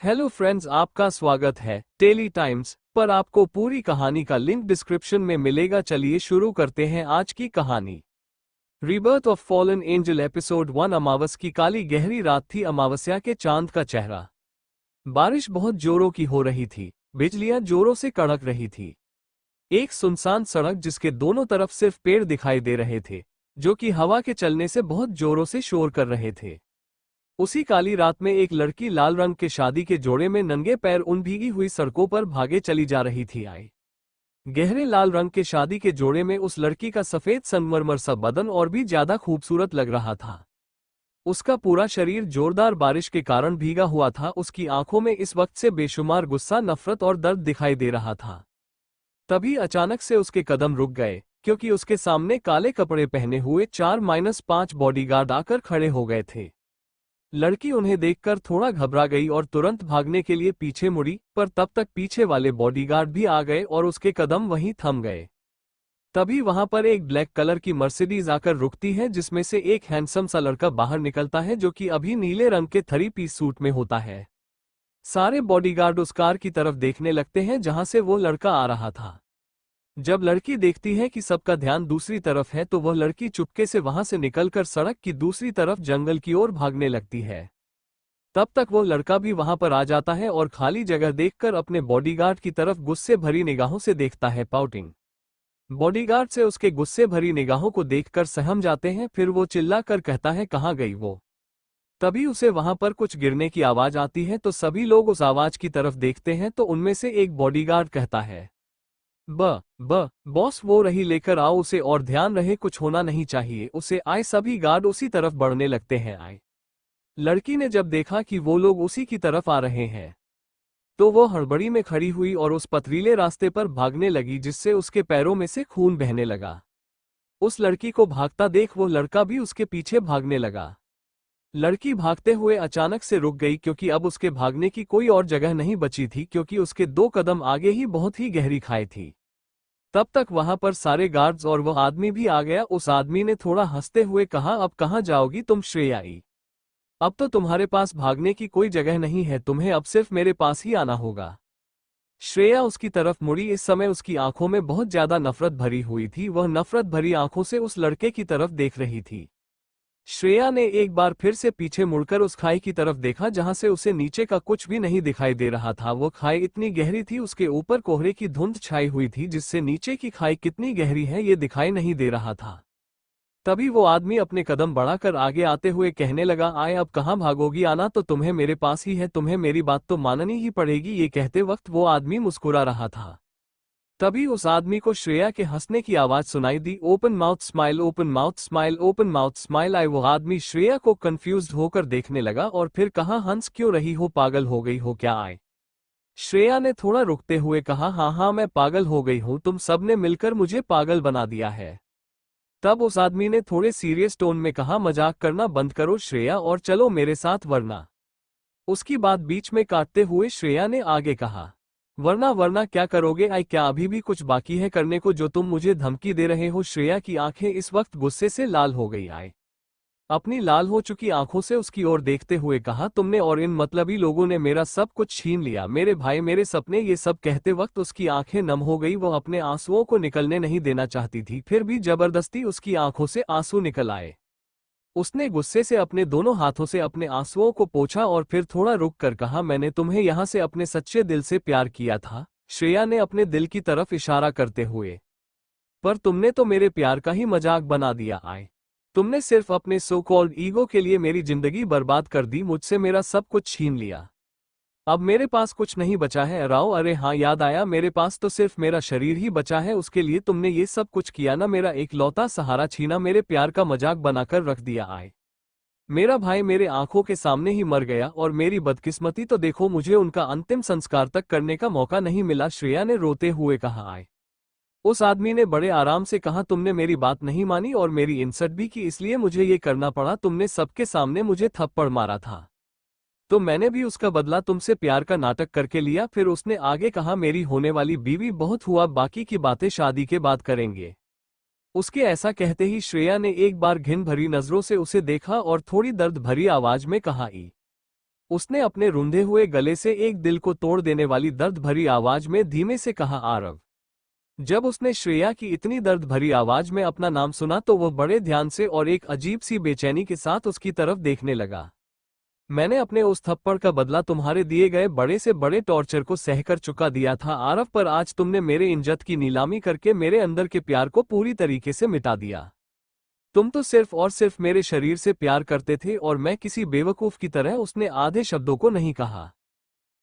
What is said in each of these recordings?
Hello friends, आपका स्वागत है टेली टाइम्स पर। आपको पूरी कहानी का लिंक डिस्क्रिप्शन में मिलेगा। चलिए शुरू करते हैं आज की कहानी। Rebirth of fallen angel episode 1। अमावस की काली गहरी रात थी। अमावस्या के चांद का चेहरा। बारिश बहुत जोरों की हो रही थी। बिजलियां जोरों से कड़क रही थी। एक सुनसान सड़क जिसके दोनों तरफ सिर्फ पेड़ दिखाई दे रहे थे, जो कि हवा के चलने से बहुत जोरों से शोर कर रहे थे। उसी काली रात में एक लड़की लाल रंग के शादी के जोड़े में नंगे पैर उन भीगी हुई सड़कों पर भागे चली जा रही थी। गहरे लाल रंग के शादी के जोड़े में उस लड़की का सफेद संगमरमर सा बदन और भी ज्यादा खूबसूरत लग रहा था। उसका पूरा शरीर जोरदार बारिश के कारण भीगा हुआ था। उसकी आंखों में इस वक्त से बेशुमार गुस्सा, नफरत और दर्द दिखाई दे रहा था। तभी अचानक से उसके कदम रुक गए, क्योंकि उसके सामने काले कपड़े पहने हुए 4-5 बॉडीगार्ड आकर खड़े हो गए थे। लड़की उन्हें देखकर थोड़ा घबरा गई और तुरंत भागने के लिए पीछे मुड़ी, पर तब तक पीछे वाले बॉडीगार्ड भी आ गए और उसके कदम वहीं थम गए। तभी वहां पर एक ब्लैक कलर की मर्सिडीज आकर रुकती है, जिसमें से एक हैंडसम सा लड़का बाहर निकलता है, जो कि अभी नीले रंग के 3-पीस सूट में होता है। सारे बॉडीगार्ड उस कार की तरफ देखने लगते हैं जहां से वो लड़का आ रहा था। जब लड़की देखती है कि सबका ध्यान दूसरी तरफ है, तो वह लड़की चुपके से वहां से निकलकर सड़क की दूसरी तरफ जंगल की ओर भागने लगती है। तब तक वो लड़का भी वहां पर आ जाता है और खाली जगह देखकर अपने बॉडीगार्ड की तरफ गुस्से भरी निगाहों से देखता है। पाउटिंग बॉडीगार्ड से उसके गुस्से भरी निगाहों को देखकर सहम जाते हैं। फिर वो चिल्ला कर कहता है, कहाँ गई वो। तभी उसे वहां पर कुछ गिरने की आवाज आती है, तो सभी लोग उस आवाज की तरफ देखते हैं। तो उनमें से एक बॉडीगार्ड कहता है, बॉस वो रही, लेकर आओ उसे, और ध्यान रहे कुछ होना नहीं चाहिए उसे। सभी गार्ड उसी तरफ बढ़ने लगते हैं। लड़की ने जब देखा कि वो लोग उसी की तरफ आ रहे हैं, तो वो हड़बड़ी में खड़ी हुई और उस पथरीले रास्ते पर भागने लगी, जिससे उसके पैरों में से खून बहने लगा। उस लड़की को भागता देख वो लड़का भी उसके पीछे भागने लगा। लड़की भागते हुए अचानक से रुक गई, क्योंकि अब उसके भागने की कोई और जगह नहीं बची थी, क्योंकि उसके 2 कदम आगे ही बहुत ही गहरी खाई थी। तब तक वहां पर सारे गार्ड्स और वह आदमी भी आ गया। उस आदमी ने थोड़ा हंसते हुए कहा, अब कहां जाओगी तुम श्रेयाई? अब तो तुम्हारे पास भागने की कोई जगह नहीं है, तुम्हें अब सिर्फ मेरे पास ही आना होगा। श्रेया उसकी तरफ मुड़ी। इस समय उसकी आंखों में बहुत ज्यादा नफरत भरी हुई थी। वह नफरत भरी आंखों से उस लड़के की तरफ देख रही थी। श्रेया ने एक बार फिर से पीछे मुड़कर उस खाई की तरफ देखा, जहां से उसे नीचे का कुछ भी नहीं दिखाई दे रहा था। वो खाई इतनी गहरी थी, उसके ऊपर कोहरे की धुंध छाई हुई थी, जिससे नीचे की खाई कितनी गहरी है ये दिखाई नहीं दे रहा था। तभी वो आदमी अपने कदम बढ़ाकर आगे आते हुए कहने लगा, अब कहाँ भागोगी? आना तो तुम्हें मेरे पास ही है, तुम्हें मेरी बात तो माननी ही पड़ेगी। ये कहते वक्त वो आदमी मुस्कुरा रहा था। तभी उस आदमी को श्रेया के हंसने की आवाज सुनाई दी। Open mouth smile, open mouth smile, open mouth smile. वो आदमी श्रेया को कंफ्यूज्ड होकर देखने लगा और फिर कहा, हंस क्यों रही हो? पागल हो गई हो क्या? श्रेया ने थोड़ा रुकते हुए कहा, हाँ मैं पागल हो गई हूँ, तुम सबने मिलकर मुझे पागल बना दिया है। तब उस आदमी ने थोड़े सीरियस टोन में कहा, मजाक करना बंद करो श्रेया और चलो मेरे साथ, वरना। उसकी बात बीच में काटते हुए श्रेया ने आगे कहा, वरना क्या करोगे? क्या अभी भी कुछ बाकी है करने को, जो तुम मुझे धमकी दे रहे हो? श्रेया की आंखें इस वक्त गुस्से से लाल हो गई। अपनी लाल हो चुकी आंखों से उसकी ओर देखते हुए कहा, तुमने और इन मतलबी लोगों ने मेरा सब कुछ छीन लिया, मेरे भाई, मेरे सपने। ये सब कहते वक्त उसकी आंखें नम हो गई। वो अपने आंसुओं को निकलने नहीं देना चाहती थी, फिर भी जबरदस्ती उसकी आंखों से आंसू निकल आए। उसने गुस्से से अपने दोनों हाथों से अपने आंसुओं को पोंछा और फिर थोड़ा रुक कर कहा, मैंने तुम्हें यहां से अपने सच्चे दिल से प्यार किया था। श्रेया ने अपने दिल की तरफ इशारा करते हुए, पर तुमने तो मेरे प्यार का ही मजाक बना दिया। तुमने सिर्फ अपने सो कॉल्ड ईगो के लिए मेरी जिंदगी बर्बाद कर दी, मुझसे मेरा सब कुछ छीन लिया। अब मेरे पास कुछ नहीं बचा है राव। अरे हाँ, याद आया, मेरे पास तो सिर्फ मेरा शरीर ही बचा है। उसके लिए तुमने ये सब कुछ किया ना? मेरा एकलौता सहारा छीना, मेरे प्यार का मजाक बनाकर रख दिया। मेरा भाई मेरे आंखों के सामने ही मर गया, और मेरी बदकिस्मती तो देखो, मुझे उनका अंतिम संस्कार तक करने का मौका नहीं मिला। श्रेया ने रोते हुए कहा। उस आदमी ने बड़े आराम से कहा, तुमने मेरी बात नहीं मानी और मेरी इंसल्ट भी की, इसलिए मुझे ये करना पड़ा। तुमने सबके सामने मुझे थप्पड़ मारा था, तो मैंने भी उसका बदला तुमसे प्यार का नाटक करके लिया। फिर उसने आगे कहा, मेरी होने वाली बीवी, बहुत हुआ, बाकी की बातें शादी के बाद करेंगे। उसके ऐसा कहते ही श्रेया ने एक बार घिन भरी नजरों से उसे देखा और थोड़ी दर्द भरी आवाज में कहा, उसने अपने रूंधे हुए गले से एक दिल को तोड़ देने वाली दर्द भरी आवाज में धीमे से कहा, आरव। जब उसने श्रेया की इतनी दर्द भरी आवाज में अपना नाम सुना तो वह बड़े ध्यान से और एक अजीब सी बेचैनी के साथ उसकी तरफ देखने लगा। मैंने अपने उस थप्पड़ का बदला तुम्हारे दिए गए बड़े से बड़े टॉर्चर को सहकर चुका दिया था आरव, पर आज तुमने मेरे इज्जत की नीलामी करके मेरे अंदर के प्यार को पूरी तरीके से मिटा दिया। तुम तो सिर्फ और सिर्फ मेरे शरीर से प्यार करते थे और मैं किसी बेवकूफ की तरह उसने आधे शब्दों को नहीं कहा।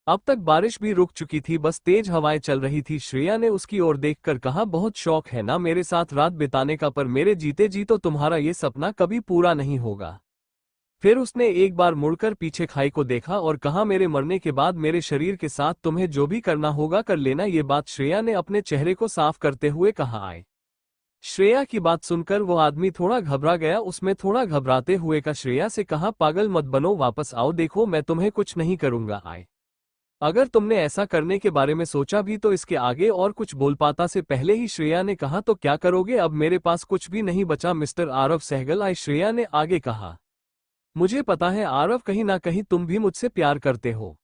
अब तक बारिश भी रुक चुकी थी, बस तेज हवाएं चल रही थी। श्रेया ने उसकी ओर देखकर कहा, बहुत शौक है ना मेरे साथ रात बिताने का, पर मेरे जीते जी तो तुम्हारा ये सपना कभी पूरा नहीं होगा। फिर उसने एक बार मुड़कर पीछे खाई को देखा और कहा, मेरे मरने के बाद मेरे शरीर के साथ तुम्हें जो भी करना होगा कर लेना। ये बात श्रेया ने अपने चेहरे को साफ करते हुए कहा। आए श्रेया की बात सुनकर वो आदमी थोड़ा घबरा गया। उसमें थोड़ा घबराते हुए का श्रेया से कहा, पागल मत बनो, वापस आओ, देखो मैं तुम्हें कुछ नहीं करूंगा। आए अगर तुमने ऐसा करने के बारे में सोचा भी तो इसके आगे और कुछ बोल पाता से पहले ही श्रेया ने कहा, तो क्या करोगे, अब मेरे पास कुछ भी नहीं बचा मिस्टर आरव सहगल। आए श्रेया ने आगे कहा, मुझे पता है आरव, कहीं ना कहीं तुम भी मुझसे प्यार करते हो।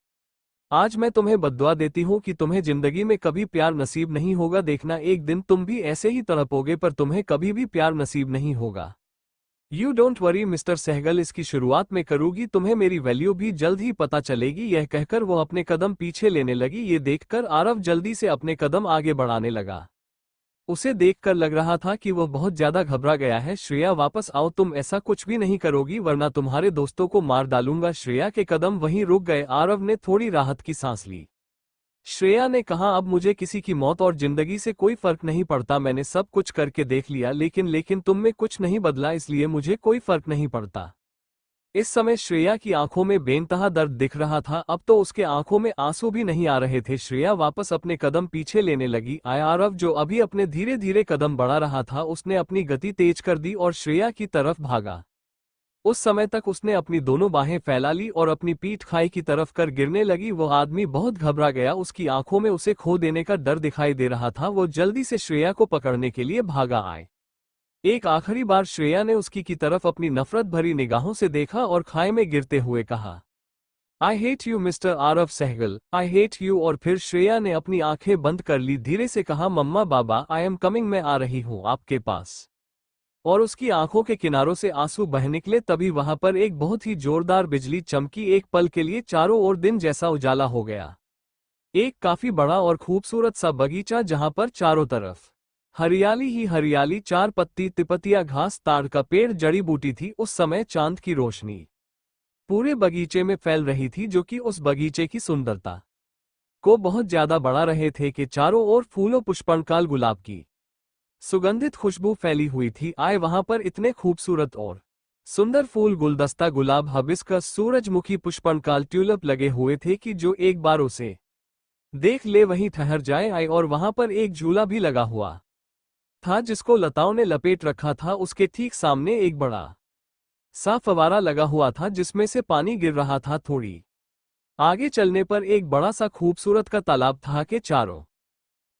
आज मैं तुम्हें बद्दुआ देती हूँ कि तुम्हें जिंदगी में कभी प्यार नसीब नहीं होगा। देखना एक दिन तुम भी ऐसे ही तड़पोगे, पर तुम्हें कभी भी प्यार नसीब नहीं होगा। You don't worry Mr Sehgal, इसकी शुरुआत में करूंगी, तुम्हें मेरी वैल्यू भी जल्द ही पता चलेगी। यह कहकर वो अपने कदम पीछे लेने लगी। ये देखकर आरव जल्दी से अपने कदम आगे बढ़ाने लगा। उसे देखकर लग रहा था कि वो बहुत ज्यादा घबरा गया है। श्रेया वापस आओ, तुम ऐसा कुछ भी नहीं करोगी वरना तुम्हारे दोस्तों को मार डालूंगा। श्रेया के कदम वहीं रुक गए। आरव ने थोड़ी राहत की सांस ली। श्रेया ने कहा, अब मुझे किसी की मौत और जिंदगी से कोई फर्क नहीं पड़ता। मैंने सब कुछ करके देख लिया, लेकिन तुम में कुछ नहीं बदला, इसलिए मुझे कोई फर्क नहीं पड़ता। इस समय श्रेया की आंखों में बेनतहा दर्द दिख रहा था। अब तो उसके आंखों में आंसू भी नहीं आ रहे थे। श्रेया वापस अपने कदम पीछे लेने लगी। आरव जो अभी अपने धीरे धीरे कदम बढ़ा रहा था, उसने अपनी गति तेज कर दी और श्रेया की तरफ भागा। उस समय तक उसने अपनी दोनों बाहें फैला ली और अपनी पीठ खाई की तरफ कर गिरने लगी। वो आदमी बहुत घबरा गया। उसकी आंखों में उसे खो देने का डर दिखाई दे रहा था। वो जल्दी से श्रेया को पकड़ने के लिए भागा। आए एक आखिरी बार श्रेया ने उसकी की तरफ अपनी नफरत भरी निगाहों से देखा और खाई में गिरते हुए कहा, I hate you Mr Aarav Sehgal, I hate you. और फिर श्रेया ने अपनी आंखें बंद कर ली। धीरे से कहा, मम्मा बाबा आई एम कमिंग, मैं आ रही हूं आपके पास। और उसकी आंखों के किनारों से आंसू बह निकले। तभी वहां पर एक बहुत ही जोरदार बिजली चमकी। एक पल के लिए चारों ओर दिन जैसा उजाला हो गया। एक काफी बड़ा और खूबसूरत सा बगीचा, जहां पर चारों तरफ हरियाली ही हरियाली, चार पत्ती, तिपतिया घास, ताड़ का पेड़, जड़ी बूटी थी। उस समय चांद की रोशनी पूरे बगीचे में फैल रही थी, जो कि उस बगीचे की सुंदरता को बहुत ज्यादा बढ़ा रहे थे कि चारों ओर फूलों, पुष्पनकाल, गुलाब की सुगंधित खुशबू फैली हुई थी। आए वहां पर इतने खूबसूरत और सुंदर फूल, गुलदस्ता, गुलाब, हबिस्कस, सूरजमुखी, पुष्पनकाल, ट्यूलिप लगे हुए थे कि जो एक बार उसे देख ले वहीं ठहर जाए। आए और वहां पर एक झूला भी लगा हुआ था, जिसको लताओं ने लपेट रखा था। उसके ठीक सामने एक बड़ा सा फव्वारा लगा हुआ था, जिसमें से पानी गिर रहा था। थोड़ी आगे चलने पर एक बड़ा सा खूबसूरत का तालाब था के चारों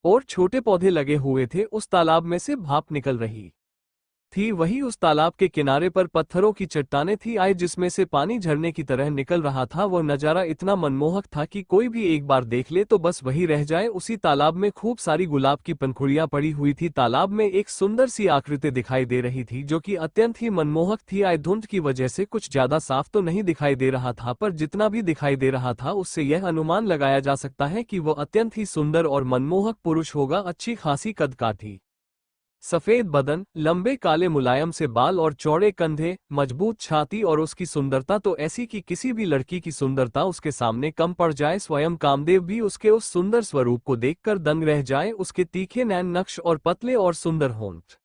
और छोटे पौधे लगे हुए थे। उस तालाब में से भाप निकल रही थी। वही उस तालाब के किनारे पर पत्थरों की चट्टानें थी, आए जिसमें से पानी झरने की तरह निकल रहा था। वह नजारा इतना मनमोहक था कि कोई भी एक बार देख ले तो बस वही रह जाए। उसी तालाब में खूब सारी गुलाब की पंखुड़ियां पड़ी हुई थी। तालाब में एक सुंदर सी आकृति दिखाई दे रही थी, जो कि अत्यंत ही मनमोहक थी। आए धुंध की वजह से कुछ ज्यादा साफ तो नहीं दिखाई दे रहा था, पर जितना भी दिखाई दे रहा था उससे यह अनुमान लगाया जा सकता है कि वह अत्यंत ही सुंदर और मनमोहक पुरुष होगा। अच्छी खासी कद काठी, सफेद बदन, लंबे काले मुलायम से बाल और चौड़े कंधे, मजबूत छाती, और उसकी सुंदरता तो ऐसी कि किसी भी लड़की की सुंदरता उसके सामने कम पड़ जाए। स्वयं कामदेव भी उसके उस सुंदर स्वरूप को देखकर दंग रह जाए। उसके तीखे नैन नक्श और पतले और सुंदर होंठ,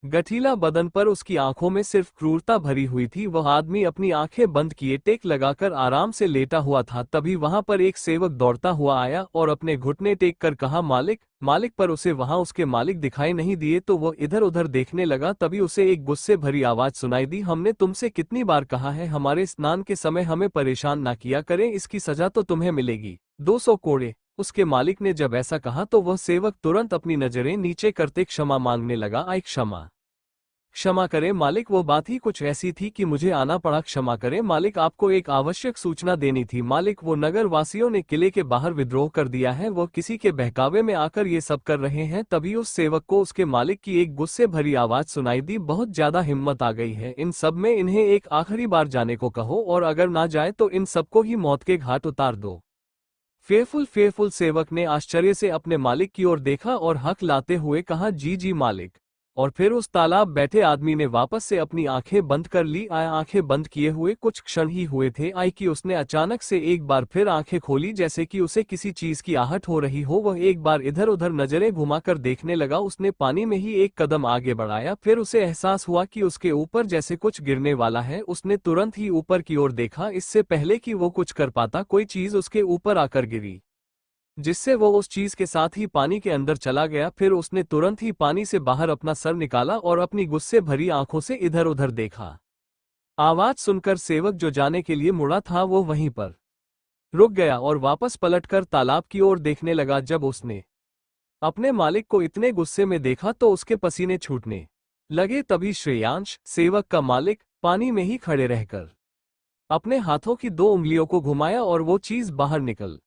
गठीला बदन पर उसकी आंखों में सिर्फ क्रूरता भरी हुई थी। वह आदमी अपनी आंखें बंद किए टेक लगाकर आराम से लेटा हुआ था। तभी वहां पर एक सेवक दौड़ता हुआ आया और अपने घुटने टेक कर कहा, मालिक, मालिक। पर उसे वहां उसके मालिक दिखाई नहीं दिए तो वो इधर उधर देखने लगा। तभी उसे एक गुस्से भरी आवाज सुनाई दी, हमने तुमसे कितनी बार कहा है हमारे स्नान के समय हमें परेशान ना किया करें, इसकी सजा तो तुम्हें मिलेगी 200 कोड़े। उसके मालिक ने जब ऐसा कहा तो वह सेवक तुरंत अपनी नजरें नीचे करते क्षमा मांगने लगा। आई क्षमा क्षमा करें मालिक, वो बात ही कुछ ऐसी थी कि मुझे आना पड़ा। क्षमा करें मालिक, आपको एक आवश्यक सूचना देनी थी। मालिक, वो नगर वासियों ने किले के बाहर विद्रोह कर दिया है, वो किसी के बहकावे में आकर ये सब कर रहे हैं। तभी उस सेवक को उसके मालिक की एक गुस्से भरी आवाज सुनाई दी, बहुत ज्यादा हिम्मत आ गई है इन सब में, इन्हें एक आखिरी बार जाने को कहो, और अगर ना जाए तो इन सबको ही मौत के घाट उतार दो। फेयरफुल सेवक ने आश्चर्य से अपने मालिक की ओर देखा और हक लाते हुए कहा, जी जी मालिक। और फिर उस तालाब बैठे आदमी ने वापस से अपनी आंखें बंद कर ली। आंखें बंद किए हुए कुछ क्षण ही हुए थे कि उसने अचानक से एक बार फिर आंखें खोली, जैसे कि उसे किसी चीज की आहट हो रही हो। वह एक बार इधर उधर नजरें घुमाकर देखने लगा। उसने पानी में ही एक कदम आगे बढ़ाया, फिर उसे एहसास हुआ कि उसके ऊपर जैसे कुछ गिरने वाला है। उसने तुरंत ही ऊपर की ओर देखा, इससे पहले कि वो कुछ कर पाता कोई चीज उसके ऊपर आकर गिरी, जिससे वो उस चीज के साथ ही पानी के अंदर चला गया। फिर उसने तुरंत ही पानी से बाहर अपना सर निकाला और अपनी गुस्से भरी आंखों से इधर उधर देखा। आवाज सुनकर सेवक जो जाने के लिए मुड़ा था वो वहीं पर रुक गया और वापस पलटकर तालाब की ओर देखने लगा। जब उसने अपने मालिक को इतने गुस्से में देखा तो उसके पसीने छूटने लगे। तभी श्रेयांश, सेवक का मालिक, पानी में ही खड़े रहकर अपने हाथों की दो उंगलियों को घुमाया और वो चीज बाहर निकल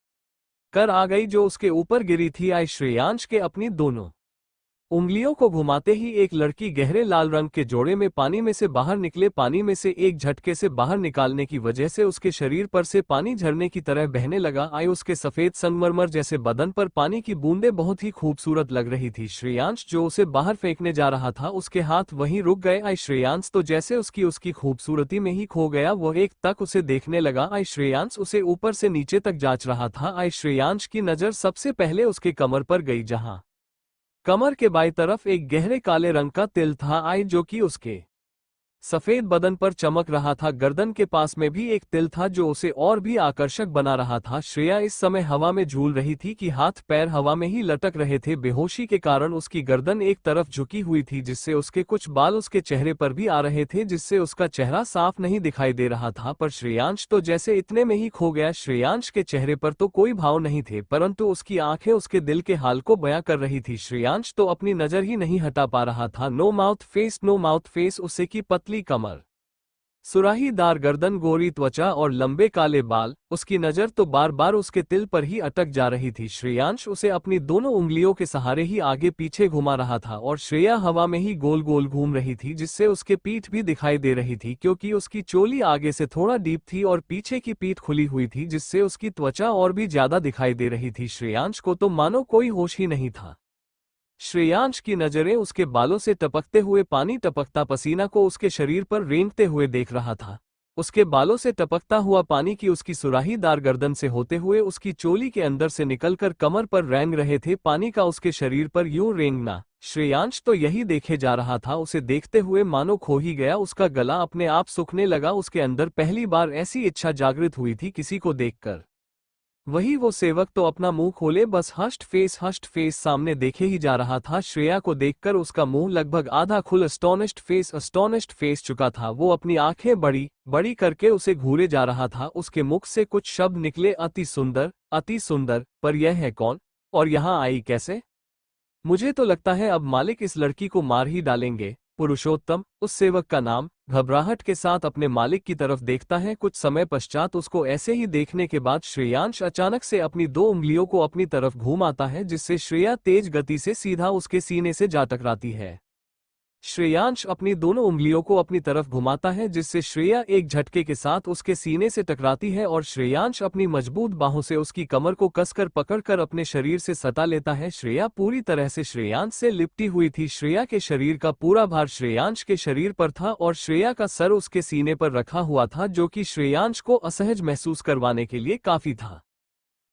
कर आ गई जो उसके ऊपर गिरी थी। श्रेयांश के अपनी दोनों उंगलियों को घुमाते ही एक लड़की गहरे लाल रंग के जोड़े में पानी में से बाहर निकले। पानी में से एक झटके से बाहर निकालने की वजह से उसके शरीर पर से पानी झरने की तरह बहने लगा। उसके सफेद संगमरमर जैसे बदन पर पानी की बूंदें बहुत ही खूबसूरत लग रही थी। श्रेयांश जो उसे बाहर फेंकने जा रहा था, उसके हाथ वहीं रुक गए। श्रेयांश तो जैसे उसकी खूबसूरती में ही खो गया। वो एक तक उसे देखने लगा। श्रेयांश उसे ऊपर से नीचे तक जांच रहा था। श्रेयांश की नजर सबसे पहले उसके कमर पर गई, जहां कमर के बाईं तरफ एक गहरे काले रंग का तिल था, जो कि उसके सफेद बदन पर चमक रहा था। गर्दन के पास में भी एक तिल था जो उसे और भी आकर्षक बना रहा था। श्रेया इस समय हवा में झूल रही थी कि हाथ पैर हवा में ही लटक रहे थे। बेहोशी के कारण उसकी गर्दन एक तरफ झुकी हुई थी, जिससे उसके कुछ बाल उसके चेहरे पर भी आ रहे थे, जिससे उसका चेहरा साफ नहीं दिखाई दे रहा था। पर श्रेयांश तो जैसे इतने में ही खो गया। श्रेयांश के चेहरे पर तो कोई भाव नहीं थे, परंतु उसकी आंखें उसके दिल के हाल को बयां कर रही थी। श्रेयांश तो अपनी नजर ही नहीं हटा पा रहा था। नो माउथ फेस, उससे की पतली कमर, सुराहीदार गर्दन, गोरी त्वचा और लंबे काले बाल। उसकी नजर तो बार बार उसके तिल पर ही अटक जा रही थी। श्रेयांश उसे अपनी दोनों उंगलियों के सहारे ही आगे पीछे घुमा रहा था और श्रेया हवा में ही गोल गोल घूम रही थी, जिससे उसके पीठ भी दिखाई दे रही थी, क्योंकि उसकी चोली आगे से थोड़ा डीप थी और पीछे की पीठ खुली हुई थी, जिससे उसकी त्वचा और भी ज्यादा दिखाई दे रही थी। श्रेयांश को तो मानो कोई होश ही नहीं था। श्रेयांश की नजरें उसके बालों से टपकते हुए पानी टपकता पसीना को उसके शरीर पर रेंगते हुए देख रहा था। उसके बालों से टपकता हुआ पानी की उसकी सुराहीदार गर्दन से होते हुए उसकी चोली के अंदर से निकलकर कमर पर रेंग रहे थे। पानी का उसके शरीर पर यूं रेंगना, श्रेयांश तो यही देखे जा रहा था। उसे देखते हुए मानो खो ही गया। उसका गला अपने आप सूखने लगा। उसके अंदर पहली बार ऐसी इच्छा जागृत हुई थी किसी को देखकर। वही वो सेवक तो अपना मुंह खोले बस हष्ट फेस सामने देखे ही जा रहा था। श्रेया को देखकर उसका मुंह लगभग आधा खुल अस्टोनिश्ड फेस चुका था। वो अपनी आंखें बड़ी बड़ी करके उसे घूरे जा रहा था। उसके मुख से कुछ शब्द निकले, अति सुंदर, पर यह है कौन और यहाँ आई कैसे? मुझे तो लगता है अब मालिक इस लड़की को मार ही डालेंगे। पुरुषोत्तम, उस सेवक का नाम, घबराहट के साथ अपने मालिक की तरफ देखता है। कुछ समय पश्चात उसको ऐसे ही देखने के बाद श्रेयांश अचानक से अपनी दो उंगलियों को अपनी तरफ घूम आता है, जिससे श्रेया तेज गति से सीधा उसके सीने से जा टकराती है। श्रेयांश अपनी दोनों उंगलियों को अपनी तरफ घुमाता है, जिससे श्रेया एक झटके के साथ उसके सीने से टकराती है और श्रेयांश अपनी मजबूत बाहों से उसकी कमर को कसकर पकड़कर अपने शरीर से सटा लेता है। श्रेया पूरी तरह से श्रेयांश से लिपटी हुई थी। श्रेया के शरीर का पूरा भार श्रेयांश के शरीर पर था और श्रेया का सर उसके सीने पर रखा हुआ था, जो कि श्रेयांश को असहज महसूस करवाने के लिए काफी था।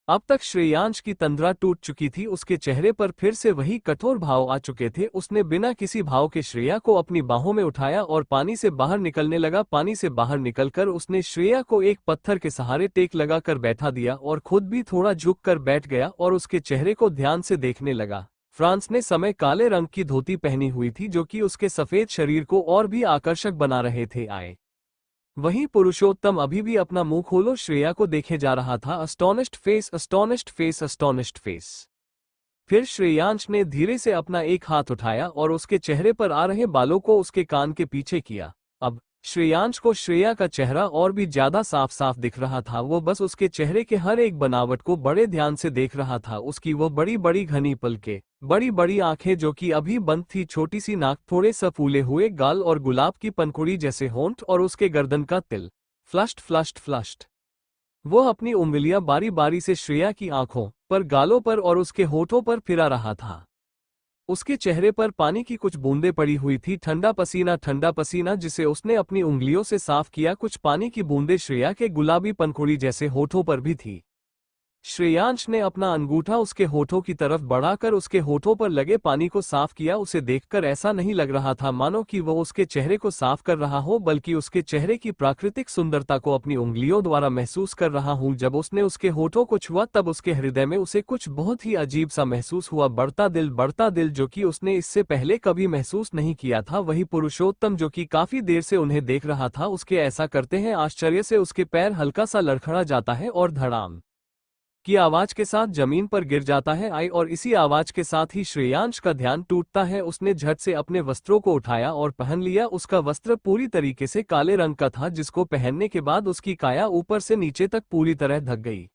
अब तक श्रेयांश की तंद्रा टूट चुकी थी। उसके चेहरे पर फिर से वही कठोर भाव आ चुके थे। उसने बिना किसी भाव के श्रेया को अपनी बाहों में उठाया और पानी से बाहर निकलने लगा। पानी से बाहर निकलकर उसने श्रेया को एक पत्थर के सहारे टेक लगाकर बैठा दिया और खुद भी थोड़ा झुक कर बैठ गया और उसके चेहरे को ध्यान से देखने लगा। फ्रांस ने समय काले रंग की धोती पहनी हुई थी, जो कि उसके सफेद शरीर को और भी आकर्षक बना रहे थे। वहीं पुरुषोत्तम अभी भी अपना मुंह खोलो श्रेया को देखे जा रहा था। अस्टोनिश्ड फेस। फिर श्रेयांश ने धीरे से अपना एक हाथ उठाया और उसके चेहरे पर आ रहे बालों को उसके कान के पीछे किया। अब श्रेयांश को श्रेया का चेहरा और भी ज्यादा साफ साफ दिख रहा था। वो बस उसके चेहरे के हर एक बनावट को बड़े ध्यान से देख रहा था। उसकी वो बड़ी बड़ी घनी पलकें, बड़ी बड़ी आंखें जो कि अभी बंद थी, छोटी सी नाक, थोड़े से फूले हुए गाल और गुलाब की पनखुड़ी जैसे होंठ और उसके गर्दन का तिल। Flushed flushed flushed. वो अपनी उंगलियां बारी बारी से श्रेया की आंखों पर, गालों पर और उसके होठों पर फिरा रहा था। उसके चेहरे पर पानी की कुछ बूंदें पड़ी हुई थी, ठंडा पसीना जिसे उसने अपनी उंगलियों से साफ किया। कुछ पानी की बूंदें श्रेया के गुलाबी पनखुड़ी जैसे होठों पर भी थी। श्रेयांश ने अपना अंगूठा उसके होठों की तरफ बढ़ाकर उसके होठों पर लगे पानी को साफ किया। उसे देखकर ऐसा नहीं लग रहा था मानो कि वो उसके चेहरे को साफ कर रहा हो, बल्कि उसके चेहरे की प्राकृतिक सुंदरता को अपनी उंगलियों द्वारा महसूस कर रहा हूं। जब उसने उसके होठों को छुआ तब उसके हृदय में उसे कुछ बहुत ही अजीब सा महसूस हुआ, बढ़ता दिल जो कि उसने इससे पहले कभी महसूस नहीं किया था। वही पुरुषोत्तम जो कि काफी देर से उन्हें देख रहा था, उसके ऐसा करते हैं आश्चर्य से उसके पैर हल्का सा लड़खड़ा जाता है और धड़ाम की आवाज के साथ जमीन पर गिर जाता है। और इसी आवाज के साथ ही श्रेयांश का ध्यान टूटता है। उसने झट से अपने वस्त्रों को उठाया और पहन लिया। उसका वस्त्र पूरी तरीके से काले रंग का था, जिसको पहनने के बाद उसकी काया ऊपर से नीचे तक पूरी तरह ढक गई।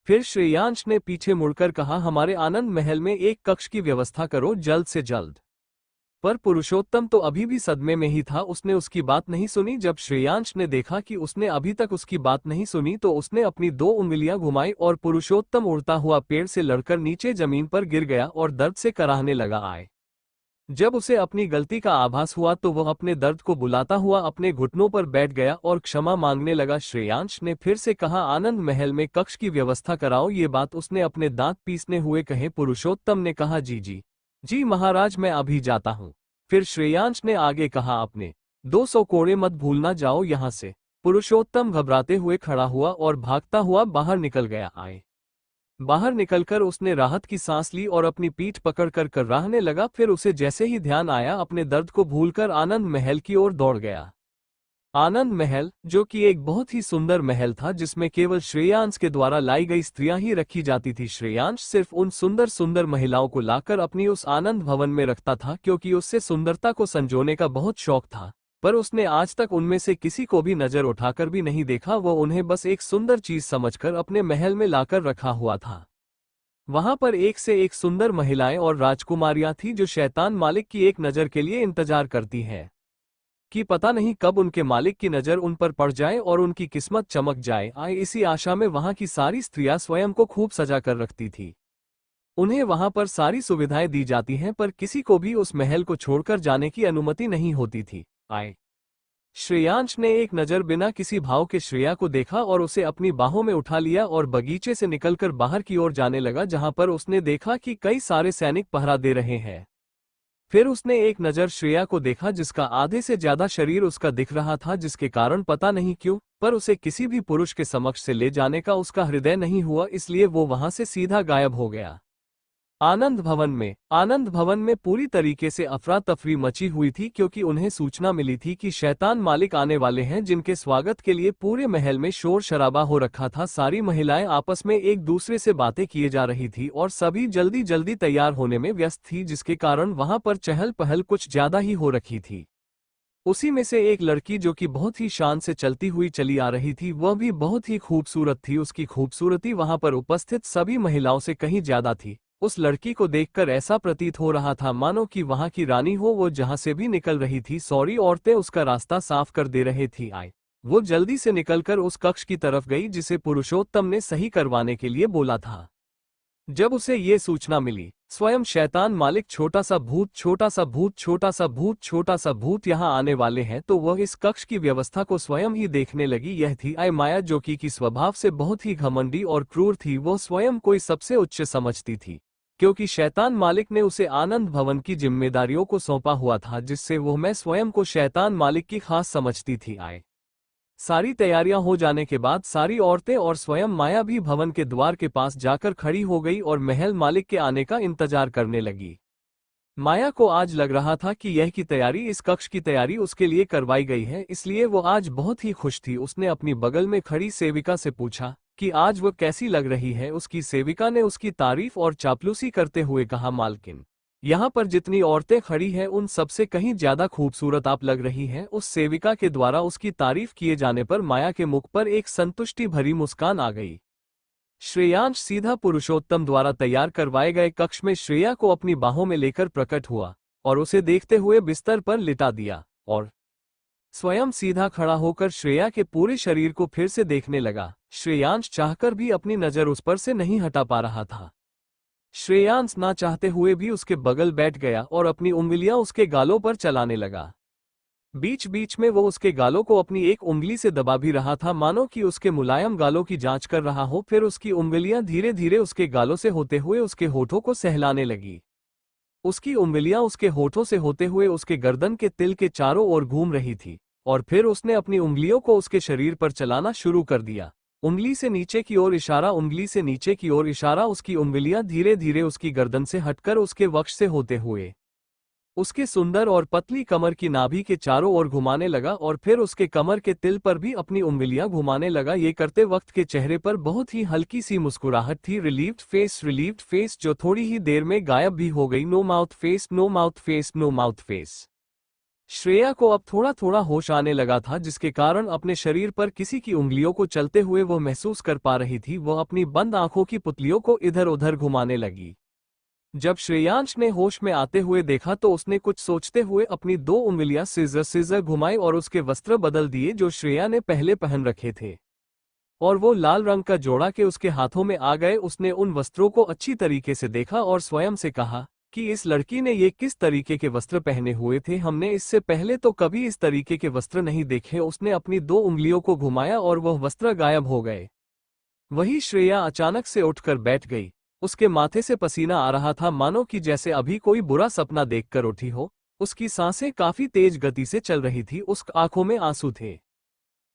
फिर श्रेयांश ने पीछे मुड़कर कहा, हमारे आनंद महल में एक कक्ष की व्यवस्था करो, जल्द से जल्द। पर पुरुषोत्तम तो अभी भी सदमे में ही था। उसने उसकी बात नहीं सुनी। जब श्रेयांश ने देखा कि उसने अभी तक उसकी बात नहीं सुनी तो उसने अपनी 2 उंगलियां घुमाई और पुरुषोत्तम उड़ता हुआ पेड़ से लड़कर नीचे जमीन पर गिर गया और दर्द से कराहने लगा। जब उसे अपनी गलती का आभास हुआ तो वह अपने दर्द को बुलाता हुआ अपने घुटनों पर बैठ गया और क्षमा मांगने लगा। श्रेयांश ने फिर से कहा, आनंद महल में कक्ष की व्यवस्था कराओ। ये बात उसने अपने दांत पीसने हुए कहे। पुरुषोत्तम ने कहा, जी महाराज, मैं अभी जाता हूँ। फिर श्रेयांश ने आगे कहा, अपने 200 कोड़े मत भूलना, जाओ यहाँ से। पुरुषोत्तम घबराते हुए खड़ा हुआ और भागता हुआ बाहर निकल गया। बाहर निकलकर उसने राहत की सांस ली और अपनी पीठ पकड़कर कराहने लगा। फिर उसे जैसे ही ध्यान आया, अपने दर्द को भूलकर आनंद महल की ओर दौड़ गया। आनंद महल, जो कि एक बहुत ही सुंदर महल था जिसमें केवल श्रेयांश के द्वारा लाई गई स्त्रियां ही रखी जाती थी। श्रेयांश सिर्फ उन सुंदर सुंदर महिलाओं को लाकर अपनी उस आनंद भवन में रखता था, क्योंकि उससे सुंदरता को संजोने का बहुत शौक था। पर उसने आज तक उनमें से किसी को भी नजर उठाकर भी नहीं देखा। वो उन्हें बस एक सुंदर चीज समझकर अपने महल में लाकर रखा हुआ था। वहां पर एक से एक सुंदर महिलाएं और राजकुमारियां थीं जो शैतान मालिक की एक नजर के लिए इंतजार करती हैं कि पता नहीं कब उनके मालिक की नजर उन पर पड़ जाए और उनकी किस्मत चमक जाए। इसी आशा में वहां की सारी स्त्रियां स्वयं को खूब सजा कर रखती थी। उन्हें वहां पर सारी सुविधाएं दी जाती हैं, पर किसी को भी उस महल को छोड़कर जाने की अनुमति नहीं होती थी। श्रेयांश ने एक नजर बिना किसी भाव के श्रेया को देखा और उसे अपनी बाहों में उठा लिया और बगीचे से निकलकर बाहर की ओर जाने लगा, जहां पर उसने देखा कि कई सारे सैनिक पहरा दे रहे हैं। फिर उसने एक नजर श्रेया को देखा, जिसका आधे से ज्यादा शरीर उसका दिख रहा था, जिसके कारण पता नहीं क्यों पर उसे किसी भी पुरुष के समक्ष से ले जाने का उसका हृदय नहीं हुआ, इसलिए वो वहां से सीधा गायब हो गया। आनंद भवन में पूरी तरीके से अफरा तफरी मची हुई थी, क्योंकि उन्हें सूचना मिली थी कि शैतान मालिक आने वाले हैं, जिनके स्वागत के लिए पूरे महल में शोर शराबा हो रखा था। सारी महिलाएं आपस में एक दूसरे से बातें किए जा रही थी और सभी जल्दी जल्दी तैयार होने में व्यस्त थी, जिसके कारण वहां पर चहल पहल कुछ ज्यादा ही हो रखी थी। उसी में से एक लड़की जो कि बहुत ही शान से चलती हुई चली आ रही थी, वह भी बहुत ही खूबसूरत थी। उसकी खूबसूरती वहां पर उपस्थित सभी महिलाओं से कहीं ज्यादा थी। उस लड़की को देखकर ऐसा प्रतीत हो रहा था मानो कि वहां की रानी हो। वो जहां से भी निकल रही थी, सौरी औरतें उसका रास्ता साफ कर दे रहे थी। वो जल्दी से निकलकर उस कक्ष की तरफ गई जिसे पुरुषोत्तम ने सही करवाने के लिए बोला था। जब उसे ये सूचना मिली, स्वयं शैतान मालिक छोटा सा भूत यहाँ आने वाले हैं, तो वह इस कक्ष की व्यवस्था को स्वयं ही देखने लगी। यह थी माया, जो कि स्वभाव से बहुत ही घमंडी और क्रूर थी। वो स्वयं कोई सबसे उच्च समझती थी, क्योंकि शैतान मालिक ने उसे आनंद भवन की जिम्मेदारियों को सौंपा हुआ था, जिससे वो मैं स्वयं को शैतान मालिक की खास समझती थी। सारी तैयारियां हो जाने के बाद सारी औरतें और स्वयं माया भी भवन के द्वार के पास जाकर खड़ी हो गई और महल मालिक के आने का इंतजार करने लगी। माया को आज लग रहा था कि यह की तैयारी, इस कक्ष की तैयारी उसके लिए करवाई गई है, इसलिए वो आज बहुत ही खुश थी। उसने अपनी बगल में खड़ी सेविका से पूछा, कि आज वह कैसी लग रही है। उसकी सेविका ने उसकी तारीफ और चापलूसी करते हुए कहा, मालकिन, यहाँ पर जितनी औरतें खड़ी हैं उन सबसे कहीं ज्यादा खूबसूरत आप लग रही हैं। उस सेविका के द्वारा उसकी तारीफ किए जाने पर माया के मुख पर एक संतुष्टि भरी मुस्कान आ गई। श्रेयांश सीधा पुरुषोत्तम द्वारा तैयार करवाए गए कक्ष में श्रेया को अपनी बाहों में लेकर प्रकट हुआ और उसे देखते हुए बिस्तर पर लिटा दिया और स्वयं सीधा खड़ा होकर श्रेया के पूरे शरीर को फिर से देखने लगा। श्रेयांश चाहकर भी अपनी नजर उस पर से नहीं हटा पा रहा था। श्रेयांश ना चाहते हुए भी उसके बगल बैठ गया और अपनी उंगलियां उसके गालों पर चलाने लगा। बीच बीच में वो उसके गालों को अपनी एक उंगली से दबा भी रहा था, मानो कि उसके मुलायम गालों की जांच कर रहा हो। फिर उसकी उंगलियां धीरे धीरे उसके गालों से होते हुए उसके होठों को सहलाने लगी। उसकी उंगलियां उसके होठों से होते हुए उसके गर्दन के तिल के चारों ओर घूम रही थी और फिर उसने अपनी उंगलियों को उसके शरीर पर चलाना शुरू कर दिया। उंगली से नीचे की ओर इशारा, उंगली से नीचे की ओर इशारा। उसकी उंगलियां धीरे धीरे उसकी गर्दन से हटकर उसके वक्ष से होते हुए उसके सुंदर और पतली कमर की नाभि के चारों ओर घुमाने लगा और फिर उसके कमर के तिल पर भी अपनी उंगलियां घुमाने लगा। ये करते वक्त के चेहरे पर बहुत ही हल्की सी मुस्कुराहट थी। रिलीव्ड फेस जो थोड़ी ही देर में गायब भी हो गई। No mouth face, no mouth face, no mouth face. Shreya को अब थोड़ा थोड़ा होश आने लगा था, जिसके कारण अपने शरीर पर किसी की उंगलियों को चलते हुए वह महसूस कर पा रही थी। वह अपनी बंद आंखों की पुतलियों को इधर उधर घुमाने लगी। जब श्रेयांश ने होश में आते हुए देखा तो उसने कुछ सोचते हुए अपनी 2 उंगलियां सीजर घुमाई और उसके वस्त्र बदल दिए जो श्रेया ने पहले पहन रखे थे, और वो लाल रंग का जोड़ा के उसके हाथों में आ गए। उसने उन वस्त्रों को अच्छी तरीके से देखा और स्वयं से कहा कि इस लड़की ने ये किस तरीके के वस्त्र पहने हुए थे, हमने इससे पहले तो कभी इस तरीके के वस्त्र नहीं देखे। उसने अपनी 2 उंगलियों को घुमाया और वह वस्त्र गायब हो गए। वही श्रेया अचानक से उठकर बैठ गई। उसके माथे से पसीना आ रहा था, मानो कि जैसे अभी कोई बुरा सपना देखकर उठी हो। उसकी सांसें काफी तेज गति से चल रही थी, उसकी आंखों में आंसू थे।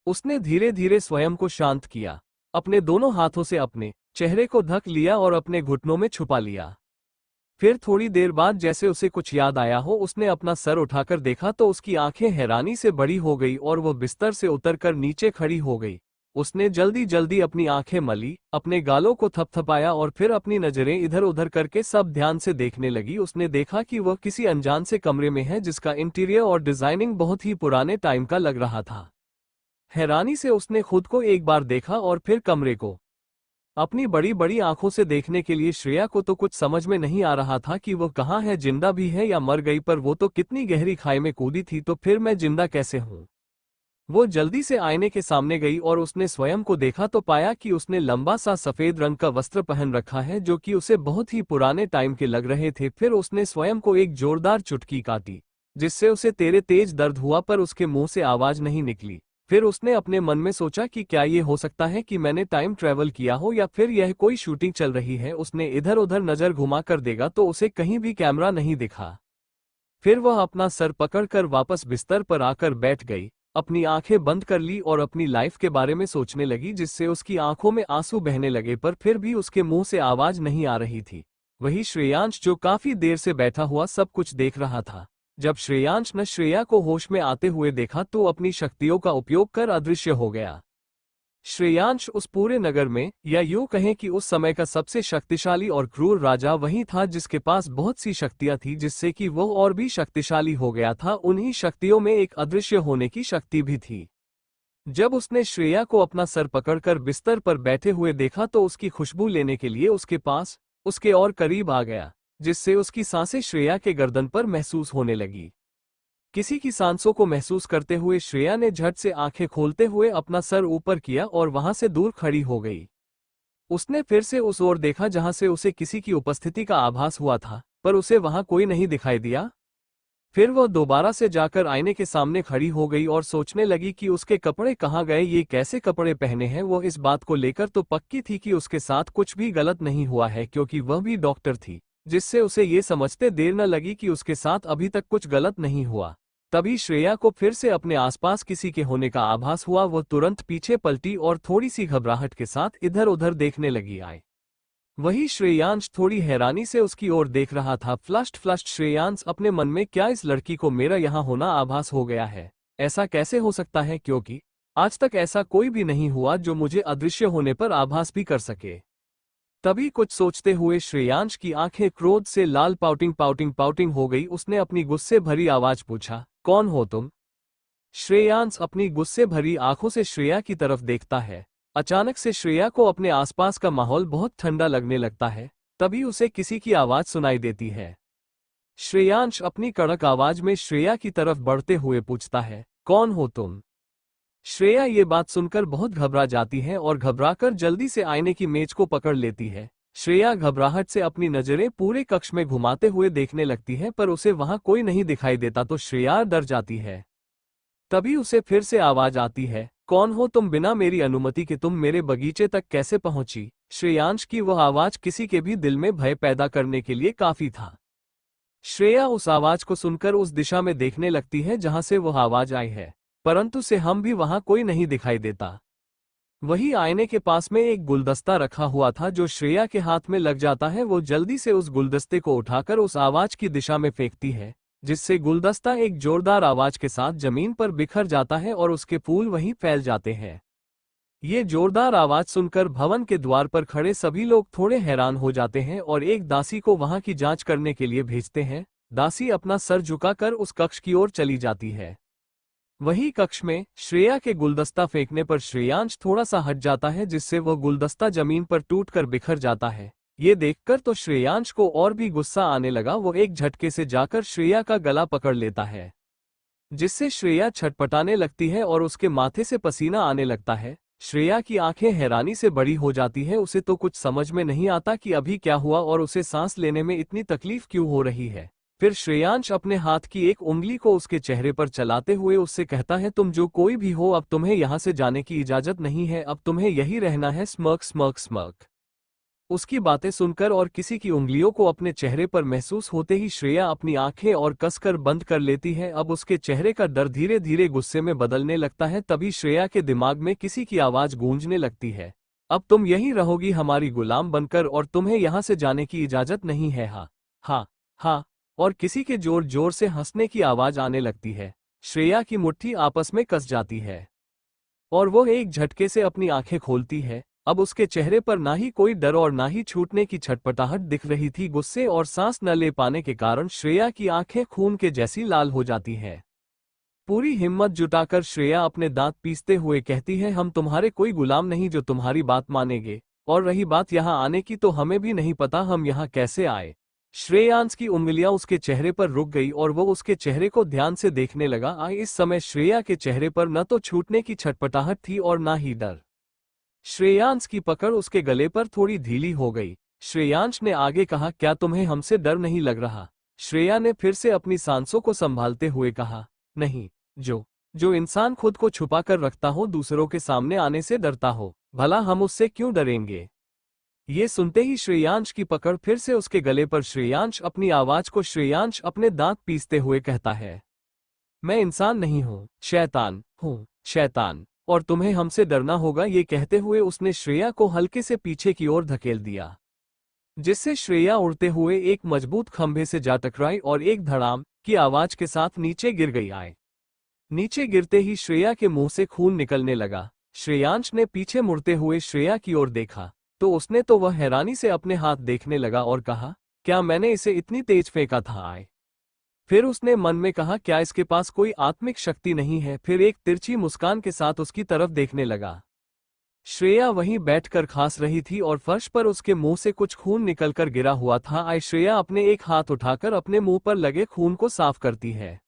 उसने धीरे धीरे स्वयं को शांत किया, अपने दोनों हाथों से अपने चेहरे को ढक लिया और अपने घुटनों में छुपा लिया। फिर थोड़ी देर बाद जैसे उसे कुछ याद आया हो, उसने अपना सर उठाकर देखा तो उसकी आंखें हैरानी से बड़ी हो गई और वह बिस्तर से उतरकर नीचे खड़ी हो गई। उसने जल्दी जल्दी अपनी आंखें मली, अपने गालों को थपथपाया और फिर अपनी नजरें इधर उधर करके सब ध्यान से देखने लगी। उसने देखा कि वह किसी अनजान से कमरे में है, जिसका इंटीरियर और डिजाइनिंग बहुत ही पुराने टाइम का लग रहा था। हैरानी से उसने खुद को एक बार देखा और फिर कमरे को। अपनी बड़ी बड़ी आंखों से देखने के लिए श्रेया को तो कुछ समझ में नहीं आ रहा था कि वह कहाँ है, जिंदा भी है या मर गई। पर वो तो कितनी गहरी खाई में कूदी थी, तो फिर मैं जिंदा कैसे हूँ। वो जल्दी से आईने के सामने गई और उसने स्वयं को देखा तो पाया कि उसने लंबा सा सफेद रंग का वस्त्र पहन रखा है, जो कि उसे बहुत ही पुराने टाइम के लग रहे थे। फिर उसने स्वयं को एक जोरदार चुटकी काटी, जिससे उसे तेज दर्द हुआ, पर उसके मुंह से आवाज नहीं निकली। फिर उसने अपने मन में सोचा कि क्या ये हो सकता है कि मैंने टाइम ट्रेवल किया हो या फिर यह कोई शूटिंग चल रही है। उसने इधर उधर नजर घुमा कर देखा तो उसे कहीं भी कैमरा नहीं दिखा। फिर वह अपना सर पकड़कर वापस बिस्तर पर आकर बैठ गई, अपनी आंखें बंद कर ली और अपनी लाइफ के बारे में सोचने लगी, जिससे उसकी आंखों में आंसू बहने लगे। पर फिर भी उसके मुंह से आवाज नहीं आ रही थी। वही श्रेयांश जो काफी देर से बैठा हुआ सब कुछ देख रहा था। जब श्रेयांश ने श्रेया को होश में आते हुए देखा तो अपनी शक्तियों का उपयोग कर अदृश्य हो गया। श्रेयांश उस पूरे नगर में, या यूं कहें कि उस समय का सबसे शक्तिशाली और क्रूर राजा वही था, जिसके पास बहुत सी शक्तियां थी, जिससे कि वो और भी शक्तिशाली हो गया था। उन्हीं शक्तियों में एक अदृश्य होने की शक्ति भी थी। जब उसने श्रेया को अपना सर पकड़कर बिस्तर पर बैठे हुए देखा तो उसकी खुशबू लेने के लिए उसके पास, उसके और करीब आ गया, जिससे उसकी सांसें श्रेया के गर्दन पर महसूस होने लगी। किसी की सांसों को महसूस करते हुए श्रेया ने झट से आंखें खोलते हुए अपना सर ऊपर किया और वहां से दूर खड़ी हो गई। उसने फिर से उस ओर देखा जहां से उसे किसी की उपस्थिति का आभास हुआ था, पर उसे वहां कोई नहीं दिखाई दिया। फिर वह दोबारा से जाकर आईने के सामने खड़ी हो गई और सोचने लगी कि उसके कपड़े कहाँ गए, ये कैसे कपड़े पहने हैं। वो इस बात को लेकर तो पक्की थी कि उसके साथ कुछ भी गलत नहीं हुआ है, क्योंकि वह भी डॉक्टर थी, जिससे उसे ये समझते देर न लगी कि उसके साथ अभी तक कुछ गलत नहीं हुआ। तभी श्रेया को फिर से अपने आसपास किसी के होने का आभास हुआ। वह तुरंत पीछे पलटी और थोड़ी सी घबराहट के साथ इधर उधर देखने लगी। वही श्रेयांश थोड़ी हैरानी से उसकी ओर देख रहा था। फ्लस्ट श्रेयांश अपने मन में, क्या इस लड़की को मेरा यहाँ होना आभास हो गया है? ऐसा कैसे हो सकता है, क्योंकि आज तक ऐसा कोई भी नहीं हुआ जो मुझे अदृश्य होने पर आभास भी कर सके। तभी कुछ सोचते हुए श्रेयांश की आंखें क्रोध से लाल पाउटिंग पाउटिंग पाउटिंग हो गई। उसने अपनी गुस्से भरी आवाज पूछा, कौन हो तुम? श्रेयांश अपनी गुस्से भरी आंखों से श्रेया की तरफ देखता है। अचानक से श्रेया को अपने आसपास का माहौल बहुत ठंडा लगने लगता है। तभी उसे किसी की आवाज सुनाई देती है। श्रेयांश अपनी कड़क आवाज में श्रेया की तरफ बढ़ते हुए पूछता है, कौन हो तुम? श्रेया ये बात सुनकर बहुत घबरा जाती है और घबराकर जल्दी से आईने की मेज को पकड़ लेती है। श्रेया घबराहट से अपनी नजरें पूरे कक्ष में घुमाते हुए देखने लगती है, पर उसे वहां कोई नहीं दिखाई देता तो श्रेया डर जाती है। तभी उसे फिर से आवाज आती है, कौन हो तुम? बिना मेरी अनुमति के तुम मेरे बगीचे तक कैसे पहुंची? श्रेयांश की वह आवाज किसी के भी दिल में भय पैदा करने के लिए काफी था। श्रेया उस आवाज को सुनकर उस दिशा में देखने लगती है जहां से वह आवाज आई है, परंतु से हम भी वहां कोई नहीं दिखाई देता। वही आईने के पास में एक गुलदस्ता रखा हुआ था जो श्रेया के हाथ में लग जाता है। वो जल्दी से उस गुलदस्ते को उठाकर उस आवाज की दिशा में फेंकती है, जिससे गुलदस्ता एक जोरदार आवाज के साथ जमीन पर बिखर जाता है और उसके फूल वहीं फैल जाते हैं। ये जोरदार आवाज सुनकर भवन के द्वार पर खड़े सभी लोग थोड़े हैरान हो जाते हैं और एक दासी को वहां की जांच करने के लिए भेजते हैं। दासी अपना सर झुकाकर उस कक्ष की ओर चली जाती है। वही कक्ष में श्रेया के गुलदस्ता फेंकने पर श्रेयांश थोड़ा सा हट जाता है, जिससे वह गुलदस्ता जमीन पर टूटकर बिखर जाता है। ये देखकर तो श्रेयांश को और भी गुस्सा आने लगा। वो एक झटके से जाकर श्रेया का गला पकड़ लेता है, जिससे श्रेया छटपटाने लगती है और उसके माथे से पसीना आने लगता है। श्रेया की आंखें हैरानी से बड़ी हो जाती है। उसे तो कुछ समझ में नहीं आता कि अभी क्या हुआ और उसे सांस लेने में इतनी तकलीफ क्यों हो रही है। फिर श्रेयांश अपने हाथ की एक उंगली को उसके चेहरे पर चलाते हुए उससे कहता है, तुम जो कोई भी हो, अब तुम्हें यहां से जाने की इजाजत नहीं है, अब तुम्हें यही रहना है। Smirk smirk smirk. उसकी बातें सुनकर और किसी की उंगलियों को अपने चेहरे पर महसूस होते ही श्रेया अपनी आंखें और कसकर बंद कर लेती है। अब उसके चेहरे का डर धीरे धीरे गुस्से में बदलने लगता है। तभी श्रेया के दिमाग में किसी की आवाज गूंजने लगती है, अब तुम यहीं रहोगी हमारी गुलाम बनकर और तुम्हें यहां से जाने की इजाजत नहीं है। हाँ हाँ हाँ। और किसी के जोर जोर से हंसने की आवाज आने लगती है। श्रेया की मुट्ठी आपस में कस जाती है और वो एक झटके से अपनी आंखें खोलती है। अब उसके चेहरे पर ना ही कोई डर और ना ही छूटने की छटपटाहट दिख रही थी। गुस्से और सांस न ले पाने के कारण श्रेया की आंखें खून के जैसी लाल हो जाती हैं। पूरी हिम्मत जुटाकर श्रेया अपने दांत पीसते हुए कहती है, हम तुम्हारे कोई गुलाम नहीं जो तुम्हारी बात मानेंगे, और रही बात यहाँ आने की तो हमें भी नहीं पता हम यहाँ कैसे आए। श्रेयांश की उंगलियां उसके चेहरे पर रुक गई और वो उसके चेहरे को ध्यान से देखने लगा। इस समय श्रेया के चेहरे पर न तो छूटने की छटपटाहट थी और ना ही डर। श्रेयांश की पकड़ उसके गले पर थोड़ी ढीली हो गई। श्रेयांश ने आगे कहा, क्या तुम्हें हमसे डर नहीं लग रहा? श्रेया ने फिर से अपनी सांसों को संभालते हुए कहा, नहीं। जो इंसान खुद को छुपा कर रखता हो दूसरों के सामने आने से डरता हो, भला हम उससे क्यों डरेंगे? ये सुनते ही श्रेयांश की पकड़ फिर से उसके गले पर। श्रेयांश अपने दांत पीसते हुए कहता है, मैं इंसान नहीं हूँ, शैतान हूँ, शैतान, और तुम्हें हमसे डरना होगा। ये कहते हुए उसने श्रेया को हल्के से पीछे की ओर धकेल दिया, जिससे श्रेया उड़ते हुए एक मजबूत खंभे से जा टकराई और एक धड़ाम की आवाज के साथ नीचे गिर गई। नीचे गिरते ही श्रेया के मुंह से खून निकलने लगा। श्रेयांश ने पीछे मुड़ते हुए श्रेया की ओर देखा तो उसने तो वह हैरानी से अपने हाथ देखने लगा और कहा, क्या मैंने इसे इतनी तेज फेंका था? फिर उसने मन में कहा, क्या इसके पास कोई आत्मिक शक्ति नहीं है? फिर एक तिरछी मुस्कान के साथ उसकी तरफ देखने लगा। श्रेया वहीं बैठकर खांस रही थी और फर्श पर उसके मुंह से कुछ खून निकलकर गिरा हुआ था। श्रेया अपने एक हाथ उठाकर अपने मुंह पर लगे खून को साफ करती है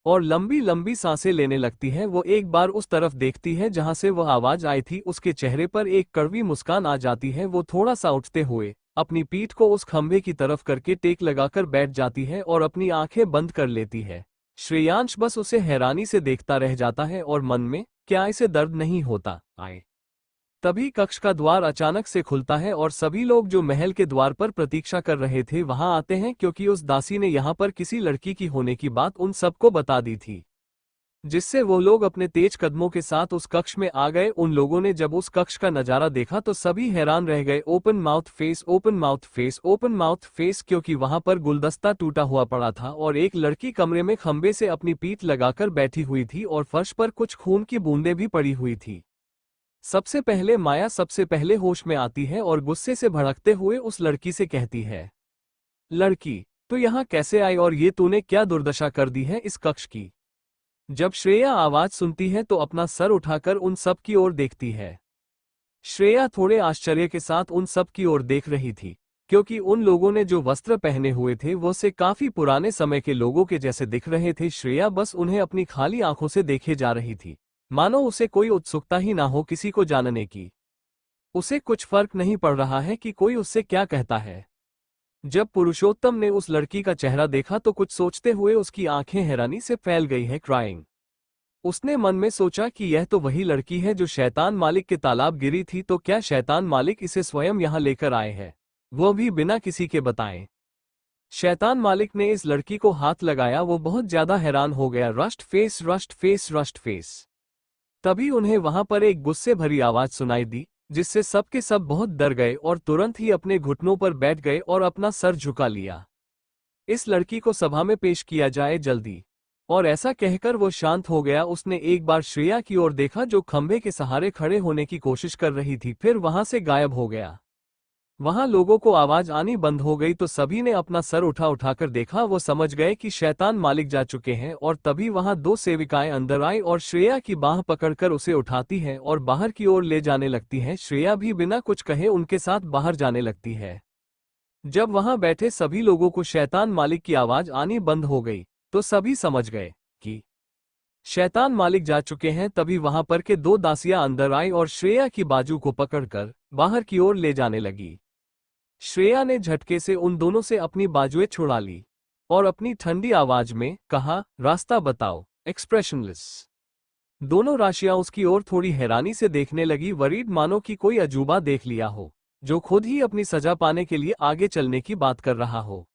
और लंबी लंबी सांसें लेने लगती है। वो एक बार उस तरफ देखती है जहां से वह आवाज आई थी। उसके चेहरे पर एक कड़वी मुस्कान आ जाती है। वो थोड़ा सा उठते हुए अपनी पीठ को उस खंभे की तरफ करके टेक लगाकर बैठ जाती है और अपनी आंखें बंद कर लेती है। श्रेयांश बस उसे हैरानी से देखता रह जाता है और मन में, क्या इसे दर्द नहीं होता? तभी कक्ष का द्वार अचानक से खुलता है और सभी लोग जो महल के द्वार पर प्रतीक्षा कर रहे थे वहां आते हैं, क्योंकि उस दासी ने यहां पर किसी लड़की की होने की बात उन सबको बता दी थी। जिससे वो लोग अपने तेज कदमों के साथ उस कक्ष में आ गए। उन लोगों ने जब उस कक्ष का नजारा देखा तो सभी हैरान रह गए। Open mouth face, open mouth face, open mouth face, क्योंकि वहां पर गुलदस्ता टूटा हुआ पड़ा था और एक लड़की कमरे में खंबे से अपनी पीठ लगाकर बैठी हुई थी और फर्श पर कुछ खून की बूंदें भी पड़ी हुई थी। सबसे पहले माया सबसे पहले होश में आती है और गुस्से से भड़कते हुए उस लड़की से कहती है, लड़की, तो यहाँ कैसे आई और ये तूने क्या दुर्दशा कर दी है इस कक्ष की। जब श्रेया आवाज सुनती है तो अपना सर उठाकर उन सब की ओर देखती है। श्रेया थोड़े आश्चर्य के साथ उन सब की ओर देख रही थी, क्योंकि उन लोगों ने जो वस्त्र पहने हुए थे वो से काफी पुराने समय के लोगों के जैसे दिख रहे थे। श्रेया बस उन्हें अपनी खाली आंखों से देखे जा रही थी, मानो उसे कोई उत्सुकता ही ना हो किसी को जानने की। उसे कुछ फर्क नहीं पड़ रहा है कि कोई उससे क्या कहता है। जब पुरुषोत्तम ने उस लड़की का चेहरा देखा तो कुछ सोचते हुए उसकी आंखें हैरानी से फैल गई है, क्राइंग। उसने मन में सोचा कि यह तो वही लड़की है जो शैतान मालिक के तालाब गिरी थी, तो क्या शैतान मालिक इसे स्वयं यहाँ लेकर आए हैं, वो भी बिना किसी के बताए। शैतान मालिक ने इस लड़की को हाथ लगाया। वो बहुत ज्यादा हैरान हो गया। Rust face, rust face, rust face. तभी उन्हें वहां पर एक गुस्से भरी आवाज सुनाई दी, जिससे सबके सब बहुत डर गए और तुरंत ही अपने घुटनों पर बैठ गए और अपना सर झुका लिया। इस लड़की को सभा में पेश किया जाए जल्दी। और ऐसा कहकर वो शांत हो गया। उसने एक बार श्रेया की ओर देखा जो खंभे के सहारे खड़े होने की कोशिश कर रही थी, फिर वहां से गायब हो गया। वहां लोगों को आवाज आनी बंद हो गई तो सभी ने अपना सर उठाकर देखा। वो समझ गए कि शैतान मालिक जा चुके हैं और तभी वहां दो सेविकाएं अंदर आई और श्रेया की बाह पकड़कर उसे उठाती हैं और बाहर की ओर ले जाने लगती हैं। श्रेया भी बिना कुछ कहे उनके साथ बाहर जाने लगती है। जब वहां बैठे सभी लोगों को शैतान मालिक की आवाज आनी बंद हो गई तो सभी समझ गए कि शैतान मालिक जा चुके हैं। तभी वहां पर के दो दासियां अंदर आई और श्रेया की बाजू को पकड़कर बाहर की ओर ले जाने लगी। श्रेया ने झटके से उन दोनों से अपनी बाजुएं छुड़ा ली और अपनी ठंडी आवाज में कहा, रास्ता बताओ, एक्सप्रेशनलेस। दोनों राशियां उसकी ओर थोड़ी हैरानी से देखने लगी, वरीड मानो कि कोई अजूबा देख लिया हो जो खुद ही अपनी सजा पाने के लिए आगे चलने की बात कर रहा हो।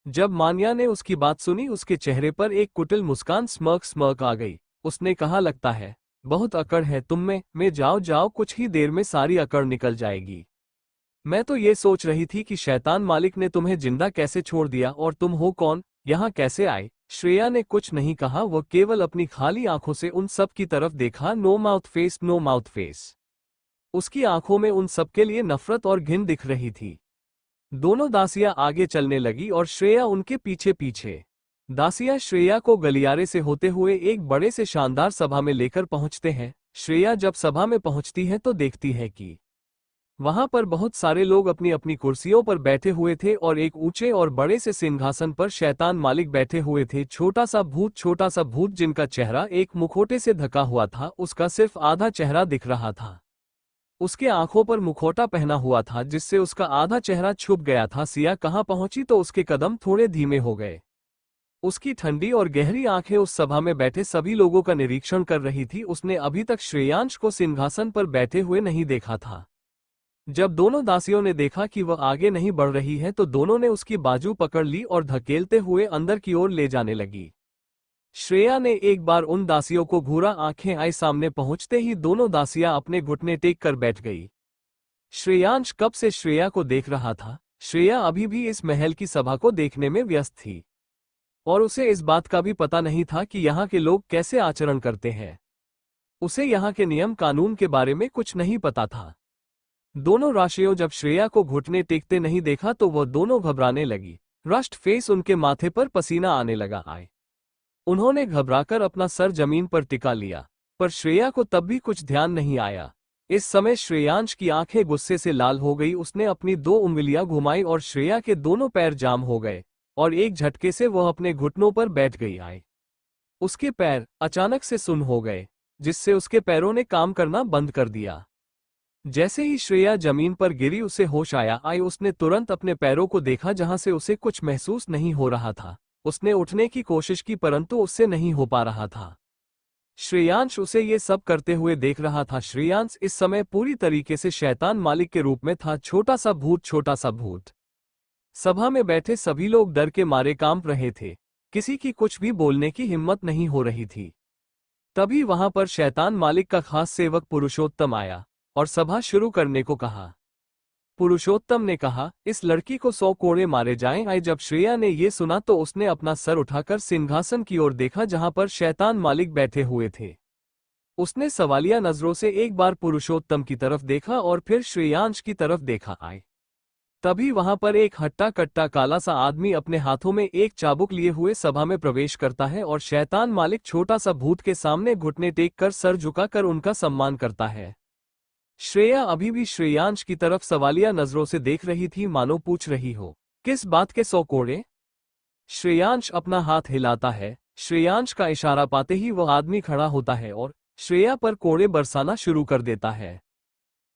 जब मान्या ने उसकी बात सुनी उसके चेहरे पर एक कुटिल मुस्कान स्मर्क आ गई। उसने कहा, लगता है बहुत अकड़ है तुम में जाओ जाओ, कुछ ही देर में सारी अकड़ निकल जाएगी। मैं तो ये सोच रही थी कि शैतान मालिक ने तुम्हें जिंदा कैसे छोड़ दिया और तुम हो कौन, यहाँ कैसे आए। श्रेया ने कुछ नहीं कहा, वो केवल अपनी खाली आंखों से उन सब की तरफ देखा। No mouth face, no mouth face. उसकी आंखों में उन सबके लिए नफरत और घिन दिख रही थी। दोनों दासियां आगे चलने लगी और श्रेया उनके पीछे पीछे। दासियां श्रेया को गलियारे से होते हुए एक बड़े से शानदार सभा में लेकर पहुंचते हैं। श्रेया जब सभा में पहुंचती है तो देखती है कि वहां पर बहुत सारे लोग अपनी अपनी कुर्सियों पर बैठे हुए थे और एक ऊंचे और बड़े से सिंहासन पर शैतान मालिक बैठे हुए थे। छोटा सा भूत जिनका चेहरा एक मुखौटे से ढका हुआ था, उसका सिर्फ आधा चेहरा दिख रहा था। उसके आंखों पर मुखौटा पहना हुआ था जिससे उसका आधा चेहरा छुप गया था। सिया कहाँ पहुंची तो उसके कदम थोड़े धीमे हो गए। उसकी ठंडी और गहरी आंखें उस सभा में बैठे सभी लोगों का निरीक्षण कर रही थी। उसने अभी तक श्रेयांश को सिंहासन पर बैठे हुए नहीं देखा था। जब दोनों दासियों ने देखा कि वह आगे नहीं बढ़ रही है तो दोनों ने उसकी बाजू पकड़ ली और धकेलते हुए अंदर की ओर ले जाने लगी। श्रेया ने एक बार उन दासियों को घूरा, आंखें आई सामने पहुंचते ही दोनों दासियां अपने घुटने टेक कर बैठ गई। श्रेयांश कब से श्रेया को देख रहा था। श्रेया अभी भी इस महल की सभा को देखने में व्यस्त थी और उसे इस बात का भी पता नहीं था कि यहाँ के लोग कैसे आचरण करते हैं। उसे यहाँ के नियम कानून के बारे में कुछ नहीं पता था। दोनों राशियों जब श्रेया को घुटने टेकते नहीं देखा तो वह दोनों घबराने लगी। रस्ट फेस, उनके माथे पर पसीना आने लगा। उन्होंने घबराकर अपना सर जमीन पर टिका लिया, पर श्रेया को तब भी कुछ ध्यान नहीं आया। इस समय श्रेयांश की आंखें गुस्से से लाल हो गई। उसने अपनी दो उंगलियां घुमाई और श्रेया के दोनों पैर जाम हो गए और एक झटके से वह अपने घुटनों पर बैठ गई। उसके पैर अचानक से सुन्न हो गए, जिससे उसके पैरों ने काम करना बंद कर दिया। जैसे ही श्रेया जमीन पर गिरी उसे होश आया। उसने तुरंत अपने पैरों को देखा जहां से उसे कुछ महसूस नहीं हो रहा था। उसने उठने की कोशिश की परंतु उससे नहीं हो पा रहा था। श्रेयांश उसे ये सब करते हुए देख रहा था। श्रेयांश इस समय पूरी तरीके से शैतान मालिक के रूप में था। छोटा सा भूत। सभा में बैठे सभी लोग डर के मारे कांप रहे थे। किसी की कुछ भी बोलने की हिम्मत नहीं हो रही थी। तभी वहां पर शैतान मालिक का खास सेवक पुरुषोत्तम आया और सभा शुरू करने को कहा। पुरुषोत्तम ने कहा, इस लड़की को 100 कोड़े मारे जाएं। आई जब श्रेया ने ये सुना तो उसने अपना सर उठाकर सिंहासन की ओर देखा जहां पर शैतान मालिक बैठे हुए थे। उसने सवालिया नजरों से एक बार पुरुषोत्तम की तरफ देखा और फिर श्रेयांश की तरफ देखा। आए तभी वहां पर एक हट्टा कट्टा काला सा आदमी अपने हाथों में एक चाबुक लिए हुए सभा में प्रवेश करता है और शैतान मालिक छोटा सा भूत के सामने घुटने टेक कर सर झुकाकर उनका सम्मान करता है। श्रेया अभी भी श्रेयांश की तरफ सवालिया नजरों से देख रही थी, मानो पूछ रही हो, किस बात के 100 कोड़े? श्रेयांश अपना हाथ हिलाता है। श्रेयांश का इशारा पाते ही वह आदमी खड़ा होता है और श्रेया पर कोड़े बरसाना शुरू कर देता है।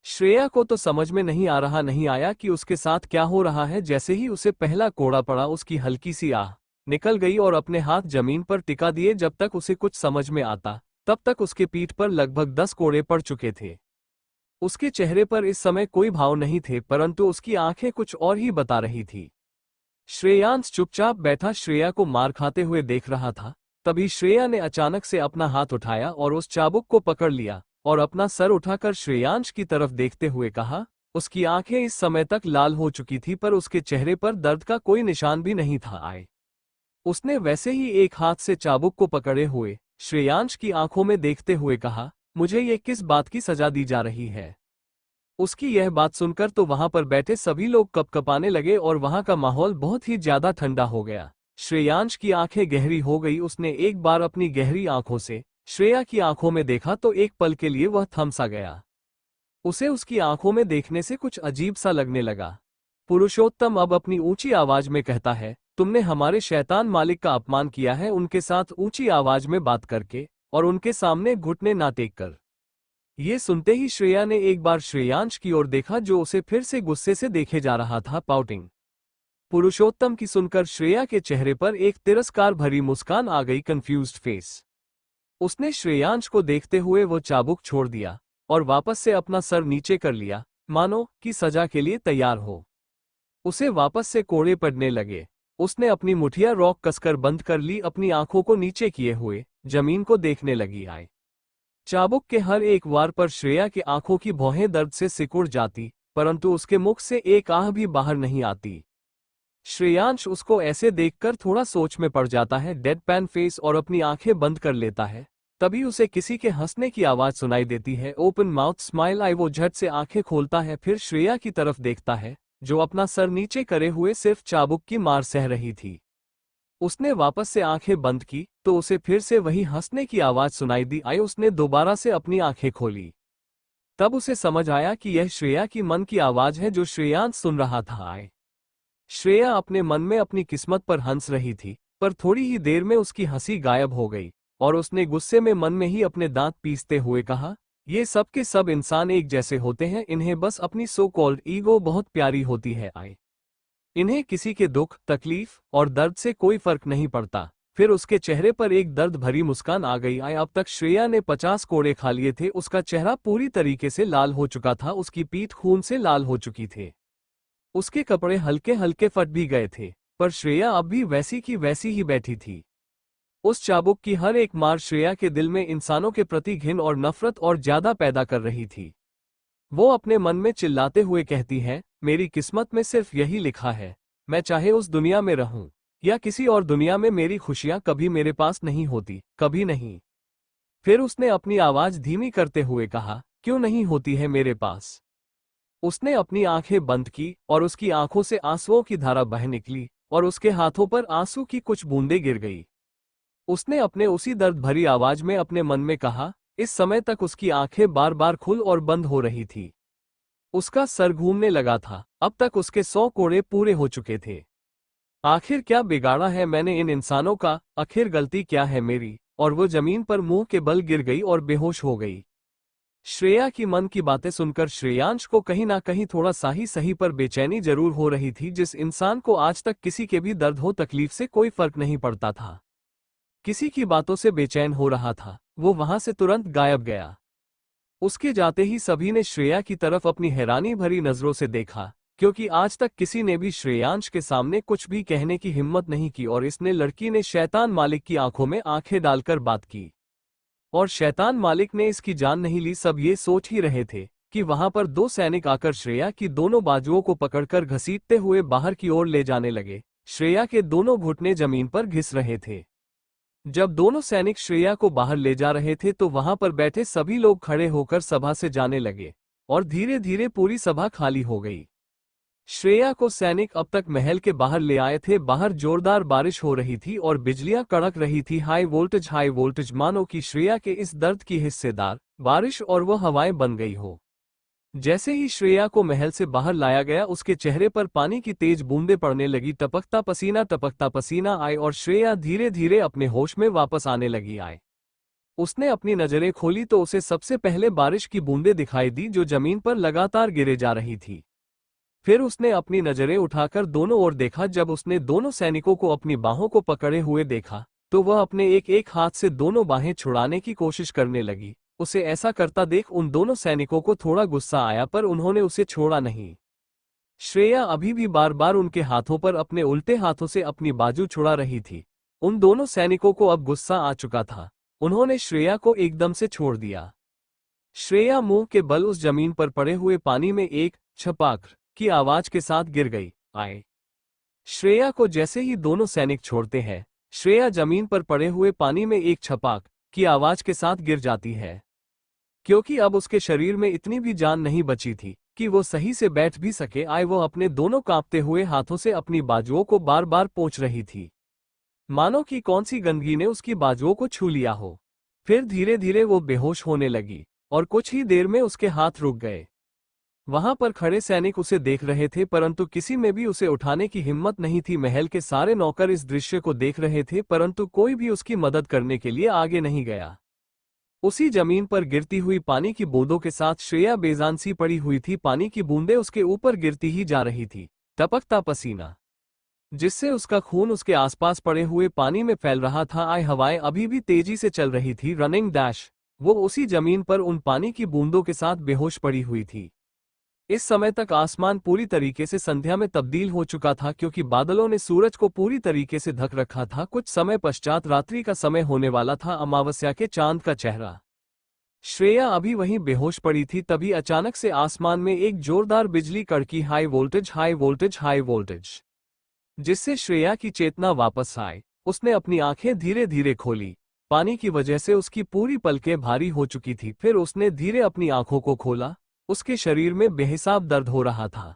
श्रेया को तो समझ में नहीं आया कि उसके साथ क्या हो रहा है। जैसे ही उसे पहला कोड़ा पड़ा उसकी हल्की सी आह निकल गई और अपने हाथ जमीन पर टिका दिए। जब तक उसे कुछ समझ में आता तब तक उसके पीठ पर लगभग 10 कोड़े पड़ चुके थे। उसके चेहरे पर इस समय कोई भाव नहीं थे, परंतु उसकी आंखें कुछ और ही बता रही थी। श्रेयांश चुपचाप बैठा श्रेया को मार खाते हुए देख रहा था। तभी श्रेया ने अचानक से अपना हाथ उठाया और उस चाबुक को पकड़ लिया और अपना सर उठाकर श्रेयांश की तरफ देखते हुए कहा। उसकी आंखें इस समय तक लाल हो चुकी थी पर उसके चेहरे पर दर्द का कोई निशान भी नहीं था। आए उसने वैसे ही एक हाथ से चाबुक को पकड़े हुए श्रेयांश की आंखों में देखते हुए कहा, मुझे ये किस बात की सजा दी जा रही है? उसकी यह बात सुनकर तो वहां पर बैठे सभी लोग कपकपाने लगे और वहां का माहौल बहुत ही ज्यादा ठंडा हो गया। श्रेयांश की आंखें गहरी हो गई। उसने एक बार अपनी गहरी आंखों से श्रेया की आंखों में देखा तो एक पल के लिए वह थम सा गया। उसे उसकी आंखों में देखने से कुछ अजीब सा लगने लगा। पुरुषोत्तम अब अपनी ऊंची आवाज में कहता है, तुमने हमारे शैतान मालिक का अपमान किया है, उनके साथ ऊंची आवाज में बात करके और उनके सामने घुटने ना टेक कर। ये सुनते ही श्रेया ने एक बार श्रेयांश की ओर देखा जो उसे फिर से गुस्से से देखे जा रहा था, पाउटिंग। पुरुषोत्तम की सुनकर श्रेया के चेहरे पर एक तिरस्कार भरी मुस्कान आ गई, कंफ्यूज्ड फेस। उसने श्रेयांश को देखते हुए वो चाबुक छोड़ दिया और वापस से अपना सर नीचे कर लिया, मानो कि सजा के लिए तैयार हो। उसे वापस से कोड़े पड़ने लगे। उसने अपनी मुठिया रॉक कसकर बंद कर ली, अपनी आंखों को नीचे किए हुए जमीन को देखने लगी। आए चाबुक के हर एक वार पर श्रेया की आंखों की भौहें दर्द से सिकुड़ जाती, परंतु उसके मुख से एक आह भी बाहर नहीं आती। श्रेयांश उसको ऐसे देखकर थोड़ा सोच में पड़ जाता है, डेडपैन फेस, और अपनी आंखें बंद कर लेता है। तभी उसे किसी के हंसने की आवाज सुनाई देती है, ओपन माउथ स्माइल। आई वो झट से आंखें खोलता है, फिर श्रेया की तरफ देखता है जो अपना सर नीचे करे हुए सिर्फ चाबुक की मार सह रही थी। उसने वापस से आंखें बंद की तो उसे फिर से वही हंसने की आवाज सुनाई दी। आई उसने दोबारा से अपनी आंखें खोली। तब उसे समझ आया कि यह श्रेया की मन की आवाज है जो श्रेयांश सुन रहा था। आए श्रेया अपने मन में अपनी किस्मत पर हंस रही थी, पर थोड़ी ही देर में उसकी हंसी गायब हो गई और उसने गुस्से में मन में ही अपने दांत पीसते हुए कहा, ये सब के सब इंसान एक जैसे होते हैं, इन्हें बस अपनी सो कॉल्ड ईगो बहुत प्यारी होती है। आए इन्हें किसी के दुख, तकलीफ और दर्द से कोई फर्क नहीं पड़ता। फिर उसके चेहरे पर एक दर्द भरी मुस्कान आ गई। आए अब तक श्रेया ने 50 कोड़े खा लिए थे। उसका चेहरा पूरी तरीके से लाल हो चुका था, उसकी पीठ खून से लाल हो चुकी थी। उसके कपड़े हल्के हल्के फट भी गए थे, पर श्रेया अब भी वैसी की वैसी ही बैठी थी। उस चाबुक की हर एक मार श्रेया के दिल में इंसानों के प्रति घिन और नफरत और ज्यादा पैदा कर रही थी। वो अपने मन में चिल्लाते हुए कहती है, मेरी किस्मत में सिर्फ यही लिखा है, मैं चाहे उस दुनिया में रहूं या किसी और दुनिया में, मेरी खुशियां कभी मेरे पास नहीं होती, कभी नहीं। फिर उसने अपनी आवाज धीमी करते हुए कहा, क्यों नहीं होती है मेरे पास? उसने अपनी आंखें बंद की और उसकी आंखों से आंसुओं की धारा बह निकली और उसके हाथों पर आंसू की कुछ बूंदें गिर गई। उसने अपने उसी दर्द भरी आवाज में अपने मन में कहा। इस समय तक उसकी आंखें बार बार खुल और बंद हो रही थी। उसका सर घूमने लगा था। अब तक उसके 100 कोड़े पूरे हो चुके थे। आखिर क्या बिगाड़ा है मैंने इन इंसानों का? आखिर गलती क्या है मेरी? और वो जमीन पर मुंह के बल गिर गई और बेहोश हो गई। श्रेया की मन की बातें सुनकर श्रेयांश को कहीं ना कहीं थोड़ा सा ही सही पर बेचैनी जरूर हो रही थी। जिस इंसान को आज तक किसी के भी दर्द हो, तकलीफ से कोई फर्क नहीं पड़ता था, किसी की बातों से बेचैन हो रहा था, वो वहां से तुरंत गायब गया। उसके जाते ही सभी ने श्रेया की तरफ अपनी हैरानी भरी नजरों से देखा, क्योंकि आज तक किसी ने भी श्रेयांश के सामने कुछ भी कहने की हिम्मत नहीं की और इसने लड़की ने शैतान मालिक की आंखों में आंखें डालकर बात की। और शैतान मालिक ने इसकी जान नहीं ली। सब ये सोच ही रहे थे कि वहां पर दो सैनिक आकर श्रेया की दोनों बाजुओं को पकड़कर घसीटते हुए बाहर की ओर ले जाने लगे। श्रेया के दोनों घुटने जमीन पर घिस रहे थे। जब दोनों सैनिक श्रेया को बाहर ले जा रहे थे तो वहां पर बैठे सभी लोग खड़े होकर सभा से जाने लगे और धीरे धीरे पूरी सभा खाली हो गई। श्रेया को सैनिक अब तक महल के बाहर ले आए थे। बाहर जोरदार बारिश हो रही थी और बिजलियां कड़क रही थी। हाई वोल्टेज, मानो कि श्रेया के इस दर्द की हिस्सेदार बारिश और वह हवाएं बन गई हो। जैसे ही श्रेया को महल से बाहर लाया गया, उसके चेहरे पर पानी की तेज बूंदें पड़ने लगी। टपकता पसीना आए और श्रेया धीरे धीरे अपने होश में वापस आने लगी। उसने अपनी नजरें खोली तो उसे सबसे पहले बारिश की बूंदें दिखाई दी जो जमीन पर लगातार गिरे जा रही थी। फिर उसने अपनी नजरें उठाकर दोनों ओर देखा। जब उसने दोनों सैनिकों को अपनी बाहों को पकड़े हुए देखा तो वह अपने एक एक हाथ से दोनों बाहें छुड़ाने की कोशिश करने लगी। उसे ऐसा करता देख उन दोनों सैनिकों को थोड़ा गुस्सा आया, पर उन्होंने उसे छोड़ा नहीं। श्रेया अभी भी बार बार उनके हाथों पर अपने उल्टे हाथों से अपनी बाजू छुड़ा रही थी। उन दोनों सैनिकों को अब गुस्सा आ चुका था। उन्होंने श्रेया को एकदम से छोड़ दिया। श्रेया मुंह के बल उस जमीन पर पड़े हुए पानी में एक छपाक की आवाज के साथ गिर गई। श्रेया को जैसे ही दोनों सैनिक छोड़ते हैं, श्रेया जमीन पर पड़े हुए पानी में एक छपाक की आवाज के साथ गिर जाती है, क्योंकि अब उसके शरीर में इतनी भी जान नहीं बची थी कि वो सही से बैठ भी सके। वो अपने दोनों कांपते हुए हाथों से अपनी बाजुओं को बार बार पोंछ रही थी, मानो कि कौन सी गंदगी ने उसकी बाजुओं को छू लिया हो। फिर धीरे धीरे वो बेहोश होने लगी और कुछ ही देर में उसके हाथ रुक गए। वहां पर खड़े सैनिक उसे देख रहे थे, परंतु किसी में भी उसे उठाने की हिम्मत नहीं थी। महल के सारे नौकर इस दृश्य को देख रहे थे, परंतु कोई भी उसकी मदद करने के लिए आगे नहीं गया। उसी जमीन पर गिरती हुई पानी की बूंदों के साथ श्रेया बेजान सी पड़ी हुई थी। पानी की बूंदें उसके ऊपर गिरती ही जा रही थी, टपकता पसीना, जिससे उसका खून उसके आसपास पड़े हुए पानी में फैल रहा था। हवाएं अभी भी तेजी से चल रही थी। रनिंग डैश, वो उसी जमीन पर उन पानी की बूंदों के साथ बेहोश पड़ी हुई थी। इस समय तक आसमान पूरी तरीके से संध्या में तब्दील हो चुका था, क्योंकि बादलों ने सूरज को पूरी तरीके से ढक रखा था। कुछ समय पश्चात रात्रि का समय होने वाला था, अमावस्या के चांद का चेहरा। श्रेया अभी वहीं बेहोश पड़ी थी, तभी अचानक से आसमान में एक जोरदार बिजली कड़की। हाई वोल्टेज, जिससे श्रेया की चेतना वापस आई। उसने अपनी आंखें धीरे धीरे खोली। पानी की वजह से उसकी पूरी पलकें भारी हो चुकी थी। फिर उसने धीरे अपनी आंखों को खोला। उसके शरीर में बेहिसाब दर्द हो रहा था,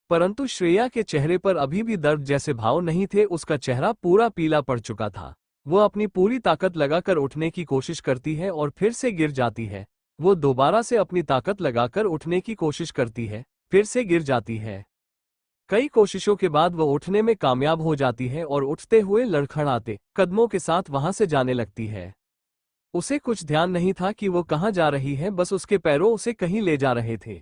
परंतु श्रेया के चेहरे पर अभी भी दर्द जैसे भाव नहीं थे। उसका चेहरा पूरा पीला पड़ चुका था। वो अपनी पूरी ताकत लगाकर उठने की कोशिश करती है और फिर से गिर जाती है। वो दोबारा से अपनी ताकत लगाकर उठने की कोशिश करती है, फिर से गिर जाती है। कई कोशिशों के बाद वो उठने में कामयाब हो जाती है और उठते हुए लड़खड़ाते कदमों के साथ वहां से जाने लगती है। उसे कुछ ध्यान नहीं था कि वो कहाँ जा रही है, बस उसके पैरों उसे कहीं ले जा रहे थे।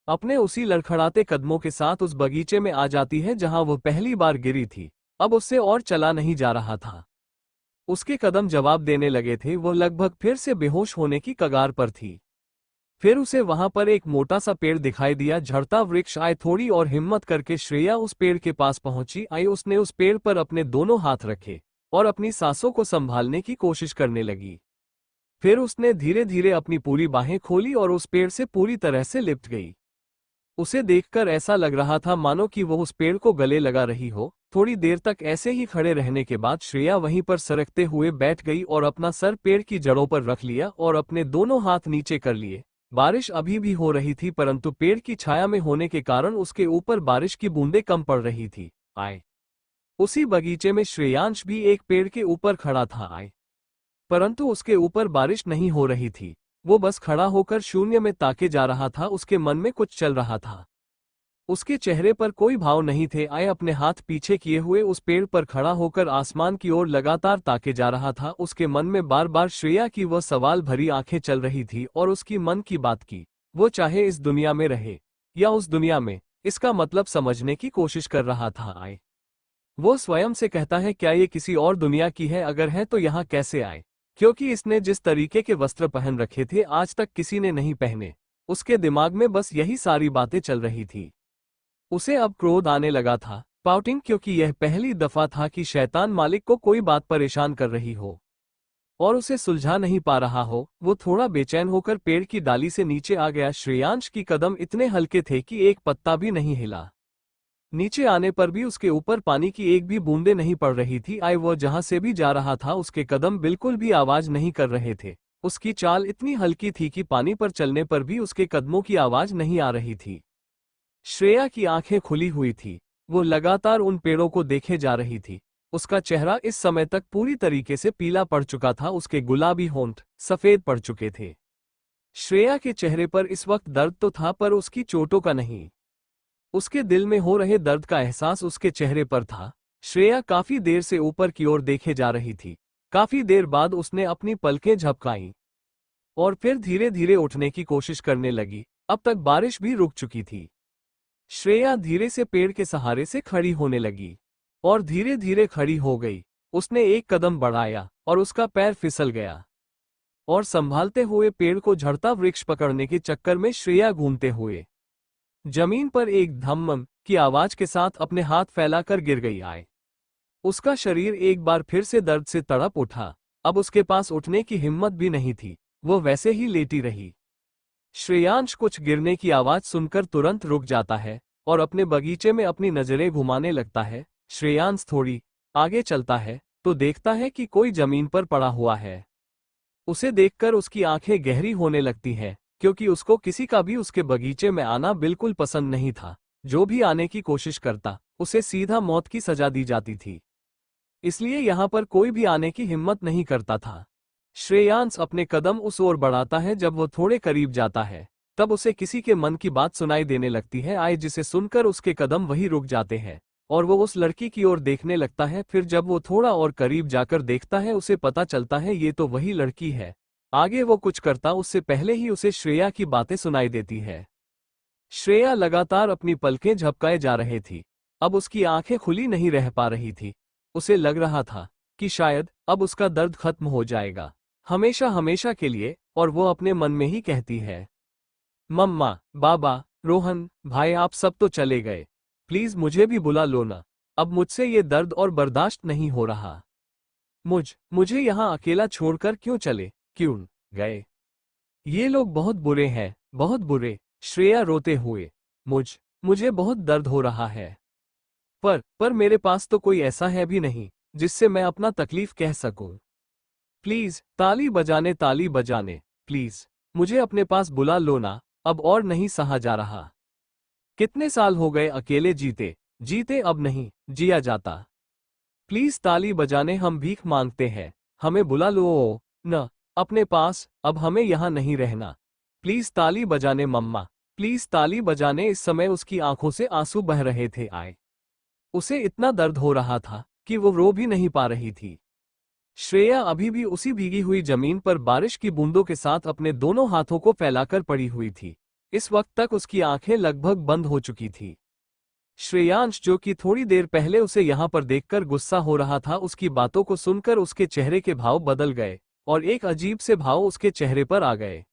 अपने उसी लड़खड़ाते कदमों के साथ उस बगीचे में आ जाती है जहां वो पहली बार गिरी थी। अब उससे और चला नहीं जा रहा था। उसके कदम जवाब देने लगे थे। वो लगभग फिर से बेहोश होने की कगार पर थी। फिर उसे वहां पर एक मोटा सा पेड़ दिखाई दिया, झड़ता वृक्ष। थोड़ी और हिम्मत करके श्रेया उस पेड़ के पास पहुंची। उसने उस पेड़ पर अपने दोनों हाथ रखे और अपनी सांसों को संभालने की कोशिश करने लगी। फिर उसने धीरे धीरे अपनी पूरी बाहें खोली और उस पेड़ से पूरी तरह से लिपट गई। उसे देखकर ऐसा लग रहा था मानो कि वो उस पेड़ को गले लगा रही हो। थोड़ी देर तक ऐसे ही खड़े रहने के बाद श्रेया वहीं पर सरकते हुए बैठ गई और अपना सर पेड़ की जड़ों पर रख लिया और अपने दोनों हाथ नीचे कर लिए। बारिश अभी भी हो रही थी, परंतु पेड़ की छाया में होने के कारण उसके ऊपर बारिश की बूंदें कम पड़ रही थी। उसी बगीचे में श्रेयांश भी एक पेड़ के ऊपर खड़ा था। परंतु उसके ऊपर बारिश नहीं हो रही थी। वो बस खड़ा होकर शून्य में ताके जा रहा था। उसके मन में कुछ चल रहा था। उसके चेहरे पर कोई भाव नहीं थे। अपने हाथ पीछे किए हुए उस पेड़ पर खड़ा होकर आसमान की ओर लगातार ताके जा रहा था। उसके मन में बार बार श्रेया की वह सवाल भरी आंखें चल रही थी और उसकी मन की बात की। वो चाहे इस दुनिया में रहे या उस दुनिया में, इसका मतलब समझने की कोशिश कर रहा था। वो स्वयं से कहता है, क्या ये किसी और दुनिया की है? अगर है तो यहाँ कैसे आए? क्योंकि इसने जिस तरीके के वस्त्र पहन रखे थे आज तक किसी ने नहीं पहने। उसके दिमाग में बस यही सारी बातें चल रही थी। उसे अब क्रोध आने लगा था, पाउटिंग, क्योंकि यह पहली दफा था कि शैतान मालिक को कोई बात परेशान कर रही हो। और उसे सुलझा नहीं पा रहा हो। वो थोड़ा बेचैन होकर पेड़ की डाली से नीचे आ गया। श्रेयांश की कदम इतने हल्के थे कि एक पत्ता भी नहीं हिला। नीचे आने पर भी उसके ऊपर पानी की एक भी बूंदे नहीं पड़ रही थी। वह जहां से भी जा रहा था उसके कदम बिल्कुल भी आवाज नहीं कर रहे थे। उसकी चाल इतनी हल्की थी कि पानी पर चलने पर भी उसके कदमों की आवाज नहीं आ रही थी। श्रेया की आंखें खुली हुई थी। वो लगातार उन पेड़ों को देखे जा रही थी। उसका चेहरा इस समय तक पूरी तरीके से पीला पड़ चुका था। उसके गुलाबी होंठ सफेद पड़ चुके थे। श्रेया के चेहरे पर इस वक्त दर्द तो था, पर उसकी चोटों का नहीं। उसके दिल में हो रहे दर्द का एहसास उसके चेहरे पर था। श्रेया काफी देर से ऊपर की ओर देखे जा रही थी। काफी देर बाद उसने अपनी पलकें झपकाईं और फिर धीरे धीरे उठने की कोशिश करने लगी। अब तक बारिश भी रुक चुकी थी। श्रेया धीरे से पेड़ के सहारे से खड़ी होने लगी और धीरे धीरे खड़ी हो गई। उसने एक कदम बढ़ाया और उसका पैर फिसल गया और संभालते हुए पेड़ को झड़ता वृक्ष पकड़ने के चक्कर में श्रेया घूमते हुए जमीन पर एक धम्म की आवाज के साथ अपने हाथ फैलाकर गिर गई। उसका शरीर एक बार फिर से दर्द से तड़प उठा। अब उसके पास उठने की हिम्मत भी नहीं थी। वो वैसे ही लेटी रही। श्रेयांश कुछ गिरने की आवाज सुनकर तुरंत रुक जाता है और अपने बगीचे में अपनी नजरें घुमाने लगता है। श्रेयांश थोड़ी आगे चलता है तो देखता है कि कोई जमीन पर पड़ा हुआ है। उसे देखकर उसकी आंखें गहरी होने लगती हैं, क्योंकि उसको किसी का भी उसके बगीचे में आना बिल्कुल पसंद नहीं था। जो भी आने की कोशिश करता उसे सीधा मौत की सजा दी जाती थी। इसलिए यहां पर कोई भी आने की हिम्मत नहीं करता था। श्रेयांश अपने कदम उस ओर बढ़ाता है। जब वो थोड़े करीब जाता है तब उसे किसी के मन की बात सुनाई देने लगती है, जिसे सुनकर उसके कदम वहीं रुक जाते हैं और वो उस लड़की की ओर देखने लगता है। फिर जब वो थोड़ा और करीब जाकर देखता है उसे पता चलता है ये तो वही लड़की है। आगे वो कुछ करता उससे पहले ही उसे श्रेया की बातें सुनाई देती है। श्रेया लगातार अपनी पलकें झपकाए जा रही थी। अब उसकी आंखें खुली नहीं रह पा रही थी। उसे लग रहा था कि शायद अब उसका दर्द खत्म हो जाएगा, हमेशा हमेशा के लिए। और वो अपने मन में ही कहती है, मम्मा, बाबा, रोहन, भाई, आप सब तो चले गए, प्लीज मुझे भी बुला लो ना। अब मुझसे ये दर्द और बर्दाश्त नहीं हो रहा। मुझे यहाँ अकेला छोड़कर क्यों चले क्यों गए? ये लोग बहुत बुरे हैं, बहुत बुरे। श्रेया रोते हुए, मुझे बहुत दर्द हो रहा है, पर मेरे पास तो कोई ऐसा है भी नहीं जिससे मैं अपना तकलीफ कह सकूं। प्लीज ताली बजाने प्लीज मुझे अपने पास बुला लो ना। अब और नहीं सहा जा रहा। कितने साल हो गए अकेले जीते अब नहीं जिया जाता। प्लीज ताली बजाने, हम भीख मांगते हैं, हमें बुला लो न अपने पास। अब हमें यहाँ नहीं रहना। प्लीज ताली बजाने मम्मा, प्लीज ताली बजाने। इस समय उसकी आंखों से आंसू बह रहे थे। उसे इतना दर्द हो रहा था कि वो रो भी नहीं पा रही थी। श्रेया अभी भी उसी भीगी हुई जमीन पर बारिश की बूंदों के साथ अपने दोनों हाथों को फैलाकर पड़ी हुई थी। इस वक्त तक उसकी आंखें लगभग बंद हो चुकी थी। श्रेयांश, जो कि थोड़ी देर पहले उसे यहां पर देखकर गुस्सा हो रहा था, उसकी बातों को सुनकर उसके चेहरे के भाव बदल गए और एक अजीब से भाव उसके चेहरे पर आ गए।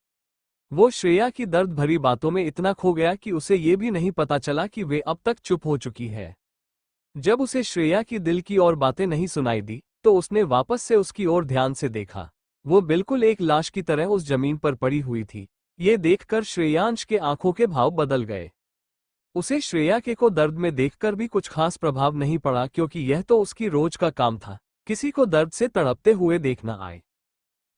वो श्रेया की दर्द भरी बातों में इतना खो गया कि उसे ये भी नहीं पता चला कि वे अब तक चुप हो चुकी है। जब उसे श्रेया की दिल की और बातें नहीं सुनाई दी तो उसने वापस से उसकी ओर ध्यान से देखा। वो बिल्कुल एक लाश की तरह उस जमीन पर पड़ी हुई थी। ये देखकर श्रेयांश के आंखों के भाव बदल गए। उसे श्रेया के को दर्द में देखकर भी कुछ खास प्रभाव नहीं पड़ा, क्योंकि यह तो उसकी रोज का काम था, किसी को दर्द से तड़पते हुए देखना आए।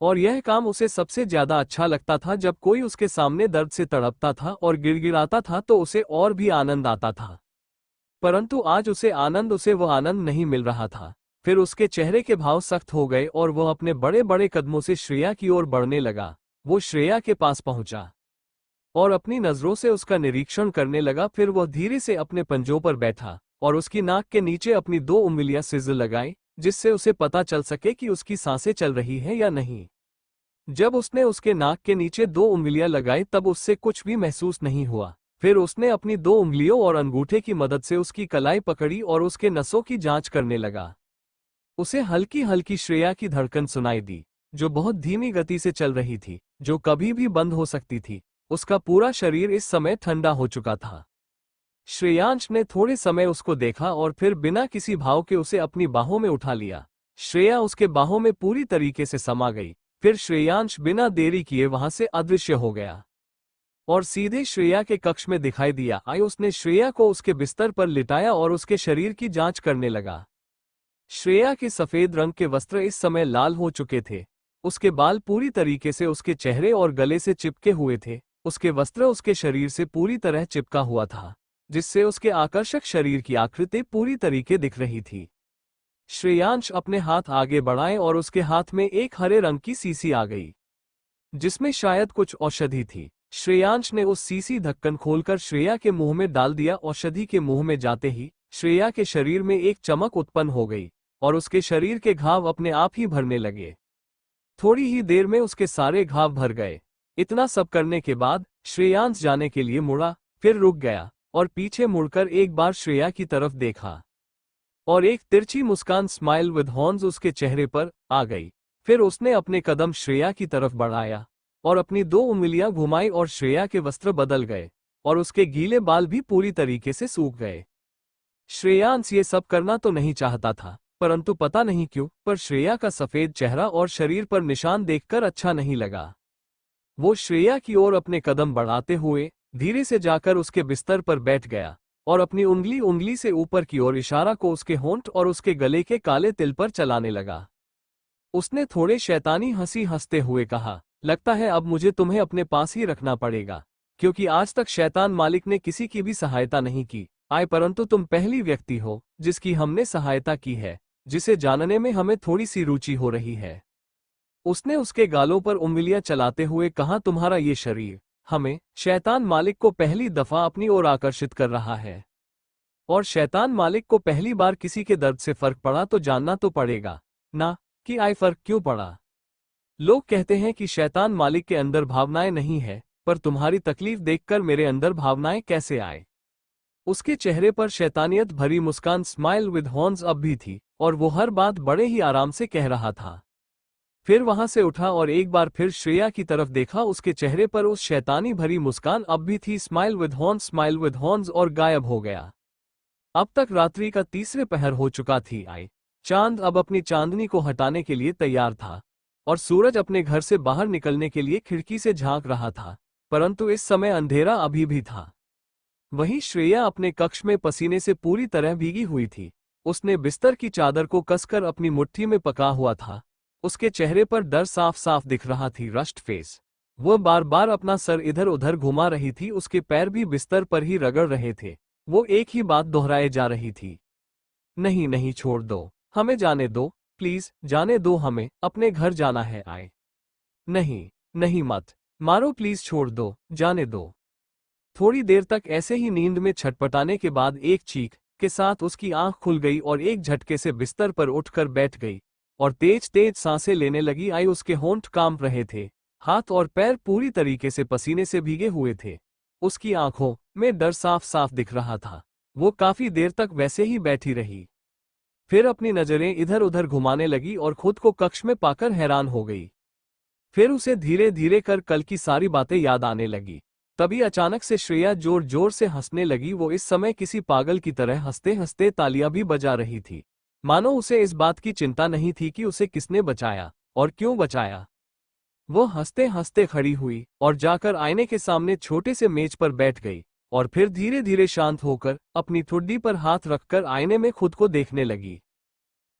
और यह काम उसे सबसे ज्यादा अच्छा लगता था। जब कोई उसके सामने दर्द से तड़पता था और गिड़गिड़ाता था तो उसे और भी आनंद आता था। परंतु आज उसे वो आनंद नहीं मिल रहा था। फिर उसके चेहरे के भाव सख्त हो गए और वह अपने बड़े बड़े कदमों से श्रेया की ओर बढ़ने लगा। वो श्रेया के पास पहुंचा और अपनी नजरों से उसका निरीक्षण करने लगा। फिर वह धीरे से अपने पंजों पर बैठा और उसकी नाक के नीचे अपनी 2 उंगलियां सिजल लगाई, जिससे उसे पता चल सके कि उसकी सांसें चल रही हैं या नहीं। जब उसने उसके नाक के नीचे 2 उंगलियां लगाई तब उससे कुछ भी महसूस नहीं हुआ। फिर उसने अपनी 2 उंगलियों और अंगूठे की मदद से उसकी कलाई पकड़ी और उसके नसों की जांच करने लगा। उसे हल्की हल्की श्रेया की धड़कन सुनाई दी, जो बहुत धीमी गति से चल रही थी, जो कभी भी बंद हो सकती थी। उसका पूरा शरीर इस समय ठंडा हो चुका था। श्रेयांश ने थोड़े समय उसको देखा और फिर बिना किसी भाव के उसे अपनी बाहों में उठा लिया श्रेया उसके बाहों में पूरी तरीके से समा गई। फिर श्रेयांश बिना देरी किए वहां से अदृश्य हो गया और सीधे श्रेया के कक्ष में दिखाई दिया। उसने श्रेया को उसके बिस्तर पर लिटाया और उसके शरीर की जांच करने लगा। श्रेया के सफेद रंग के वस्त्र इस समय लाल हो चुके थे। उसके बाल पूरी तरीके से उसके चेहरे और गले से चिपके हुए थे। उसके वस्त्र उसके शरीर से पूरी तरह चिपका हुआ था, जिससे उसके आकर्षक शरीर की आकृति पूरी तरीके दिख रही थी। श्रेयांश अपने हाथ आगे बढ़ाए और उसके हाथ में एक हरे रंग की सीसी आ गई, जिसमें शायद कुछ औषधि थी। श्रेयांश ने उस सीसी ढक्कन खोलकर श्रेया के मुंह में डाल दिया। औषधि के मुंह में जाते ही श्रेया के शरीर में एक चमक उत्पन्न हो गई और उसके शरीर के घाव अपने आप ही भरने लगे। थोड़ी ही देर में उसके सारे घाव भर गए। इतना सब करने के बाद श्रेयांश जाने के लिए मुड़ा, फिर रुक गया और पीछे मुड़कर एक बार श्रेया की तरफ देखा और एक तिरछी मुस्कान स्माइल विद हॉर्न्स उसके चेहरे पर आ गई। फिर उसने अपने कदम श्रेया की तरफ बढ़ाया और अपनी 2 उंगलियां घुमाई और श्रेया के वस्त्र बदल गए और उसके गीले बाल भी पूरी तरीके से सूख गए। श्रेयांश ये सब करना तो नहीं चाहता था, परंतु पता नहीं क्यों पर श्रेया का सफेद चेहरा और शरीर पर निशान देखकर अच्छा नहीं लगा। वो श्रेया की ओर अपने कदम बढ़ाते हुए धीरे से जाकर उसके बिस्तर पर बैठ गया और अपनी उंगली से ऊपर की ओर इशारा को उसके होंठ और उसके गले के काले तिल पर चलाने लगा। उसने थोड़े शैतानी हंसी हंसते हुए कहा, लगता है अब मुझे तुम्हें अपने पास ही रखना पड़ेगा, क्योंकि आज तक शैतान मालिक ने किसी की भी सहायता नहीं की। परंतु तुम पहली व्यक्ति हो जिसकी हमने सहायता की है, जिसे जानने में हमें थोड़ी सी रुचि हो रही है। उसने उसके गालों पर उंगलियां चलाते हुए कहा, तुम्हारा ये शरीर हमें शैतान मालिक को पहली दफा अपनी ओर आकर्षित कर रहा है, और शैतान मालिक को पहली बार किसी के दर्द से फर्क पड़ा तो जानना तो पड़ेगा ना कि फर्क क्यों पड़ा। लोग कहते हैं कि शैतान मालिक के अंदर भावनाएं नहीं है, पर तुम्हारी तकलीफ देखकर मेरे अंदर भावनाएं कैसे आए। उसके चेहरे पर शैतानियत भरी मुस्कान स्माइल विद हॉर्न्स अब भी थी और वो हर बात बड़े ही आराम से कह रहा था। फिर वहां से उठा और एक बार फिर श्रेया की तरफ देखा। उसके चेहरे पर उस शैतानी भरी मुस्कान अब भी थी, स्माइल विद हॉर्न्स, और गायब हो गया। अब तक रात्रि का तीसरे पहर हो चुका थी। चांद अब अपनी चांदनी को हटाने के लिए तैयार था और सूरज अपने घर से बाहर निकलने के लिए खिड़की से झांक रहा था, परंतु इस समय अंधेरा अभी भी था। वहीं श्रेया अपने कक्ष में पसीने से पूरी तरह भीगी हुई थी। उसने बिस्तर की चादर को कसकर अपनी मुट्ठी में पका हुआ था। उसके चेहरे पर डर साफ साफ दिख रहा थी, रस्ट फेस। वह बार बार अपना सर इधर उधर घुमा रही थी। उसके पैर भी बिस्तर पर ही रगड़ रहे थे। वो एक ही बात दोहराए जा रही थी, नहीं नहीं, छोड़ दो, हमें जाने दो, प्लीज जाने दो, हमें अपने घर जाना है। नहीं नहीं, मत मारो प्लीज, छोड़ दो, जाने दो। थोड़ी देर तक ऐसे ही नींद में छटपटाने के बाद एक चीख के साथ उसकी आंख खुल गई और एक झटके से बिस्तर पर उठकर बैठ गई और तेज तेज सांसें लेने लगी। उसके होंठ कांप रहे थे, हाथ और पैर पूरी तरीके से पसीने से भीगे हुए थे। उसकी आंखों में डर साफ साफ दिख रहा था। वो काफी देर तक वैसे ही बैठी रही, फिर अपनी नजरें इधर उधर घुमाने लगी और खुद को कक्ष में पाकर हैरान हो गई। फिर उसे धीरे धीरे कर कल की सारी बातें याद आने लगी। तभी अचानक से श्रेया जोर जोर से हंसने लगी। वो इस समय किसी पागल की तरह हंसते हंसते तालियां भी बजा रही थी, मानो उसे इस बात की चिंता नहीं थी कि उसे किसने बचाया और क्यों बचाया। वो हंसते हंसते खड़ी हुई और जाकर आईने के सामने छोटे से मेज पर बैठ गई और फिर धीरे धीरे शांत होकर अपनी ठुड्डी पर हाथ रखकर आईने में खुद को देखने लगी।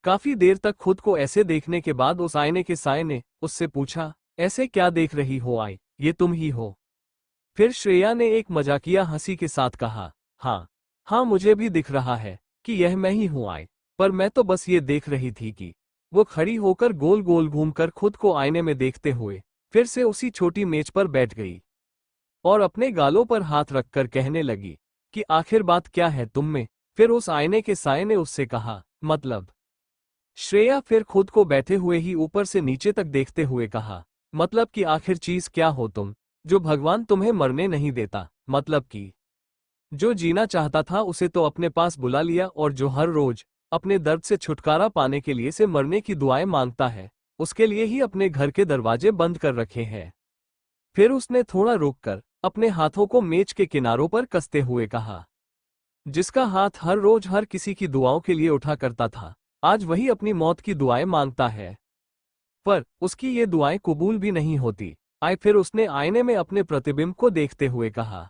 काफी देर तक खुद को ऐसे देखने के बाद उस आईने के साये ने उससे पूछा, ऐसे क्या देख रही हो ये तुम ही हो? फिर श्रेया ने एक मजाकिया हंसी के साथ कहा, हाँ मुझे भी दिख रहा है कि यह मैं ही हूँ पर मैं तो बस ये देख रही थी कि। वो खड़ी होकर गोल गोल घूमकर खुद को आईने में देखते हुए फिर से उसी छोटी मेज पर बैठ गई और अपने गालों पर हाथ रखकर कहने लगी कि आखिर बात क्या है तुम में? फिर उस आईने के साये ने उससे कहा, मतलब? श्रेया फिर खुद को बैठे हुए ही ऊपर से नीचे तक देखते हुए कहा, मतलब कि आखिर चीज क्या हो तुम, जो भगवान तुम्हें मरने नहीं देता? मतलब कि जो जीना चाहता था उसे तो अपने पास बुला लिया और जो हर रोज अपने दर्द से छुटकारा पाने के लिए से मरने की दुआएं मांगता है, उसके लिए ही अपने घर के दरवाजे बंद कर रखे हैं। फिर उसने थोड़ा रुककर अपने हाथों को मेज के किनारों पर कसते हुए कहा, जिसका हाथ हर रोज हर किसी की दुआओं के लिए उठा करता था, आज वही अपनी मौत की दुआएं मांगता है, पर उसकी ये दुआएं कबूल भी नहीं होती। फिर उसने आईने में अपने प्रतिबिंब को देखते हुए कहा,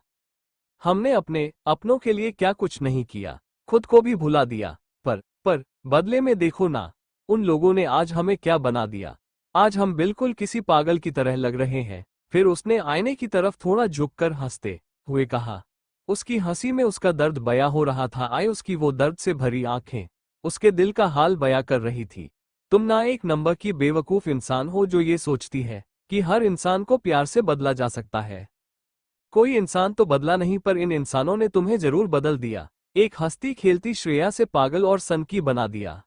हमने अपने अपनों के लिए क्या कुछ नहीं किया, खुद को भी भुला दिया, पर बदले में देखो ना, उन लोगों ने आज हमें क्या बना दिया। आज हम बिल्कुल किसी पागल की तरह लग रहे हैं। फिर उसने आईने की तरफ थोड़ा झुककर हंसते हुए कहा। उसकी हंसी में उसका दर्द बयां हो रहा था। उसकी वो दर्द से भरी आंखें उसके दिल का हाल बयां कर रही थी। तुम ना एक नंबर की बेवकूफ इंसान हो जो ये सोचती है कि हर इंसान को प्यार से बदला जा सकता है। कोई इंसान तो बदला नहीं, पर इन इंसानों ने तुम्हें जरूर बदल दिया। एक हंसती खेलती श्रेया से पागल और सनकी बना दिया।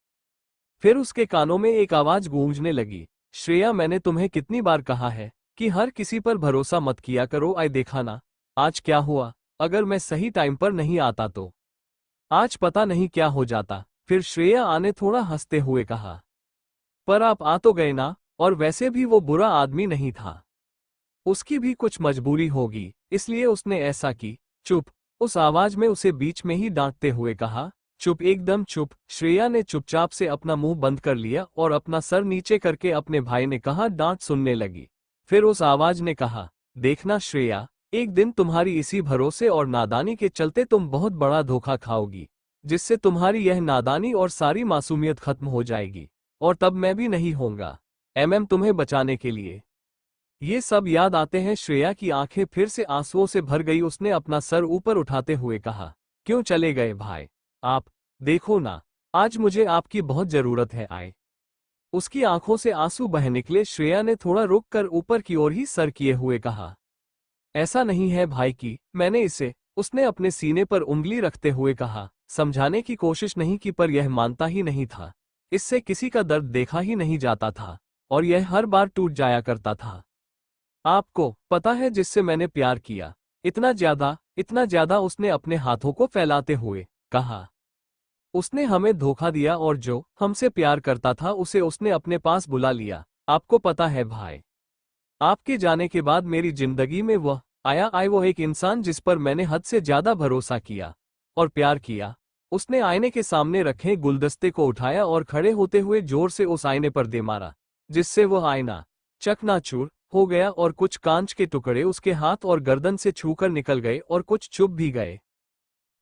फिर उसके कानों में एक आवाज गूंजने लगी, श्रेया, मैंने तुम्हें कितनी बार कहा है कि हर किसी पर भरोसा मत किया करो। देखा ना, आज क्या हुआ। अगर मैं सही टाइम पर नहीं आता तो आज पता नहीं क्या हो जाता। फिर श्रेया ने थोड़ा हंसते हुए कहा, पर आप आ तो गए ना, और वैसे भी वो बुरा आदमी नहीं था। उसकी भी कुछ मजबूरी होगी, इसलिए उसने ऐसा की। चुप। उस आवाज में उसे बीच में ही डांटते हुए कहा, चुप, एकदम चुप। श्रेया ने चुपचाप से अपना मुंह बंद कर लिया और अपना सर नीचे करके अपने भाई ने कहा डांट सुनने लगी। फिर उस आवाज ने कहा, देखना श्रेया, एक दिन तुम्हारी इसी भरोसे और नादानी के चलते तुम बहुत बड़ा धोखा खाओगी, जिससे तुम्हारी यह नादानी और सारी मासूमियत खत्म हो जाएगी, और तब मैं भी नहीं होऊंगा तुम्हें बचाने के लिए। ये सब याद आते हैं श्रेया की आंखें फिर से आंसुओं से भर गई। उसने अपना सर ऊपर उठाते हुए कहा, क्यों चले गए भाई आप? देखो ना, आज मुझे आपकी बहुत जरूरत है। उसकी आंखों से आंसू बह निकले। श्रेया ने थोड़ा रुक कर ऊपर की ओर ही सर किए हुए कहा, ऐसा नहीं है भाई की मैंने इसे। उसने अपने सीने पर उंगली रखते हुए कहा, समझाने की कोशिश नहीं की, पर यह मानता ही नहीं था। इससे किसी का दर्द देखा ही नहीं जाता था, और यह हर बार टूट जाया करता था। आपको पता है जिससे मैंने प्यार किया, इतना ज्यादा। उसने अपने हाथों को फैलाते हुए कहा, उसने हमें धोखा दिया, और जो हमसे प्यार करता था उसे उसने अपने पास बुला लिया। आपको पता है भाई, आपके जाने के बाद मेरी जिंदगी में वो एक इंसान जिस पर मैंने हद से ज्यादा भरोसा किया और प्यार किया। उसने आईने के सामने रखे गुलदस्ते को उठाया और खड़े होते हुए जोर से उस आईने पर दे मारा, जिससे वह आईना चकनाचूर हो गया और कुछ कांच के टुकड़े उसके हाथ और गर्दन से छूकर निकल गए और कुछ चुभ भी गए।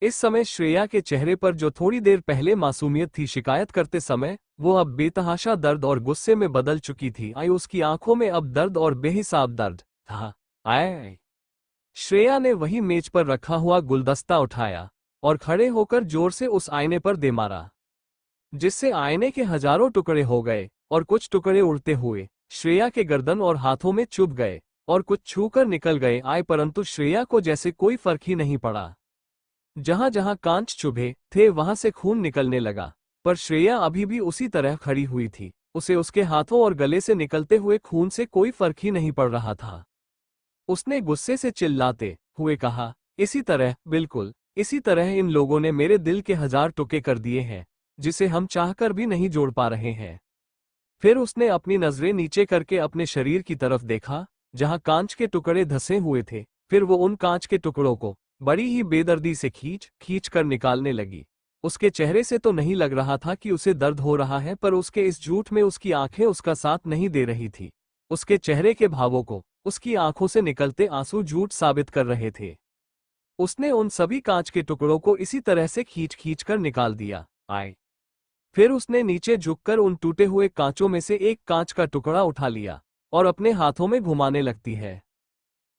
इस समय श्रेया के चेहरे पर जो थोड़ी देर पहले मासूमियत थी शिकायत करते समय, वो अब बेतहाशा दर्द और गुस्से में बदल चुकी थी। उसकी आंखों में अब दर्द और बेहिसाब दर्द था। श्रेया ने वही मेज पर रखा हुआ गुलदस्ता उठाया और खड़े होकर जोर से उस आईने पर दे मारा, जिससे आईने के हजारों टुकड़े हो गए और कुछ टुकड़े उड़ते हुए श्रेया के गर्दन और हाथों में चुभ गए और कुछ छूकर निकल गए। परंतु श्रेया को जैसे कोई फर्क ही नहीं पड़ा। जहां जहां कांच चुभे थे वहां से खून निकलने लगा, पर श्रेया अभी भी उसी तरह खड़ी हुई थी। उसे उसके हाथों और गले से निकलते हुए खून से कोई फर्क ही नहीं पड़ रहा था। उसने गुस्से से चिल्लाते हुए कहा, इसी तरह, बिल्कुल इसी तरह इन लोगों ने मेरे दिल के 1000 टुकड़े कर दिए हैं, जिसे हम चाहकर भी नहीं जोड़ पा रहे हैं। फिर उसने अपनी नजरें नीचे करके अपने शरीर की तरफ देखा, जहां कांच के टुकड़े धंसे हुए थे। फिर वो उन कांच के टुकड़ों को बड़ी ही बेदर्दी से खींच कर निकालने लगी। उसके चेहरे से तो नहीं लग रहा था कि उसे दर्द हो रहा है, पर उसके इस झूठ में उसकी आंखें उसका साथ नहीं दे रही थी। उसके चेहरे के भावों को उसकी आंखों से निकलते आंसू झूठ साबित कर रहे थे। उसने उन सभी कांच के टुकड़ों को इसी तरह से खींच कर निकाल दिया। फिर उसने नीचे झुककर उन टूटे हुए कांचों में से एक कांच का टुकड़ा उठा लिया और अपने हाथों में घुमाने लगती है।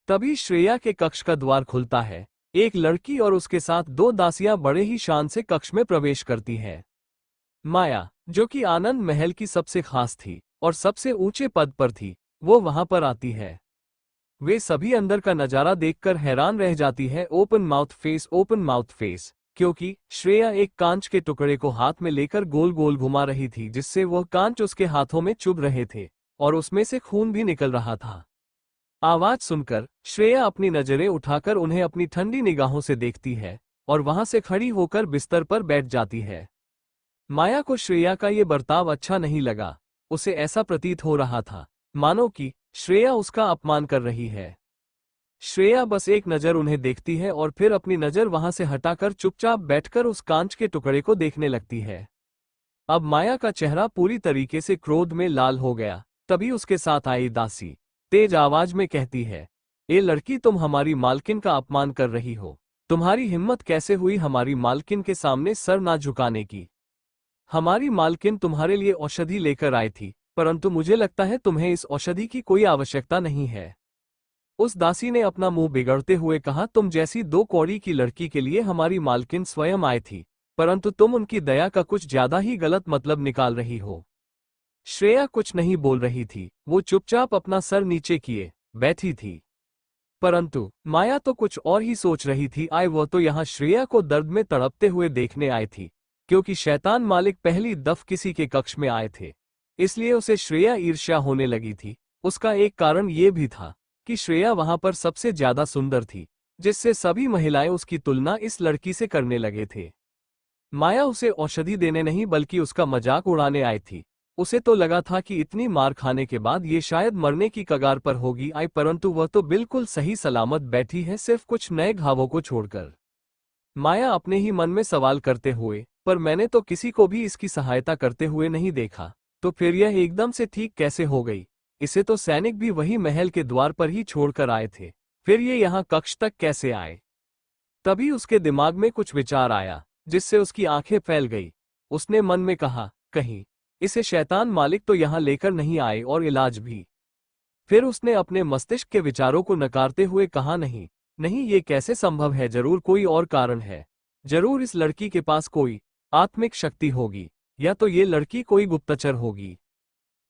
तभी श्रेया के कक्ष का द्वार खुलता है। एक लड़की और उसके साथ 2 दासियां बड़े ही शान से कक्ष में प्रवेश करती है। माया, जो कि आनंद महल की सबसे खास थी और सबसे ऊंचे पद पर थी, वो वहां पर आती है। वे सभी अंदर का नजारा देखकर हैरान रह जाती है। ओपन माउथ फेस, क्योंकि श्रेया एक कांच के टुकड़े को हाथ में लेकर गोल गोल घुमा रही थी, जिससे वह कांच उसके हाथों में चुभ रहे थे और उसमें से खून भी निकल रहा था। आवाज सुनकर श्रेया अपनी नजरें उठाकर उन्हें अपनी ठंडी निगाहों से देखती है और वहां से खड़ी होकर बिस्तर पर बैठ जाती है। माया को श्रेया का ये बर्ताव अच्छा नहीं लगा। उसे ऐसा प्रतीत हो रहा था मानो कि श्रेया उसका अपमान कर रही है। श्रेया बस एक नजर उन्हें देखती है और फिर अपनी नजर वहां से हटाकर चुपचाप बैठकर उस कांच के टुकड़े को देखने लगती है। अब माया का चेहरा पूरी तरीके से क्रोध में लाल हो गया। तभी उसके साथ आई दासी तेज आवाज में कहती है, ए लड़की, तुम हमारी मालकिन का अपमान कर रही हो। तुम्हारी हिम्मत कैसे हुई हमारी मालकिन के सामने सर ना झुकाने की? हमारी मालकिन तुम्हारे लिए औषधि लेकर आई थी, परंतु मुझे लगता है तुम्हें इस औषधि की कोई आवश्यकता नहीं है। उस दासी ने अपना मुंह बिगड़ते हुए कहा, तुम जैसी 2 कौड़ी की लड़की के लिए हमारी मालकिन स्वयं आई थी, परंतु तुम उनकी दया का कुछ ज्यादा ही गलत मतलब निकाल रही हो। श्रेया कुछ नहीं बोल रही थी, वो चुपचाप अपना सर नीचे किए बैठी थी। परंतु माया तो कुछ और ही सोच रही थी। वह तो यहाँ श्रेया को दर्द में तड़पते हुए देखने आई थी, क्योंकि शैतान मालिक पहली दफ किसी के कक्ष में आए थे, इसलिए उसे श्रेया ईर्ष्या होने लगी थी। उसका एक कारण ये भी था कि श्रेया वहां पर सबसे ज्यादा सुंदर थी, जिससे सभी महिलाएं उसकी तुलना इस लड़की से करने लगे थे। माया उसे औषधि देने नहीं बल्कि उसका मजाक उड़ाने आई थी। उसे तो लगा था कि इतनी मार खाने के बाद ये शायद मरने की कगार पर होगी परंतु वह तो बिल्कुल सही सलामत बैठी है, सिर्फ कुछ नए घावों को छोड़कर। माया अपने ही मन में सवाल करते हुए, पर मैंने तो किसी को भी इसकी सहायता करते हुए नहीं देखा, तो फिर यह एकदम से ठीक कैसे हो गई? इसे तो सैनिक भी वही महल के द्वार पर ही छोड़कर आए थे, फिर ये यहाँ कक्ष तक कैसे आए? तभी उसके दिमाग में कुछ विचार आया, जिससे उसकी आंखें फैल गई। उसने मन में कहा, कहीं इसे शैतान मालिक तो यहाँ लेकर नहीं आए, और इलाज भी। फिर उसने अपने मस्तिष्क के विचारों को नकारते हुए कहा, नहीं नहीं, ये कैसे संभव है? जरूर कोई और कारण है। जरूर इस लड़की के पास कोई आत्मिक शक्ति होगी, या तो ये लड़की कोई गुप्तचर होगी।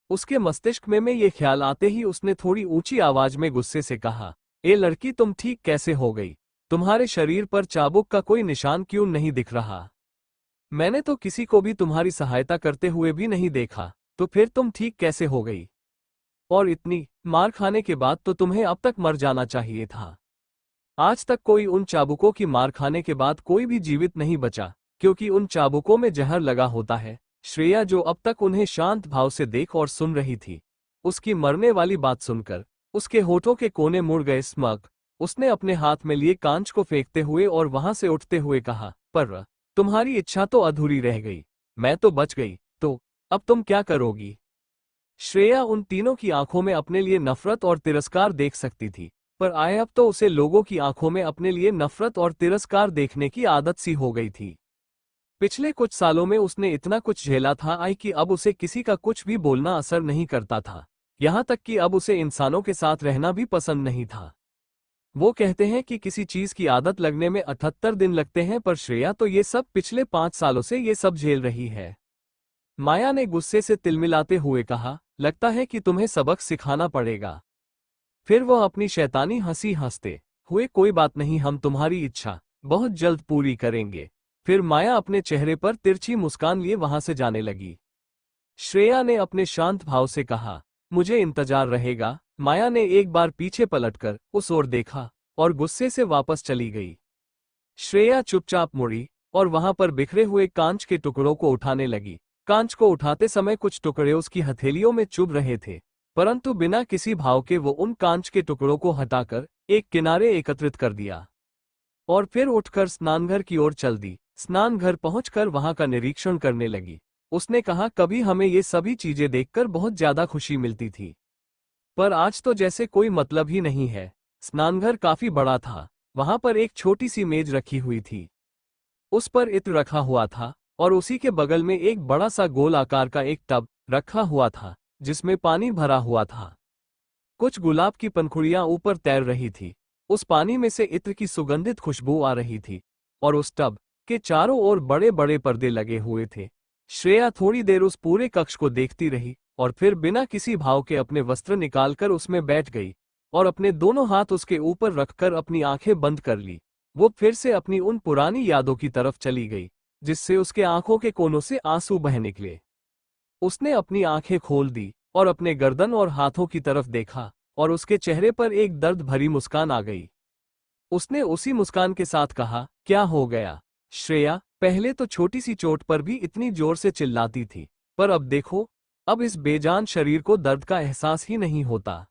उसके मस्तिष्क में ये ख्याल आते ही उसने थोड़ी ऊंची आवाज में गुस्से से कहा, ए लड़की, तुम ठीक कैसे हो गई? तुम्हारे शरीर पर चाबुक का कोई निशान क्यों नहीं दिख रहा? मैंने तो किसी को भी तुम्हारी सहायता करते हुए भी नहीं देखा, तो फिर तुम ठीक कैसे हो गई? और इतनी मार खाने के बाद तो तुम्हें अब तक मर जाना चाहिए था। आज तक कोई उन चाबुकों की मार खाने के बाद कोई भी जीवित नहीं बचा, क्योंकि उन चाबुकों में जहर लगा होता है। श्रेया, जो अब तक उन्हें शांत भाव से देख और सुन रही थी, उसकी मरने वाली बात सुनकर उसके होठों के कोने मुड़ गए स्मग। उसने अपने हाथ में लिए कांच को फेंकते हुए और वहां से उठते हुए कहा, पर तुम्हारी इच्छा तो अधूरी रह गई। मैं तो बच गई, तो अब तुम क्या करोगी? श्रेया उन तीनों की आंखों में अपने लिए नफरत और तिरस्कार देख सकती थी, पर अब तो उसे लोगों की आंखों में अपने लिए नफरत और तिरस्कार देखने की आदत सी हो गई थी। पिछले कुछ सालों में उसने इतना कुछ झेला था कि अब उसे किसी का कुछ भी बोलना असर नहीं करता था, यहाँ तक कि अब उसे इंसानों के साथ रहना भी पसंद नहीं था। वो कहते हैं कि किसी चीज की आदत लगने में 78 दिन लगते हैं, पर श्रेया तो ये सब पिछले 5 सालों से ये सब झेल रही है। माया ने गुस्से से तिलमिलाते हुए कहा, लगता है कि तुम्हें सबक सिखाना पड़ेगा। फिर वह अपनी शैतानी हंसी हंसते हुए, कोई बात नहीं, हम तुम्हारी इच्छा बहुत जल्द पूरी करेंगे। फिर माया अपने चेहरे पर तिरछी मुस्कान लिए वहां से जाने लगी। श्रेया ने अपने शांत भाव से कहा, मुझे इंतजार रहेगा। माया ने एक बार पीछे पलटकर उस ओर देखा और गुस्से से वापस चली गई। श्रेया चुपचाप मुड़ी और वहां पर बिखरे हुए कांच के टुकड़ों को उठाने लगी। कांच को उठाते समय कुछ टुकड़े उसकी हथेलियों में चुभ रहे थे, परंतु बिना किसी भाव के वो उन कांच के टुकड़ों को हटाकर एक किनारे एकत्रित कर दिया और फिर उठकर स्नानघर की ओर चल दी। स्नानघर पहुंचकर वहां का निरीक्षण करने लगी। उसने कहा, कभी हमें ये सभी चीजें देखकर बहुत ज्यादा खुशी मिलती थी, पर आज तो जैसे कोई मतलब ही नहीं है। स्नानघर काफी बड़ा था। वहां पर एक छोटी सी मेज रखी हुई थी, उस पर इत्र रखा हुआ था और उसी के बगल में एक बड़ा सा गोल आकार का एक टब रखा हुआ था, जिसमें पानी भरा हुआ था। कुछ गुलाब की पंखुड़ियां ऊपर तैर रही थी। उस पानी में से इत्र की सुगंधित खुशबू आ रही थी और उस टब के चारों ओर बड़े बड़े पर्दे लगे हुए थे। श्रेया थोड़ी देर उस पूरे कक्ष को देखती रही और फिर बिना किसी भाव के अपने वस्त्र निकालकर उसमें बैठ गई और अपने दोनों हाथ उसके ऊपर रखकर अपनी आंखें बंद कर ली। वो फिर से अपनी उन पुरानी यादों की तरफ चली गई, जिससे उसके आंखों के कोनों से आंसू बह निकले। उसने अपनी आंखें खोल दी और अपने गर्दन और हाथों की तरफ देखा और उसके चेहरे पर एक दर्द भरी मुस्कान आ गई। उसने उसी मुस्कान के साथ कहा, क्या हो गया श्रेया? पहले तो छोटी सी चोट पर भी इतनी जोर से चिल्लाती थी, पर अब देखो, अब इस बेजान शरीर को दर्द का एहसास ही नहीं होता।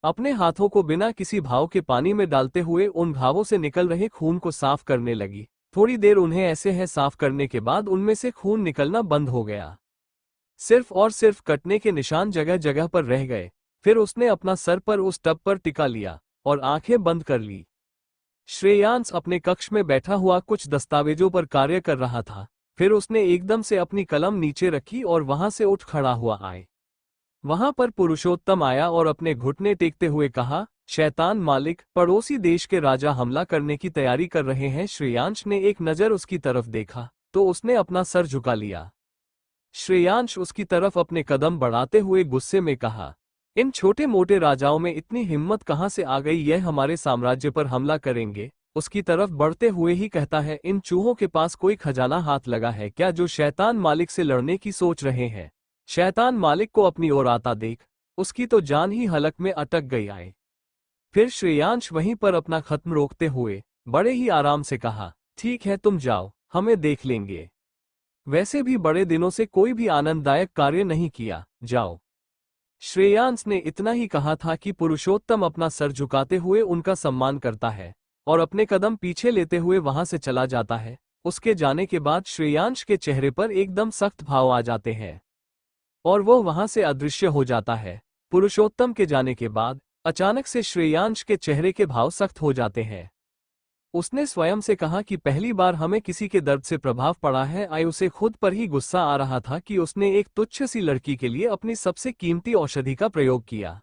अपने हाथों को बिना किसी भाव के पानी में डालते हुए उन घावों से निकल रहे खून को साफ करने लगी। थोड़ी देर उन्हें ऐसे है साफ करने के बाद उनमें से खून निकलना बंद हो गया। सिर्फ और सिर्फ कटने के निशान जगह जगह पर रह गए। फिर उसने अपना सर पर उस टब पर टिका लिया और आंखें बंद कर ली। श्रेयांश अपने कक्ष में बैठा हुआ कुछ दस्तावेजों पर कार्य कर रहा था। फिर उसने एकदम से अपनी कलम नीचे रखी और वहां से उठ खड़ा हुआ आए। वहां पर पुरुषोत्तम आया और अपने घुटने टेकते हुए कहा, शैतान मालिक, पड़ोसी देश के राजा हमला करने की तैयारी कर रहे हैं। श्रेयांश ने एक नजर उसकी तरफ देखा तो उसने अपना सर झुका लिया। श्रेयांश उसकी तरफ अपने कदम बढ़ाते हुए गुस्से में कहा, इन छोटे मोटे राजाओं में इतनी हिम्मत कहां से आ गई, यह हमारे साम्राज्य पर हमला करेंगे। उसकी तरफ बढ़ते हुए ही कहता है, इन चूहों के पास कोई खजाना हाथ लगा है क्या जो शैतान मालिक से लड़ने की सोच रहे हैं। शैतान मालिक को अपनी ओर आता देख उसकी तो जान ही हलक में अटक गई आए। फिर श्रेयांश वहीं पर अपना खत्म रोकते हुए बड़े ही आराम से कहा, ठीक है तुम जाओ, हमें देख लेंगे। वैसे भी बड़े दिनों से कोई भी आनंददायक कार्य नहीं किया, जाओ। श्रेयांश ने इतना ही कहा था कि पुरुषोत्तम अपना सर झुकाते हुए उनका सम्मान करता है और अपने कदम पीछे लेते हुए वहां से चला जाता है। उसके जाने के बाद श्रेयांश के चेहरे पर एकदम सख्त भाव आ जाते हैं और वो वहां से अदृश्य हो जाता है। पुरुषोत्तम के जाने के बाद अचानक से श्रेयांश के चेहरे के भाव सख्त हो जाते हैं। उसने स्वयं से कहा कि पहली बार हमें किसी के दर्द से प्रभाव पड़ा है। उसे खुद पर ही गुस्सा आ रहा था कि उसने एक तुच्छ सी लड़की के लिए अपनी सबसे कीमती औषधि का प्रयोग किया,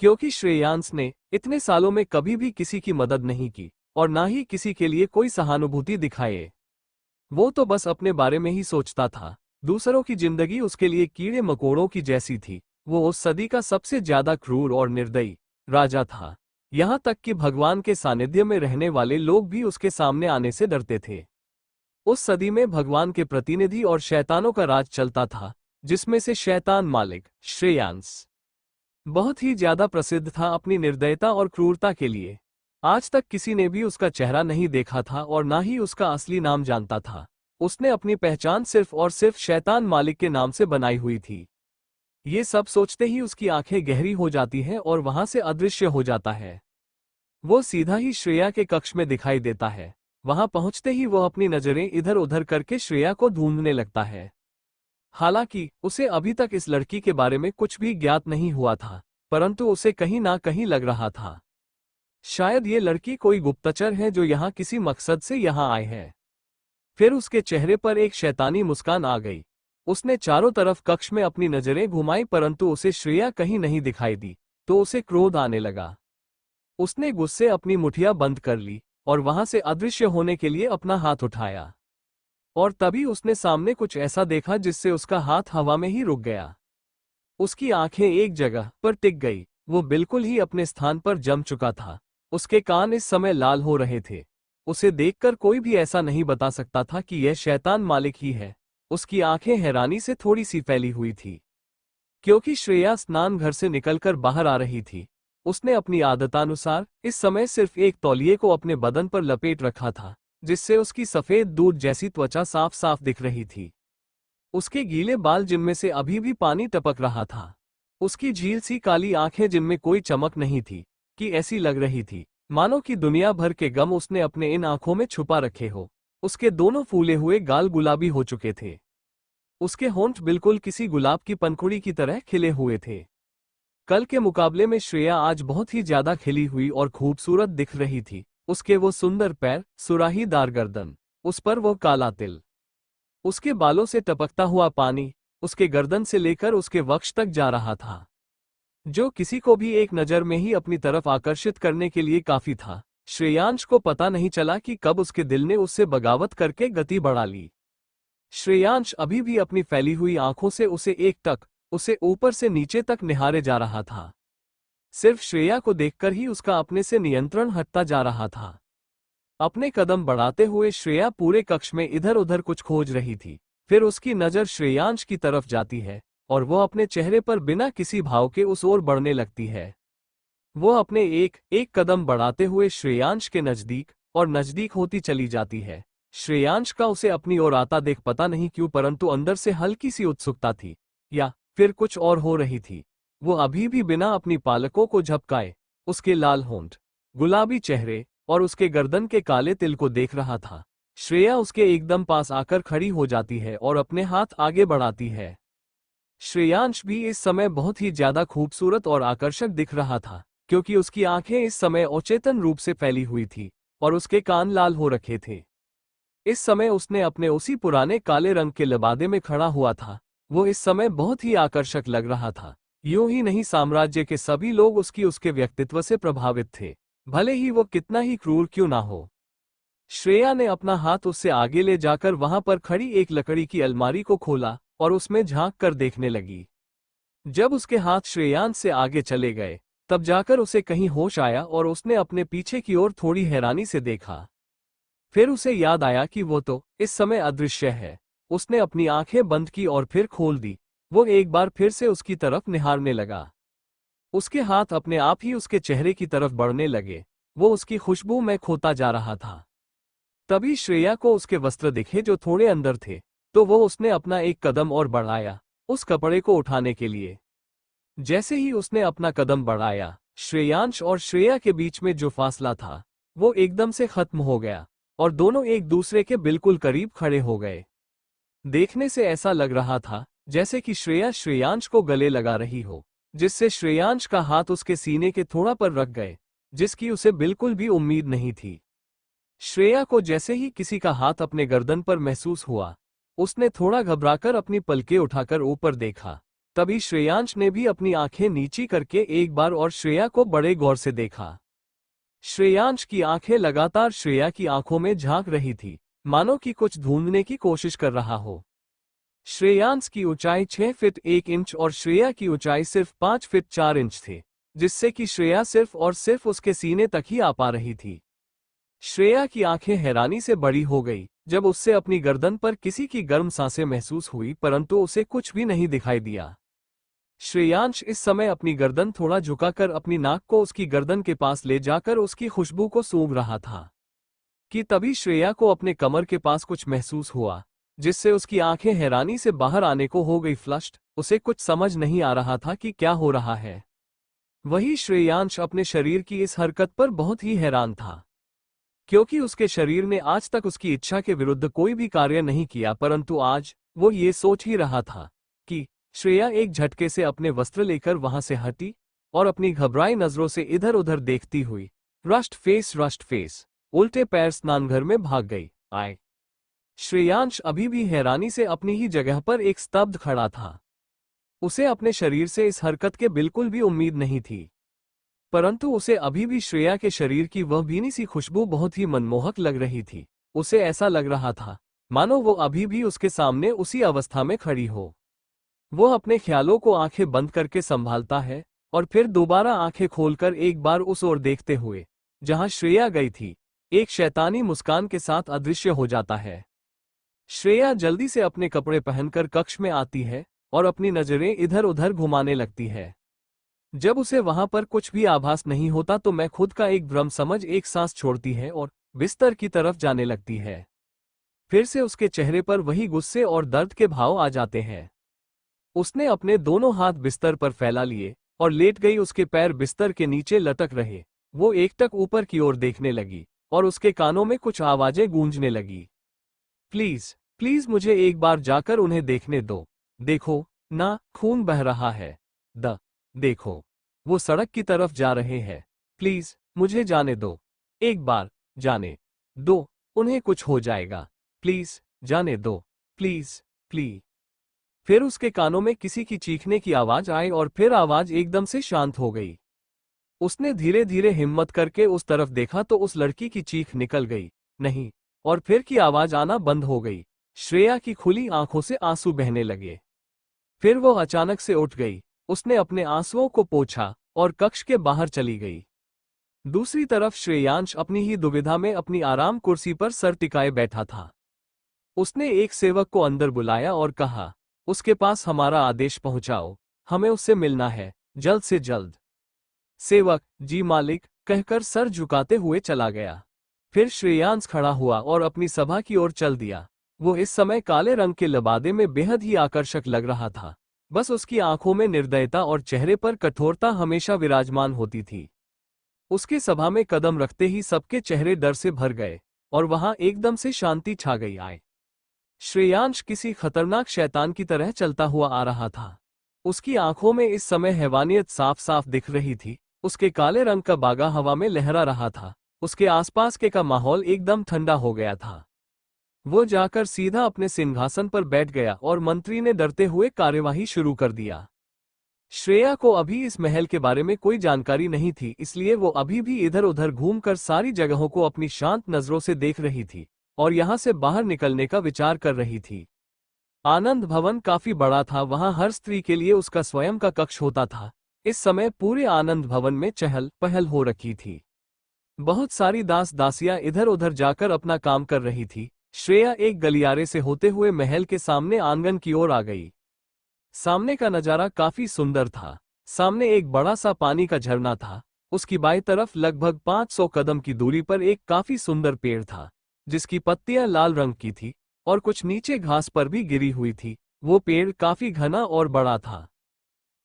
क्योंकि श्रेयांश ने इतने सालों में कभी भी किसी की मदद नहीं की और ना ही किसी के लिए कोई सहानुभूति दिखाए। वो तो बस अपने बारे में ही सोचता था। दूसरों की जिंदगी उसके लिए कीड़े मकोड़ों की जैसी थी। वो उस सदी का सबसे ज्यादा क्रूर और निर्दयी राजा था। यहां तक कि भगवान के सानिध्य में रहने वाले लोग भी उसके सामने आने से डरते थे। उस सदी में भगवान के प्रतिनिधि और शैतानों का राज चलता था, जिसमें से शैतान मालिक श्रेयांश बहुत ही ज्यादा प्रसिद्ध था अपनी निर्दयता और क्रूरता के लिए। आज तक किसी ने भी उसका चेहरा नहीं देखा था और ना ही उसका असली नाम जानता था। उसने अपनी पहचान सिर्फ और सिर्फ शैतान मालिक के नाम से बनाई हुई थी। ये सब सोचते ही उसकी आंखें गहरी हो जाती हैं और वहां से अदृश्य हो जाता है। वो सीधा ही श्रेया के कक्ष में दिखाई देता है। वहां पहुंचते ही वो अपनी नजरें इधर उधर करके श्रेया को ढूंढने लगता है। हालांकि उसे अभी तक इस लड़की के बारे में कुछ भी ज्ञात नहीं हुआ था, परंतु उसे कहीं ना कहीं लग रहा था शायद ये लड़की कोई गुप्तचर है जो यहाँ किसी मकसद से यहाँ आए हैं। फिर उसके चेहरे पर एक शैतानी मुस्कान आ गई। उसने चारों तरफ कक्ष में अपनी नजरें घुमाई परंतु उसे श्रेया कहीं नहीं दिखाई दी, तो उसे क्रोध आने लगा। उसने गुस्से अपनी मुठिया बंद कर ली और वहां से अदृश्य होने के लिए अपना हाथ उठाया और तभी उसने सामने कुछ ऐसा देखा जिससे उसका हाथ हवा में ही रुक गया। उसकी आंखें एक जगह पर टिक गई। वो बिल्कुल ही अपने स्थान पर जम चुका था। उसके कान इस समय लाल हो रहे थे। उसे देखकर कोई भी ऐसा नहीं बता सकता था कि यह शैतान मालिक ही है। उसकी आंखें हैरानी से थोड़ी सी फैली हुई थी, क्योंकि श्रेया स्नान घर से निकलकर बाहर आ रही थी। उसने अपनी आदतानुसार इस समय सिर्फ एक तौलिए को अपने बदन पर लपेट रखा था, जिससे उसकी सफेद दूध जैसी त्वचा साफ साफ दिख रही थी। उसके गीले बाल जिनमें से अभी भी पानी टपक रहा था, उसकी झील सी काली आंखें जिनमें कोई चमक नहीं थी, कि ऐसी लग रही थी मानो कि दुनिया भर के गम उसने अपने इन आंखों में छुपा रखे हो। उसके दोनों फूले हुए गाल गुलाबी हो चुके थे। उसके होंठ बिल्कुल किसी गुलाब की पंखुड़ी की तरह खिले हुए थे। कल के मुकाबले में श्रेया आज बहुत ही ज्यादा खिली हुई और खूबसूरत दिख रही थी। उसके वो सुंदर पैर, सुराहीदार गर्दन, उस पर वो काला तिल, उसके बालों से टपकता हुआ पानी उसके गर्दन से लेकर उसके वक्ष तक जा रहा था, जो किसी को भी एक नज़र में ही अपनी तरफ आकर्षित करने के लिए काफी था। श्रेयांश को पता नहीं चला कि कब उसके दिल ने उससे बगावत करके गति बढ़ा ली। श्रेयांश अभी भी अपनी फैली हुई आंखों से उसे ऊपर से नीचे तक निहारे जा रहा था। सिर्फ श्रेया को देखकर ही उसका अपने से नियंत्रण हटता जा रहा था। अपने कदम बढ़ाते हुए श्रेया पूरे कक्ष में इधर उधर कुछ खोज रही थी। फिर उसकी नजर श्रेयांश की तरफ जाती है और वो अपने चेहरे पर बिना किसी भाव के उस ओर बढ़ने लगती है। वो अपने एक एक कदम बढ़ाते हुए श्रेयांश के नजदीक और नजदीक होती चली जाती है। श्रेयांश का उसे अपनी ओर आता देख पता नहीं क्यों परंतु अंदर से हल्की सी उत्सुकता थी, या फिर कुछ और हो रही थी। वो अभी भी बिना अपनी पालकों को झपकाए उसके लाल होंठ, गुलाबी चेहरे और उसके गर्दन के काले तिल को देख रहा था। श्रेया उसके एकदम पास आकर खड़ी हो जाती है और अपने हाथ आगे बढ़ाती है। श्रेयांश भी इस समय बहुत ही ज्यादा खूबसूरत और आकर्षक दिख रहा था, क्योंकि उसकी आंखें इस समय अचेतन रूप से फैली हुई थी और उसके कान लाल हो रखे थे। इस समय उसने अपने उसी पुराने काले रंग के लबादे में खड़ा हुआ था। वो इस समय बहुत ही आकर्षक लग रहा था। यूं ही नहीं, साम्राज्य के सभी लोग उसके व्यक्तित्व से प्रभावित थे, भले ही वो कितना ही क्रूर क्यों ना हो। श्रेया ने अपना हाथ उससे आगे ले जाकर वहां पर खड़ी एक लकड़ी की अलमारी को खोला और उसमें झांक कर देखने लगी। जब उसके हाथ श्रेयांश से आगे चले गए, तब जाकर उसे कहीं होश आया और उसने अपने पीछे की ओर थोड़ी हैरानी से देखा। फिर उसे याद आया कि वो तो इस समय अदृश्य है। उसने अपनी आंखें बंद की और फिर खोल दी। वो एक बार फिर से उसकी तरफ निहारने लगा। उसके हाथ अपने आप ही उसके चेहरे की तरफ बढ़ने लगे। वो उसकी खुशबू में खोता जा रहा था। तभी श्रेया को उसके वस्त्र दिखे जो थोड़े अंदर थे, तो वो उसने अपना एक कदम और बढ़ाया उस कपड़े को उठाने के लिए। जैसे ही उसने अपना कदम बढ़ाया, श्रेयांश और श्रेया के बीच में जो फासला था वो एकदम से खत्म हो गया और दोनों एक दूसरे के बिल्कुल करीब खड़े हो गए। देखने से ऐसा लग रहा था जैसे कि श्रेया श्रेयांश को गले लगा रही हो, जिससे श्रेयांश का हाथ उसके सीने के थोड़ा पर रख गए, जिसकी उसे बिल्कुल भी उम्मीद नहीं थी। श्रेया को जैसे ही किसी का हाथ अपने गर्दन पर महसूस हुआ, उसने थोड़ा घबराकर अपनी पलकें उठाकर ऊपर देखा। तभी श्रेयांश ने भी अपनी आंखें नीची करके एक बार और श्रेया को बड़े गौर से देखा। श्रेयांश की आंखें लगातार श्रेया की आंखों में झांक रही थी, मानो कि कुछ ढूंढने की कोशिश कर रहा हो। श्रेयांश की ऊंचाई 6 फीट 1 इंच और श्रेया की ऊंचाई सिर्फ 5 फीट 4 इंच थी, जिससे कि श्रेया सिर्फ और सिर्फ उसके सीने तक ही आ पा रही थी। श्रेया की आंखें हैरानी से बड़ी हो गई जब उससे अपनी गर्दन पर किसी की गर्म सांसें महसूस हुई, परंतु उसे कुछ भी नहीं दिखाई दिया। श्रेयांश इस समय अपनी गर्दन थोड़ा झुकाकर अपनी नाक को उसकी गर्दन के पास ले जाकर उसकी खुशबू को सूंघ रहा था कि तभी श्रेया को अपने कमर के पास कुछ महसूस हुआ, जिससे उसकी आंखें हैरानी से बाहर आने को हो गई फ्लश्ड। उसे कुछ समझ नहीं आ रहा था कि क्या हो रहा है। वही श्रेयांश अपने शरीर की इस हरकत पर बहुत ही हैरान था, क्योंकि उसके शरीर ने आज तक उसकी इच्छा के विरुद्ध कोई भी कार्य नहीं किया, परंतु आज वो ये सोच ही रहा था कि श्रेया एक झटके से अपने वस्त्र लेकर वहां से हटी और अपनी घबराई नजरों से इधर उधर देखती हुई रस्ट फेस उल्टे पैर स्नानघर में भाग गई। आए श्रेयांश अभी भी हैरानी से अपनी ही जगह पर एक स्तब्ध खड़ा था। उसे अपने शरीर से इस हरकत के बिल्कुल भी उम्मीद नहीं थी, परंतु उसे अभी भी श्रेया के शरीर की वह भीनी सी खुशबू बहुत ही मनमोहक लग रही थी। उसे ऐसा लग रहा था मानो वो अभी भी उसके सामने उसी अवस्था में खड़ी हो। वो अपने ख्यालों को आंखें बंद करके संभालता है और फिर दोबारा आंखें खोलकर एक बार उस ओर देखते हुए जहां श्रेया गई थी, एक शैतानी मुस्कान के साथ अदृश्य हो जाता है। श्रेया जल्दी से अपने कपड़े पहनकर कक्ष में आती है और अपनी नजरें इधर उधर घुमाने लगती है। जब उसे वहां पर कुछ भी आभास नहीं होता तो मैं खुद का एक भ्रम समझ एक सांस छोड़ती है और बिस्तर की तरफ जाने लगती है। फिर से उसके चेहरे पर वही गुस्से और दर्द के भाव आ जाते हैं। उसने अपने दोनों हाथ बिस्तर पर फैला लिए और लेट गई। उसके पैर बिस्तर के नीचे लटक रहे। वो एकटक ऊपर की ओर देखने लगी और उसके कानों में कुछ आवाजें गूंजने लगी। प्लीज प्लीज मुझे एक बार जाकर उन्हें देखने दो। देखो ना, खून बह रहा है। देखो, वो सड़क की तरफ जा रहे हैं। प्लीज मुझे जाने दो, एक बार जाने दो, उन्हें कुछ हो जाएगा। प्लीज जाने दो, प्लीज प्लीज। फिर उसके कानों में किसी की चीखने की आवाज आई और फिर आवाज एकदम से शांत हो गई। उसने धीरे धीरे हिम्मत करके उस तरफ देखा तो उस लड़की की चीख निकल गई नहीं, और फिर की आवाज आना बंद हो गई। श्रेया की खुली आंखों से आंसू बहने लगे। फिर वो अचानक से उठ गई। उसने अपने आंसुओं को पोंछा और कक्ष के बाहर चली गई। दूसरी तरफ श्रेयांश अपनी ही दुविधा में अपनी आराम कुर्सी पर सर टिकाए बैठा था। उसने एक सेवक को अंदर बुलाया और कहा, उसके पास हमारा आदेश पहुंचाओ, हमें उससे मिलना है, जल्द से जल्द। सेवक, जी मालिक, कहकर सर झुकाते हुए चला गया। फिर श्रेयांश खड़ा हुआ और अपनी सभा की ओर चल दिया। वो इस समय काले रंग के लबादे में बेहद ही आकर्षक लग रहा था। बस उसकी आंखों में निर्दयता और चेहरे पर कठोरता हमेशा विराजमान होती थी। उसके सभा में कदम रखते ही सबके चेहरे डर से भर गए। और वहां एकदम से शांति छा गई। आए श्रेयांश किसी खतरनाक शैतान की तरह चलता हुआ आ रहा था। उसकी आंखों में इस समय हैवानियत साफ साफ दिख रही थी। उसके काले रंग का बागा हवा में लहरा रहा था। उसके आसपास के का माहौल एकदम ठंडा हो गया था। वो जाकर सीधा अपने सिंहासन पर बैठ गया और मंत्री ने डरते हुए कार्यवाही शुरू कर दिया। श्रेया को अभी इस महल के बारे में कोई जानकारी नहीं थी, इसलिए वो अभी भी इधर उधर घूमकर सारी जगहों को अपनी शांत नजरों से देख रही थी और यहां से बाहर निकलने का विचार कर रही थी। आनंद भवन काफी बड़ा था, वहां हर स्त्री के लिए उसका स्वयं का कक्ष होता था। इस समय पूरे आनंद भवन में चहल पहल हो रखी थी। बहुत सारी दास दासियां इधर उधर जाकर अपना काम कर रही थी। श्रेया एक गलियारे से होते हुए महल के सामने आंगन की ओर आ गई। सामने का नजारा काफी सुंदर था। सामने एक बड़ा सा पानी का झरना था। उसकी बाईं तरफ लगभग 500 कदम की दूरी पर एक काफी सुंदर पेड़ था, जिसकी पत्तियां लाल रंग की थी और कुछ नीचे घास पर भी गिरी हुई थी। वो पेड़ काफी घना और बड़ा था।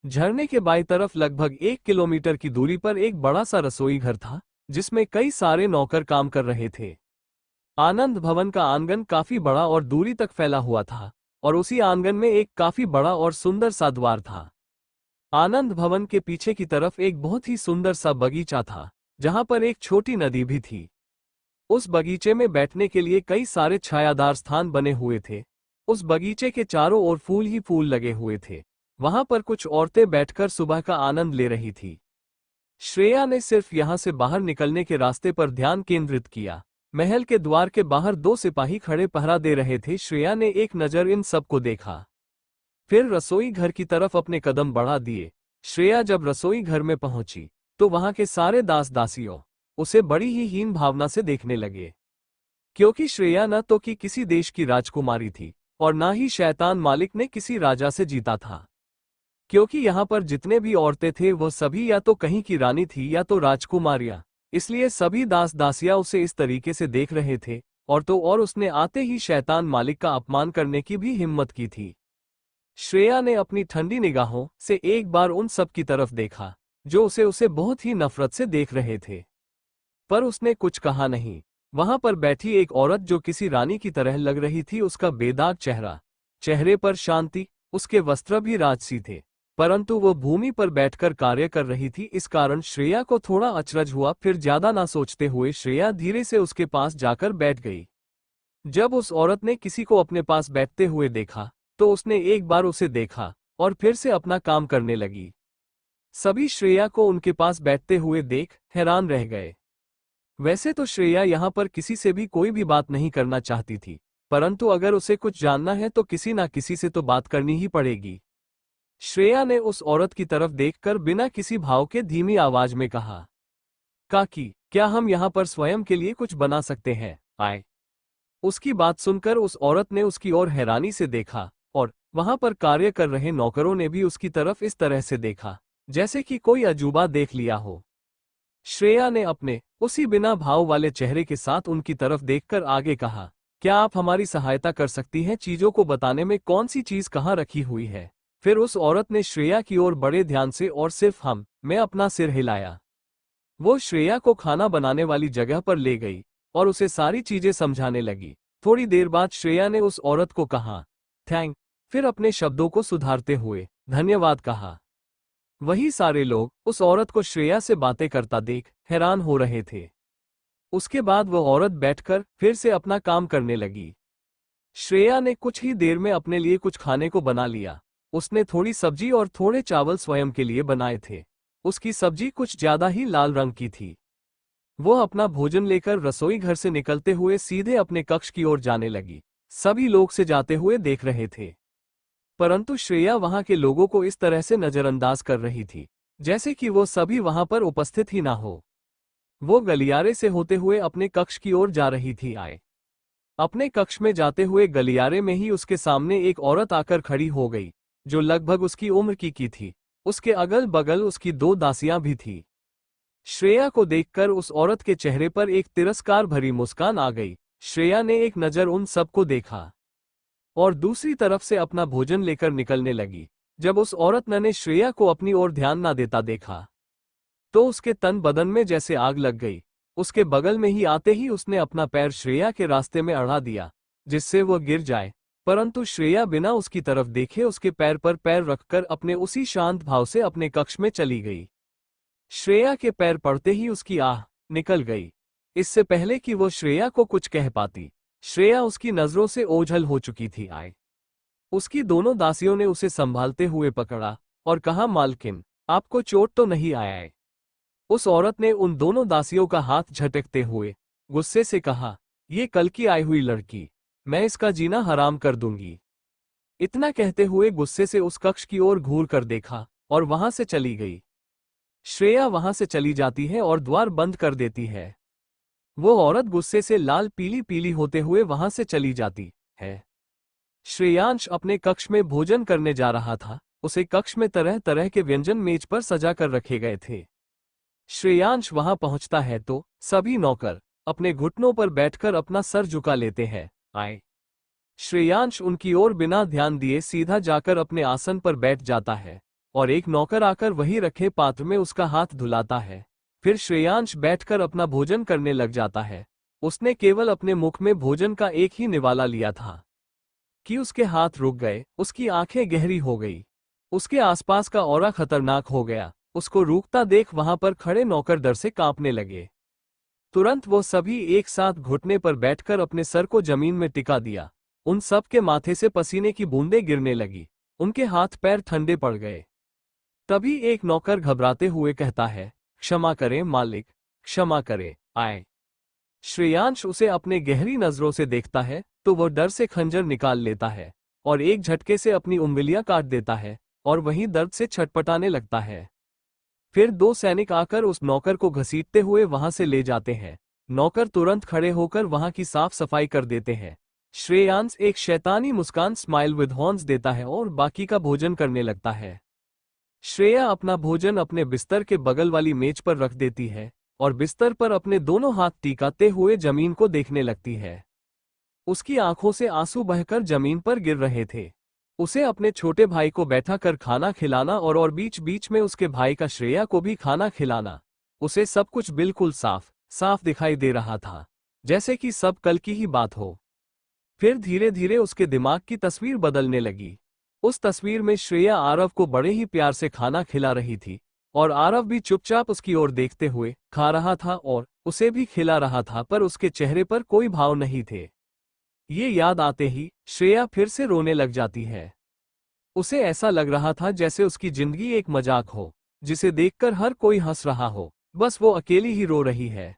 झरने के बाईं तरफ लगभग 1 किलोमीटर की दूरी पर एक बड़ा सा रसोई घर था, जिसमें कई सारे नौकर काम कर रहे थे। आनंद भवन का आंगन काफी बड़ा और दूरी तक फैला हुआ था और उसी आंगन में एक काफी बड़ा और सुंदर सा द्वार था। आनंद भवन के पीछे की तरफ एक बहुत ही सुंदर सा बगीचा था, जहां पर एक छोटी नदी भी थी। उस बगीचे में बैठने के लिए कई सारे छायादार स्थान बने हुए थे। उस बगीचे के चारों ओर फूल ही फूल लगे हुए थे। वहां पर कुछ औरतें बैठकर सुबह का आनंद ले रही थी। श्रेया ने सिर्फ यहां से बाहर निकलने के रास्ते पर ध्यान केंद्रित किया। महल के द्वार के बाहर 2 सिपाही खड़े पहरा दे रहे थे। श्रेया ने एक नजर इन सबको देखा, फिर रसोई घर की तरफ अपने कदम बढ़ा दिए। श्रेया जब रसोई घर में पहुंची तो वहां के सारे दास दासियों उसे बड़ी ही हीन भावना से देखने लगे, क्योंकि श्रेया न तो कि किसी देश की राजकुमारी थी और ना ही शैतान मालिक ने किसी राजा से जीता था। क्योंकि यहाँ पर जितने भी औरतें थे वो सभी या तो कहीं की रानी थी या तो राजकुमारियां, इसलिए सभी दास दासियां उसे इस तरीके से देख रहे थे। और उसने आते ही शैतान मालिक का अपमान करने की भी हिम्मत की थी। श्रेया ने अपनी ठंडी निगाहों से एक बार उन सब की तरफ देखा जो उसे बहुत ही नफरत से देख रहे थे, पर उसने कुछ कहा नहीं। वहां पर बैठी एक औरत जो किसी रानी की तरह लग रही थी, उसका बेदाग चेहरा, चेहरे पर शांति, उसके वस्त्र भी राजसी थे, परंतु वो भूमि पर बैठकर कार्य कर रही थी। इस कारण श्रेया को थोड़ा अचरज हुआ। फिर ज्यादा ना सोचते हुए श्रेया धीरे से उसके पास जाकर बैठ गई। जब उस औरत ने किसी को अपने पास बैठते हुए देखा तो उसने एक बार उसे देखा और फिर से अपना काम करने लगी। सभी श्रेया को उनके पास बैठते हुए देख हैरान रह गए। वैसे तो श्रेया यहाँ पर किसी से भी कोई भी बात नहीं करना चाहती थी, परंतु अगर उसे कुछ जानना है तो किसी ना किसी से तो बात करनी ही पड़ेगी। श्रेया ने उस औरत की तरफ देखकर बिना किसी भाव के धीमी आवाज में कहा, काकी, क्या हम यहाँ पर स्वयं के लिए कुछ बना सकते हैं? आए। उसकी बात सुनकर उस औरत ने उसकी ओर हैरानी से देखा और वहां पर कार्य कर रहे नौकरों ने भी उसकी तरफ इस तरह से देखा जैसे कि कोई अजूबा देख लिया हो। श्रेया ने अपने उसी बिना भाव वाले चेहरे के साथ उनकी तरफ देखकर आगे कहा, क्या आप हमारी सहायता कर सकती हैं चीजों को बताने में, कौन सी चीज कहाँ रखी हुई है? फिर उस औरत ने श्रेया की ओर बड़े ध्यान से और सिर्फ मैं अपना सिर हिलाया। वो श्रेया को खाना बनाने वाली जगह पर ले गई और उसे सारी चीजें समझाने लगी। थोड़ी देर बाद श्रेया ने उस औरत को कहा, थैंक, फिर अपने शब्दों को सुधारते हुए धन्यवाद कहा। वही सारे लोग उस औरत को श्रेया से बातें करता देख हैरान हो रहे थे। उसके बाद वह औरत बैठकर फिर से अपना काम करने लगी। श्रेया ने कुछ ही देर में अपने लिए कुछ खाने को बना लिया। उसने थोड़ी सब्जी और थोड़े चावल स्वयं के लिए बनाए थे। उसकी सब्जी कुछ ज्यादा ही लाल रंग की थी। वो अपना भोजन लेकर रसोई घर से निकलते हुए सीधे अपने कक्ष की ओर जाने लगी। सभी लोग से जाते हुए देख रहे थे, परंतु श्रेया वहां के लोगों को इस तरह से नजरअंदाज कर रही थी जैसे कि वो सभी वहां पर उपस्थित ही ना हो। वो गलियारे से होते हुए अपने कक्ष की ओर जा रही थी। आए अपने कक्ष में जाते हुए गलियारे में ही उसके सामने एक औरत आकर खड़ी हो गई जो लगभग उसकी उम्र की थी। उसके अगल बगल उसकी 2 दासियां भी थी। श्रेया को देखकर उस औरत के चेहरे पर एक तिरस्कार भरी मुस्कान आ गई। श्रेया ने एक नजर उन सबको देखा और दूसरी तरफ से अपना भोजन लेकर निकलने लगी। जब उस औरत ने श्रेया को अपनी ओर ध्यान ना देता देखा तो उसके तन बदन में जैसे आग लग गई। उसके बगल में ही आते ही उसने अपना पैर श्रेया के रास्ते में अड़ा दिया, जिससे वह गिर जाए, परंतु श्रेया बिना उसकी तरफ देखे उसके पैर पर पैर रखकर अपने उसी शांत भाव से अपने कक्ष में चली गई। श्रेया के पैर पड़ते ही उसकी आह निकल गई। इससे पहले कि वो श्रेया को कुछ कह पाती, श्रेया उसकी नजरों से ओझल हो चुकी थी। उसकी दोनों दासियों ने उसे संभालते हुए पकड़ा और कहा, मालकिन, आपको चोट तो नहीं आया है? उस औरत ने उन दोनों दासियों का हाथ झटकते हुए गुस्से से कहा, ये कल की आई हुई लड़की, मैं इसका जीना हराम कर दूंगी। इतना कहते हुए गुस्से से उस कक्ष की ओर घूर कर देखा और वहां से चली गई। श्रेया वहां से चली जाती है और द्वार बंद कर देती है। वो औरत गुस्से से लाल पीली पीली होते हुए वहां से चली जाती है। श्रेयांश अपने कक्ष में भोजन करने जा रहा था। उसे कक्ष में तरह तरह के व्यंजन मेज पर सजा कर रखे गए थे। श्रेयांश वहां पहुंचता है तो सभी नौकर अपने घुटनों पर बैठकर अपना सर झुका लेते हैं। श्रेयांश उनकी ओर बिना ध्यान दिए सीधा जाकर अपने आसन पर बैठ जाता है और एक नौकर आकर वही रखे पात्र में उसका हाथ धुलाता है। फिर श्रेयांश बैठकर अपना भोजन करने लग जाता है। उसने केवल अपने मुख में भोजन का एक ही निवाला लिया था कि उसके हाथ रुक गए, उसकी आंखें गहरी हो गई, उसके आसपास का ऑरा खतरनाक हो गया। उसको रुकता देख वहां पर खड़े नौकर डर से कांपने लगे। तुरंत वो सभी एक साथ घुटने पर बैठकर अपने सर को जमीन में टिका दिया। उन सब के माथे से पसीने की बूंदें गिरने लगी, उनके हाथ पैर ठंडे पड़ गए। तभी एक नौकर घबराते हुए कहता है, क्षमा करें मालिक, क्षमा करें। श्रेयांश उसे अपने गहरी नजरों से देखता है तो वह डर से खंजर निकाल लेता है और एक झटके से अपनी उंगलियां काट देता है और वहीं दर्द से छटपटाने लगता है। फिर दो सैनिक आकर उस नौकर को घसीटते हुए वहां से ले जाते हैं। नौकर तुरंत खड़े होकर वहां की साफ सफाई कर देते हैं। श्रेयांश एक शैतानी मुस्कान स्माइल विद हॉर्न्स देता है और बाकी का भोजन करने लगता है। श्रेया अपना भोजन अपने बिस्तर के बगल वाली मेज पर रख देती है और बिस्तर पर अपने दोनों हाथ टिकाते हुए जमीन को देखने लगती है। उसकी आंखों से आंसू बहकर जमीन पर गिर रहे थे। उसे अपने छोटे भाई को बैठा कर खाना खिलाना और बीच बीच में उसके भाई का श्रेया को भी खाना खिलाना, उसे सब कुछ बिल्कुल साफ साफ दिखाई दे रहा था, जैसे कि सब कल की ही बात हो। फिर धीरे धीरे उसके दिमाग की तस्वीर बदलने लगी। उस तस्वीर में श्रेया आरव को बड़े ही प्यार से खाना खिला रही थी और आरव भी चुपचाप उसकी ओर देखते हुए खा रहा था और उसे भी खिला रहा था, पर उसके चेहरे पर कोई भाव नहीं थे। ये याद आते ही श्रेया फिर से रोने लग जाती है। उसे ऐसा लग रहा था जैसे उसकी जिंदगी एक मजाक हो, जिसे देखकर हर कोई हंस रहा हो, बस वो अकेली ही रो रही है।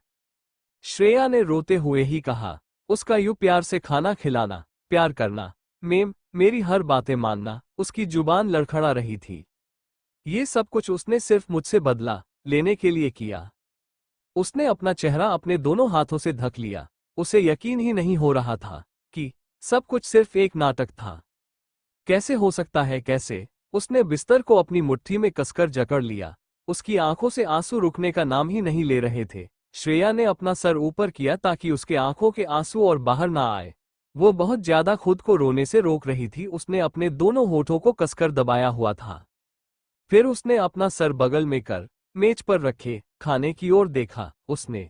श्रेया ने रोते हुए ही कहा, उसका यूं प्यार से खाना खिलाना, प्यार करना, मेरी हर बातें मानना, उसकी जुबान लड़खड़ा रही थी। ये सब कुछ उसने सिर्फ मुझसे बदला लेने के लिए किया। उसने अपना चेहरा अपने दोनों हाथों से ढक लिया। उसे यकीन ही नहीं हो रहा था कि सब कुछ सिर्फ एक नाटक था। कैसे हो सकता है, कैसे? उसने बिस्तर को अपनी मुट्ठी में कसकर जकड़ लिया। उसकी आंखों से आंसू रुकने का नाम ही नहीं ले रहे थे। श्रेया ने अपना सर ऊपर किया ताकि उसके आंखों के आंसू और बाहर ना आए। वो बहुत ज्यादा खुद को रोने से रोक रही थी। उसने अपने दोनों होठों को कसकर दबाया हुआ था। फिर उसने अपना सर बगल में कर मेज पर रखे खाने की ओर देखा। उसने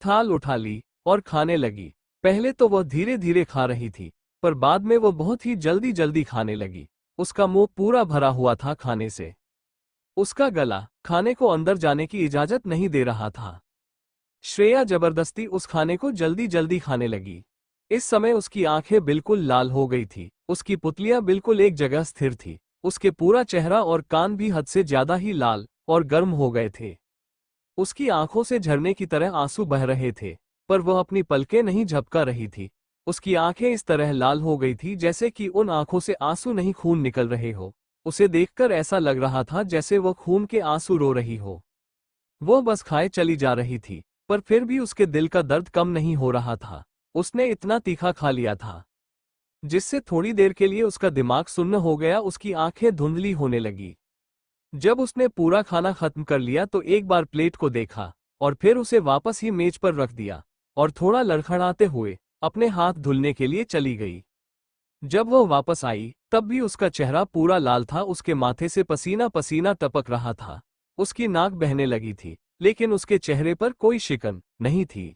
थाल उठा ली और खाने लगी। पहले तो वह धीरे धीरे खा रही थी, पर बाद में वो बहुत ही जल्दी जल्दी खाने लगी। उसका मुंह पूरा भरा हुआ था खाने से। उसका गला खाने को अंदर जाने की इजाजत नहीं दे रहा था। श्रेया जबरदस्ती उस खाने को जल्दी जल्दी खाने लगी। इस समय उसकी आंखें बिल्कुल लाल हो गई थी। उसकी पुतलियां बिल्कुल एक जगह स्थिर थी। उसके पूरा चेहरा और कान भी हद से ज्यादा ही लाल और गर्म हो गए थे। उसकी आंखों से झरने की तरह आंसू बह रहे थे, पर वह अपनी पलकें नहीं झपका रही थी। उसकी आंखें इस तरह लाल हो गई थी जैसे कि उन आंखों से आंसू नहीं खून निकल रहे हो। उसे देखकर ऐसा लग रहा था जैसे वह खून के आंसू रो रही हो। वो बस खाए चली जा रही थी, पर फिर भी उसके दिल का दर्द कम नहीं हो रहा था। उसने इतना तीखा खा लिया था जिससे थोड़ी देर के लिए उसका दिमाग सुन्न हो गया। उसकी आंखें धुंधली होने लगी। जब उसने पूरा खाना खत्म कर लिया तो एक बार प्लेट को देखा और फिर उसे वापस ही मेज पर रख दिया और थोड़ा लड़खड़ाते हुए अपने हाथ धुलने के लिए चली गई। जब वह वापस आई तब भी उसका चेहरा पूरा लाल था। उसके माथे से पसीना पसीना टपक रहा था। उसकी नाक बहने लगी थी लेकिन उसके चेहरे पर कोई शिकन नहीं थी।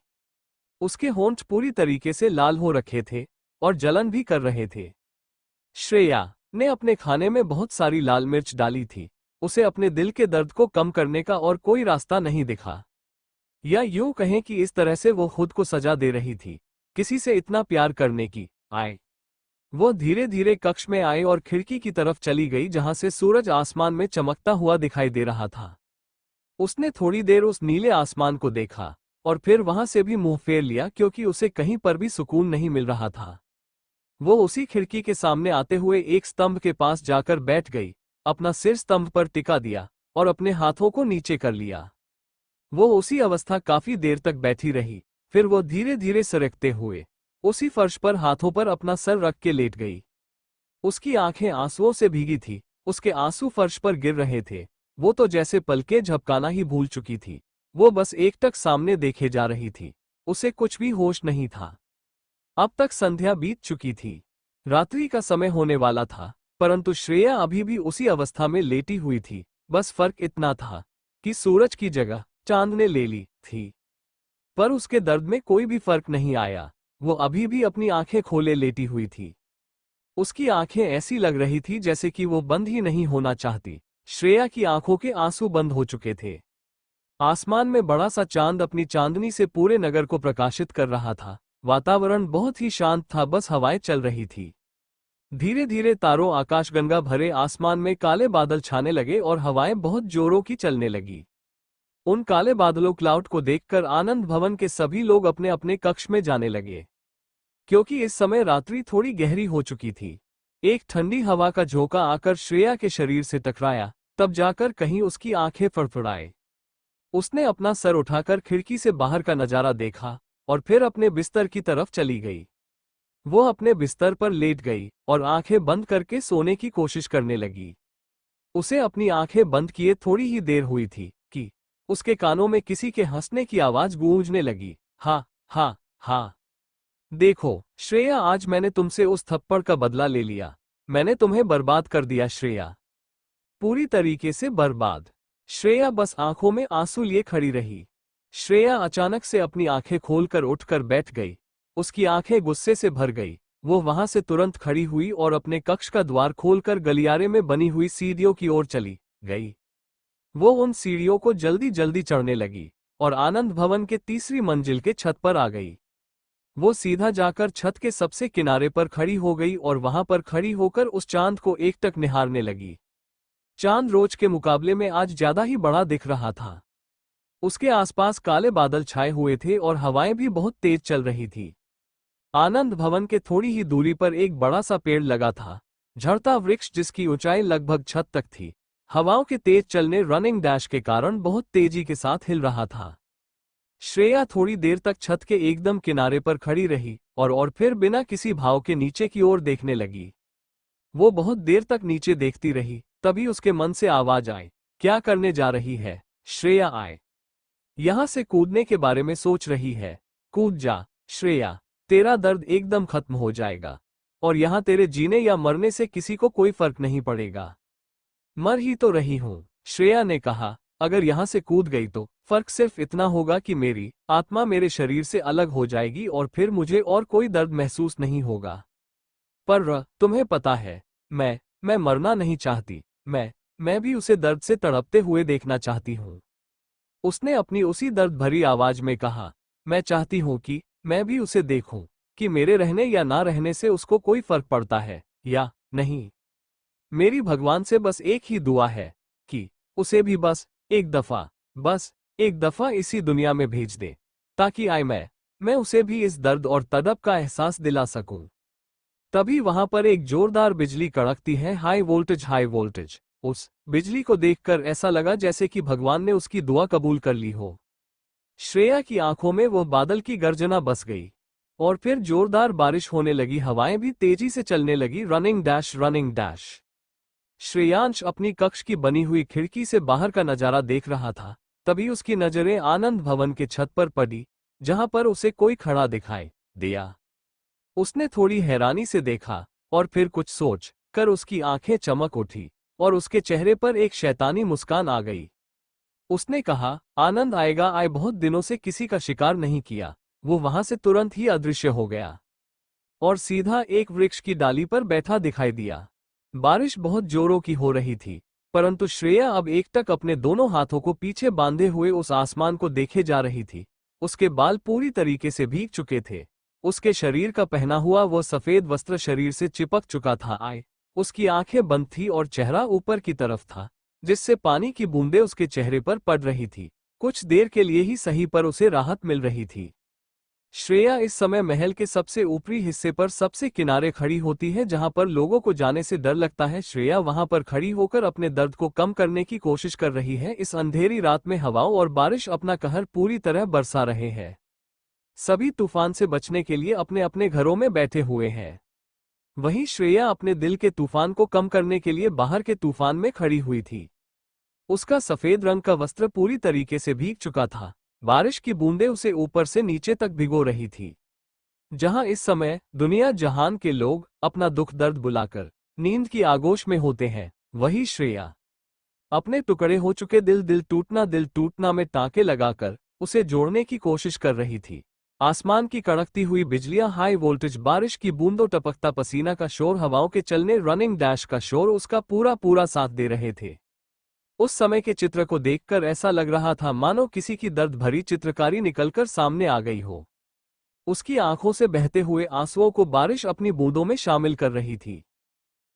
उसके होंठ पूरी तरीके से लाल हो रखे थे और जलन भी कर रहे थे। श्रेया ने अपने खाने में बहुत सारी लाल मिर्च डाली थी। उसे अपने दिल के दर्द को कम करने का और कोई रास्ता नहीं दिखा, या यूं कहें कि इस तरह से वो खुद को सजा दे रही थी किसी से इतना प्यार करने की। आए वो धीरे धीरे कक्ष में आई और खिड़की की तरफ चली गई जहां से सूरज आसमान में चमकता हुआ दिखाई दे रहा था। उसने थोड़ी देर उस नीले आसमान को देखा और फिर वहां से भी मुंह फेर लिया क्योंकि उसे कहीं पर भी सुकून नहीं मिल रहा था। वो उसी खिड़की के सामने आते हुए एक स्तंभ के पास जाकर बैठ गई, अपना सिर स्तंभ पर टिका दिया और अपने हाथों को नीचे कर लिया। वो उसी अवस्था काफी देर तक बैठी रही, फिर वो धीरे धीरे सरकते हुए उसी फर्श पर हाथों पर अपना सर रख के लेट गई। उसकी आंखें आंसुओं से भीगी थी, उसके आंसू फर्श पर गिर रहे थे। वो तो जैसे पलकें झपकाना ही भूल चुकी थी। वो बस एकटक सामने देखे जा रही थी, उसे कुछ भी होश नहीं था। अब तक संध्या बीत चुकी थी, रात्रि का समय होने वाला था, परंतु श्रेया अभी भी उसी अवस्था में लेटी हुई थी। बस फर्क इतना था कि सूरज की जगह चांद ने ले ली थी। पर उसके दर्द में कोई भी फर्क नहीं आया। वो अभी भी अपनी आंखें खोले लेटी हुई थी। उसकी आंखें ऐसी लग रही थी जैसे कि वो बंद ही नहीं होना चाहती। श्रेया की आंखों के आंसू बंद हो चुके थे। आसमान में बड़ा सा चांद अपनी चांदनी से पूरे नगर को प्रकाशित कर रहा था। वातावरण बहुत ही शांत था, बस हवाएं चल रही थी। धीरे धीरे तारों आकाशगंगा भरे आसमान में काले बादल छाने लगे और हवाएं बहुत जोरों की चलने लगी। उन काले बादलों क्लाउड को देखकर आनंद भवन के सभी लोग अपने अपने कक्ष में जाने लगे, क्योंकि इस समय रात्रि थोड़ी गहरी हो चुकी थी। एक ठंडी हवा का झोंका आकर श्रेया के शरीर से टकराया, तब जाकर कहीं उसकी आंखें फड़फड़ाए। उसने अपना सर उठाकर खिड़की से बाहर का नजारा देखा और फिर अपने बिस्तर की तरफ चली गई। वो अपने बिस्तर पर लेट गई और आंखें बंद करके सोने की कोशिश करने लगी। उसे अपनी आंखें बंद किए थोड़ी ही देर हुई थी कि उसके कानों में किसी के हंसने की आवाज गूंजने लगी। हाँ हाँ हाँ, देखो श्रेया, आज मैंने तुमसे उस थप्पड़ का बदला ले लिया। मैंने तुम्हें बर्बाद कर दिया श्रेया, पूरी तरीके से बर्बाद। श्रेया बस आंखों में आंसू लिए खड़ी रही। श्रेया अचानक से अपनी आंखें खोलकर उठकर बैठ गई। उसकी आंखें गुस्से से भर गई। वो वहां से तुरंत खड़ी हुई और अपने कक्ष का द्वार खोलकर गलियारे में बनी हुई सीढ़ियों की ओर चली गई। वो उन सीढ़ियों को जल्दी जल्दी चढ़ने लगी और आनंद भवन के तीसरी मंजिल के छत पर आ गई। वो सीधा जाकर छत के सबसे किनारे पर खड़ी हो गई और वहां पर खड़ी होकर उस चांद को एकटक निहारने लगी। चांद रोज के मुकाबले में आज ज्यादा ही बड़ा दिख रहा था। उसके आसपास काले बादल छाए हुए थे और हवाएं भी बहुत तेज चल रही थी। आनंद भवन के थोड़ी ही दूरी पर एक बड़ा सा पेड़ लगा था, झड़ता वृक्ष जिसकी ऊंचाई लगभग छत तक थी। हवाओं के तेज चलने रनिंग डैश के कारण बहुत तेजी के साथ हिल रहा था। श्रेया थोड़ी देर तक छत के एकदम किनारे पर खड़ी रही और फिर बिना किसी भाव के नीचे की ओर देखने लगी। वो बहुत देर तक नीचे देखती रही, तभी उसके मन से आवाज आई, क्या करने जा रही है श्रेया? आए, यहां से कूदने के बारे में सोच रही है? कूद जा श्रेया, तेरा दर्द एकदम खत्म हो जाएगा और यहां तेरे जीने या मरने से किसी को कोई फर्क नहीं पड़ेगा। मर ही तो रही हूं, श्रेया ने कहा। अगर यहां से कूद गई तो फर्क सिर्फ इतना होगा कि मेरी आत्मा मेरे शरीर से अलग हो जाएगी और फिर मुझे और कोई दर्द महसूस नहीं होगा। पर तुम्हें पता है, मैं मरना नहीं चाहती। मैं भी उसे दर्द से तड़पते हुए देखना चाहती हूं। उसने अपनी उसी दर्द भरी आवाज में कहा, मैं चाहती हूं कि मैं भी उसे देखूं, कि मेरे रहने या ना रहने से उसको कोई फर्क पड़ता है या नहीं। मेरी भगवान से बस एक ही दुआ है कि उसे भी बस एक दफा इसी दुनिया में भेज दे, ताकि मैं उसे भी इस दर्द और तड़प का एहसास दिला सकूं। तभी वहां पर एक जोरदार बिजली कड़कती है, हाई वोल्टेज। उस बिजली को देखकर ऐसा लगा जैसे कि भगवान ने उसकी दुआ कबूल कर ली हो। श्रेया की आंखों में वो बादल की गर्जना बस गई और फिर जोरदार बारिश होने लगी। हवाएं भी तेजी से चलने लगी। Running dash. श्रेयांश अपनी कक्ष की बनी हुई खिड़की से बाहर का नजारा देख रहा था। तभी उसकी नजरें आनंद भवन के छत पर पड़ी, जहां पर उसे कोई खड़ा दिखाई दिया। उसने थोड़ी हैरानी से देखा और फिर कुछ सोच कर उसकी आंखें चमक उठी और उसके चेहरे पर एक शैतानी मुस्कान आ गई। उसने कहा, आनंद आएगा, आए बहुत दिनों से किसी का शिकार नहीं किया। वो वहां से तुरंत ही अदृश्य हो गया और सीधा एक वृक्ष की डाली पर बैठा दिखाई दिया। बारिश बहुत जोरों की हो रही थी, परंतु श्रेया अब एकटक अपने दोनों हाथों को पीछे बांधे हुए उस आसमान को देखे जा रही थी। उसके बाल पूरी तरीके से भीग चुके थे। उसके शरीर का पहना हुआ वो सफेद वस्त्र शरीर से चिपक चुका था। उसकी आंखें बंद थी और चेहरा ऊपर की तरफ था, जिससे पानी की बूंदें उसके चेहरे पर पड़ रही थी। कुछ देर के लिए ही सही, पर उसे राहत मिल रही थी। श्रेया इस समय महल के सबसे ऊपरी हिस्से पर सबसे किनारे खड़ी होती है, जहां पर लोगों को जाने से डर लगता है। श्रेया वहां पर खड़ी होकर अपने दर्द को कम करने की कोशिश कर रही है। इस अंधेरी रात में हवाओं और बारिश अपना कहर पूरी तरह बरसा रहे हैं। सभी तूफान से बचने के लिए अपने अपने घरों में बैठे हुए हैं। वहीं श्रेया अपने दिल के तूफान को कम करने के लिए बाहर के तूफान में खड़ी हुई थी। उसका सफेद रंग का वस्त्र पूरी तरीके से भीग चुका था। बारिश की बूंदें उसे ऊपर से नीचे तक भिगो रही थी। जहां इस समय दुनिया जहान के लोग अपना दुख दर्द बुलाकर नींद की आगोश में होते हैं, वही श्रेया अपने टुकड़े हो चुके दिल टूटना में टांके लगाकर उसे जोड़ने की कोशिश कर रही थी। आसमान की कड़कती हुई बिजलियां, हाई वोल्टेज बारिश की बूंदों, टपकता पसीना का शोर, हवाओं के चलने, रनिंग डैश का शोर उसका पूरा पूरा साथ दे रहे थे। उस समय के चित्र को देखकर ऐसा लग रहा था मानो किसी की दर्द भरी चित्रकारी निकलकर सामने आ गई हो। उसकी आंखों से बहते हुए आंसुओं को बारिश अपनी बूंदों में शामिल कर रही थी।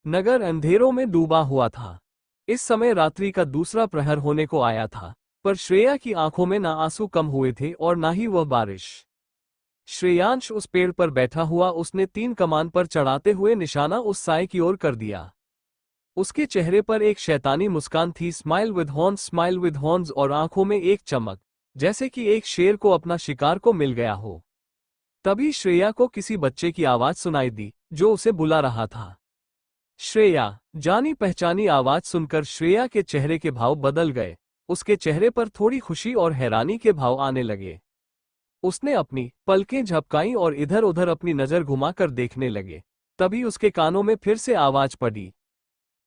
नगर अंधेरों में डूबा हुआ था। इस समय रात्रि का दूसरा प्रहर होने को आया था, पर श्रेया की आंखों में ना आंसू कम हुए थे और ना ही वह बारिश। श्रेयांश उस पेड़ पर बैठा हुआ, उसने 3 कमान पर चढ़ाते हुए निशाना उस साए की ओर कर दिया। उसके चेहरे पर एक शैतानी मुस्कान थी, स्माइल विद हॉर्न्स, और आंखों में एक चमक, जैसे कि एक शेर को अपना शिकार को मिल गया हो। तभी श्रेया को किसी बच्चे की आवाज सुनाई दी, जो उसे बुला रहा था। श्रेया, जानी पहचानी आवाज सुनकर श्रेया के चेहरे के भाव बदल गए। उसके चेहरे पर थोड़ी खुशी और हैरानी के भाव आने लगे। उसने अपनी पलकें झपकाईं और इधर उधर अपनी नजर घुमाकर देखने लगे। तभी उसके कानों में फिर से आवाज पड़ी।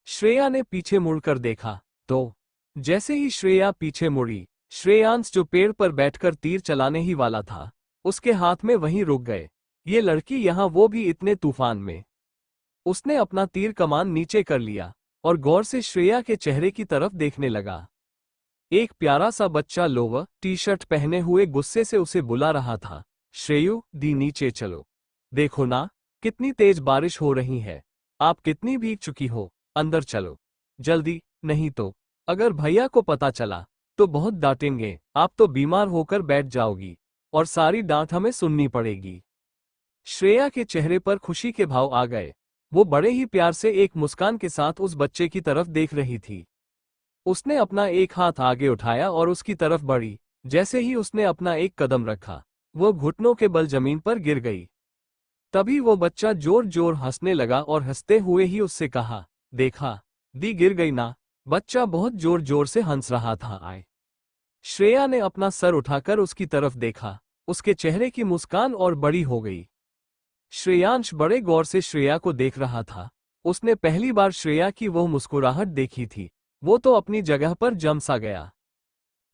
श्रेया ने पीछे मुड़कर देखा तो जैसे ही श्रेया पीछे मुड़ी, श्रेयांश जो पेड़ पर बैठकर तीर चलाने ही वाला था, उसके हाथ में वहीं रुक गए। ये लड़की यहां, वो भी इतने तूफान में। उसने अपना तीर कमान नीचे कर लिया और गौर से श्रेया के चेहरे की तरफ देखने लगा। एक प्यारा सा बच्चा लोवर टी शर्ट पहने हुए गुस्से से उसे बुला रहा था। श्रेयू दी, नीचे चलो। देखो ना, कितनी तेज बारिश हो रही है। आप कितनी भीग चुकी हो। अंदर चलो जल्दी, नहीं तो अगर भैया को पता चला तो बहुत डांटेंगे। आप तो बीमार होकर बैठ जाओगी और सारी डांट हमें सुननी पड़ेगी। श्रेया के चेहरे पर खुशी के भाव आ गए। वो बड़े ही प्यार से एक मुस्कान के साथ उस बच्चे की तरफ देख रही थी। उसने अपना एक हाथ आगे उठाया और उसकी तरफ बढ़ी। जैसे ही उसने अपना एक कदम रखा, वो घुटनों के बल जमीन पर गिर गई। तभी वो बच्चा जोर जोर हंसने लगा और हंसते हुए ही उससे कहा, देखा दी, गिर गई ना। बच्चा बहुत जोर जोर से हंस रहा था। श्रेया ने अपना सर उठाकर उसकी तरफ देखा। उसके चेहरे की मुस्कान और बड़ी हो गई। श्रेयांश बड़े गौर से श्रेया को देख रहा था। उसने पहली बार श्रेया की वो मुस्कुराहट देखी थी। वो तो अपनी जगह पर जम सा गया।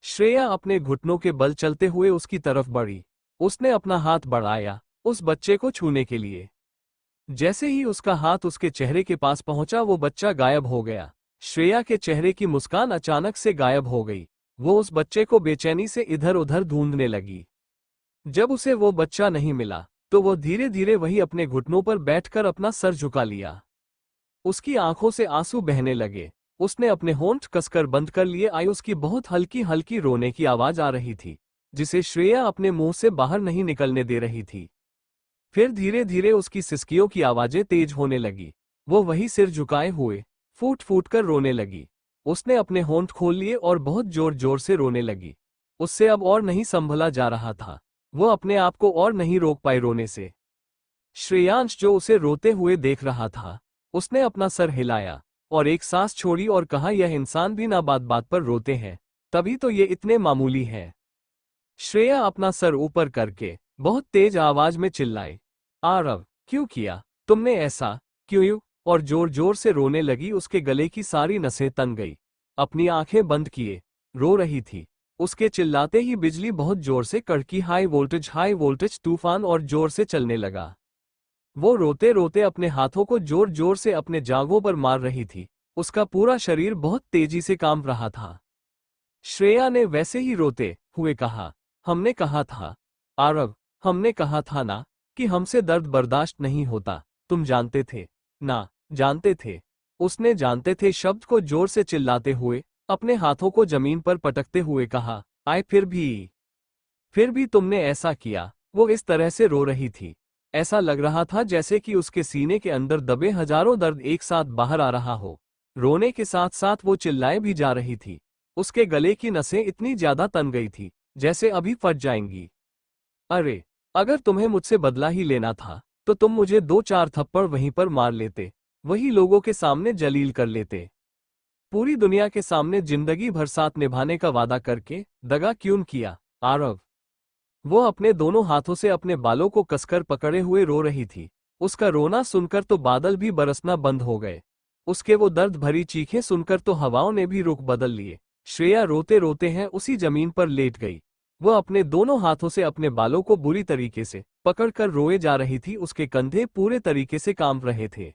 श्रेया अपने घुटनों के बल चलते हुए उसकी तरफ बढ़ी। उसने अपना हाथ बढ़ाया उस बच्चे को छूने के लिए। जैसे ही उसका हाथ उसके चेहरे के पास पहुंचा, वो बच्चा गायब हो गया। श्रेया के चेहरे की मुस्कान अचानक से गायब हो गई। वो उस बच्चे को बेचैनी से इधर उधर ढूंढने लगी। जब उसे वो बच्चा नहीं मिला, तो वो धीरे धीरे वही अपने घुटनों पर बैठकर अपना सर झुका लिया। उसकी आंखों से आंसू बहने लगे। उसने अपने होंठ कसकर बंद कर लिए। उसकी बहुत हल्की हल्की रोने की आवाज आ रही थी, जिसे श्रेया अपने मुंह से बाहर नहीं निकलने दे रही थी। फिर धीरे धीरे उसकी सिसकियों की आवाजें तेज होने लगी। वो वही सिर झुकाए हुए फूट फूट कर रोने लगी। उसने अपने होंठ खोल लिए और बहुत जोर जोर से रोने लगी। उससे अब और नहीं संभला जा रहा था। वो अपने आप को और नहीं रोक पाई रोने से। श्रेयांश जो उसे रोते हुए देख रहा था, उसने अपना सर हिलाया और एक सांस छोड़ी और कहा, यह इंसान भी ना बात बात पर रोते हैं, तभी तो ये इतने मामूली हैं। श्रेया अपना सर ऊपर करके बहुत तेज आवाज में चिल्लाई, आरव, क्यों किया तुमने ऐसा, क्यों? और जोर जोर से रोने लगी। उसके गले की सारी नसें तन गई। अपनी आंखें बंद किए रो रही थी। उसके चिल्लाते ही बिजली बहुत जोर से कड़की। हाई वोल्टेज तूफान और जोर से चलने लगा। वो रोते रोते अपने हाथों को जोर जोर से अपने जांघों पर मार रही थी। उसका पूरा शरीर बहुत तेजी से कांप रहा था। श्रेया ने वैसे ही रोते हुए कहा, हमने कहा था आरव, हमने कहा था ना कि हमसे दर्द बर्दाश्त नहीं होता। तुम जानते थे ना? जानते थे। उसने जानते थे शब्द को जोर से चिल्लाते हुए अपने हाथों को जमीन पर पटकते हुए कहा, आए फिर भी तुमने ऐसा किया। वो इस तरह से रो रही थी, ऐसा लग रहा था जैसे कि उसके सीने के अंदर दबे हजारों दर्द एक साथ बाहर आ रहा हो। रोने के साथ साथ वो चिल्लाए भी जा रही थी। उसके गले की नसें इतनी ज्यादा तन गई थी जैसे अभी फट जाएंगी। अरे, अगर तुम्हें मुझसे बदला ही लेना था तो तुम मुझे 2-4 थप्पड़ वहीं पर मार लेते, वही लोगों के सामने जलील कर लेते। पूरी दुनिया के सामने जिंदगी भर साथ निभाने का वादा करके दगा क्यों किया आरव? वो अपने दोनों हाथों से अपने बालों को कसकर पकड़े हुए रो रही थी। उसका रोना सुनकर तो बादल भी बरसना बंद हो गए। उसके वो दर्द भरी चीखें सुनकर तो हवाओं ने भी रुख बदल लिए। श्रेया रोते रोते हैं उसी जमीन पर लेट गई। वो अपने दोनों हाथों से अपने बालों को बुरी तरीके से पकड़कर रोए जा रही थी। उसके कंधे पूरे तरीके से कांप रहे थे।